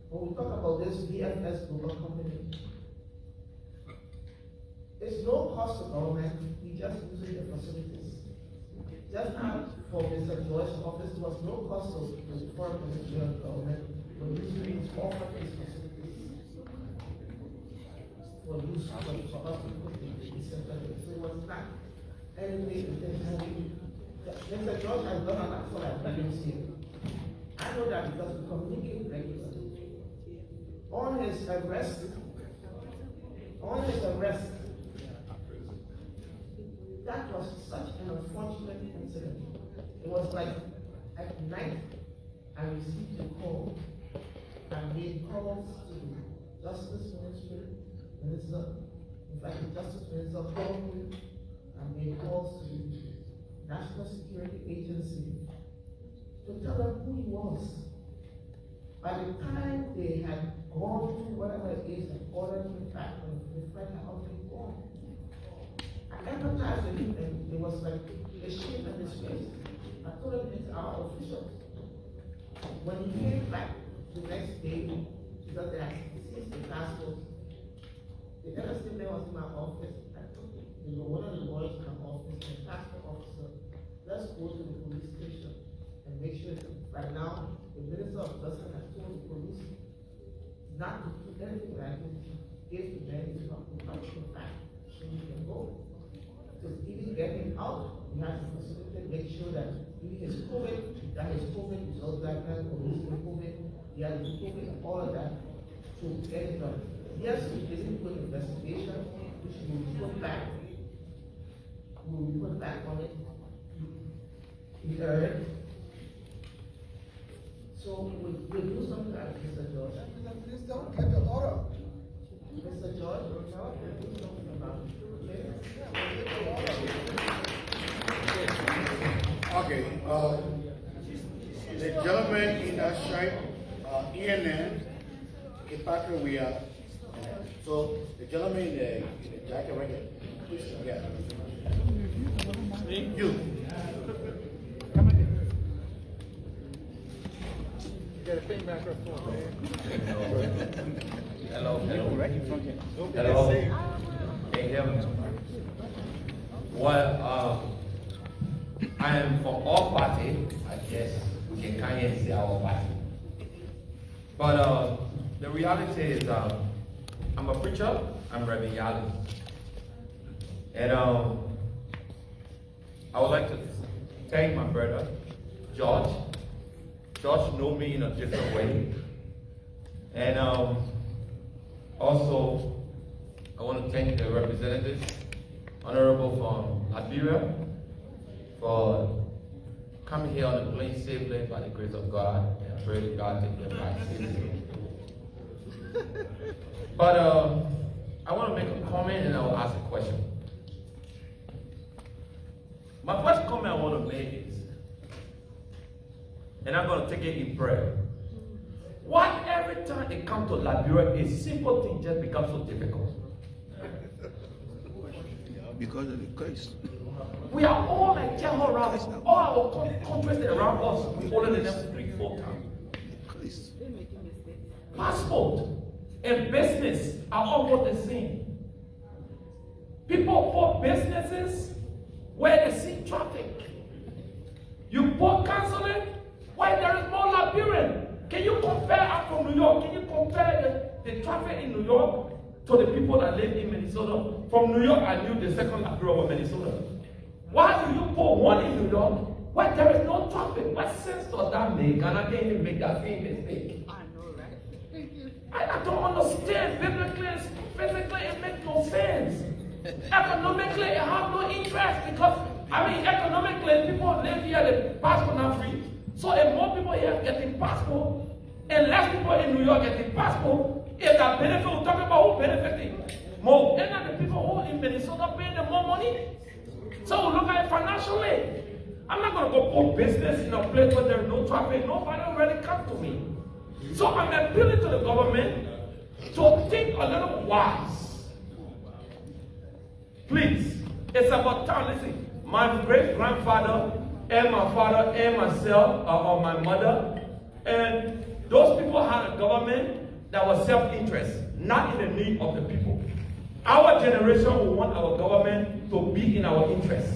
When we talk about this VFS global company, it's no cost to government, we just using the facilities. Just now, for Mr. George's office, there was no cost to the foreign ministry of government, but usually it's offered these facilities for use for us to put in the center. So it was not anything intentionally. Mr. George has done a lot for Liberians here. I know that because we communicate regularly. On his arrest, that was such an unfortunate incident. It was like at night, I received a call. I made calls to Justice Minister, in fact, the Justice Minister called me. I made calls to the National Security Agency to tell them who he was. By the time they had gone through whatever it is and ordered him back, the friend had already gone. I empathized with him, and it was like a shame and disgrace. I told him it's our officials. When he came back the next day, because they had seized the passport, the NSC man was in my office. I told him, one of the lawyers in my office, the passport officer, let's go to the police station and make sure that right now the Minister of Justice has told the police not to do anything like this. If the man is not come back, so he can go. So even getting out, we have to facilitate, make sure that he is COVID, that his COVID results that kind of COVID, he has COVID and all of that to get it done. Yes, we didn't put investigation, which we will put back. We will put back on it. We heard. So we'll do something like Mr. George. Please don't get the order. Mr. George, we'll do something about it. Okay, the gentleman in that shirt, ENN, Kipaka, we are. So the gentleman in the jacket right here, please, yeah. You. Get a big microphone, man. Hello. Right in front of you. Hello. Can you hear me? Well, I am from all party. I guess we can kind of say our party. But the reality is, I'm a preacher. I'm Reverend Yali. And I would like to thank my brother, George. George knows me in a different way. And also, I want to thank the representatives, Honorable from Liberia, for coming here on the plane safely by the grace of God. And I pray that God take them back safely. But I want to make a comment and I will ask a question. My first comment I want to make is, and I'm going to take it in prayer. Why every time it comes to Liberia, a simple thing just becomes so difficult? Because of the case. We are all like terrorists. All our countries around us, we older than them 3-4 times. Passport and business are almost the same. People put businesses where they see traffic. You put Consulate where there is more Liberian. Can you compare, I'm from New York, can you compare the traffic in New York to the people that live in Minnesota? From New York, I knew the second Liberia was Minnesota. Why do you put one in New York Where there is no traffic, what sense does that make? And I can't even make that same mistake. I know, right? I don't understand. Biblically and physically, it makes no sense. Economically, it has no interest because, economically, people live here, the passport not free. So if more people here getting passport, and less people in New York getting passport, if that benefit, we're talking about who benefiting more. They're not the people who in Minnesota paying them more money. So we look at it financially. I'm not going to go put business in a place where there's no traffic. Nobody already come to me. So I'm appealing to the government to think a little wise. Please, it's about time. Listen, my great-grandfather and my father and myself, or my mother, and those people had a government that was self-interest, not in the need of the people. Our generation will want our government to be in our interest.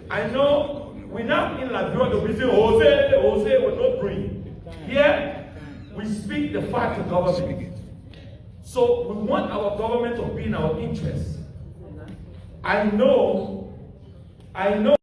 I know we're not in Liberia to be saying, Jose will not bring. Here, we speak the fact to government. So we want our government to be in our interest. I know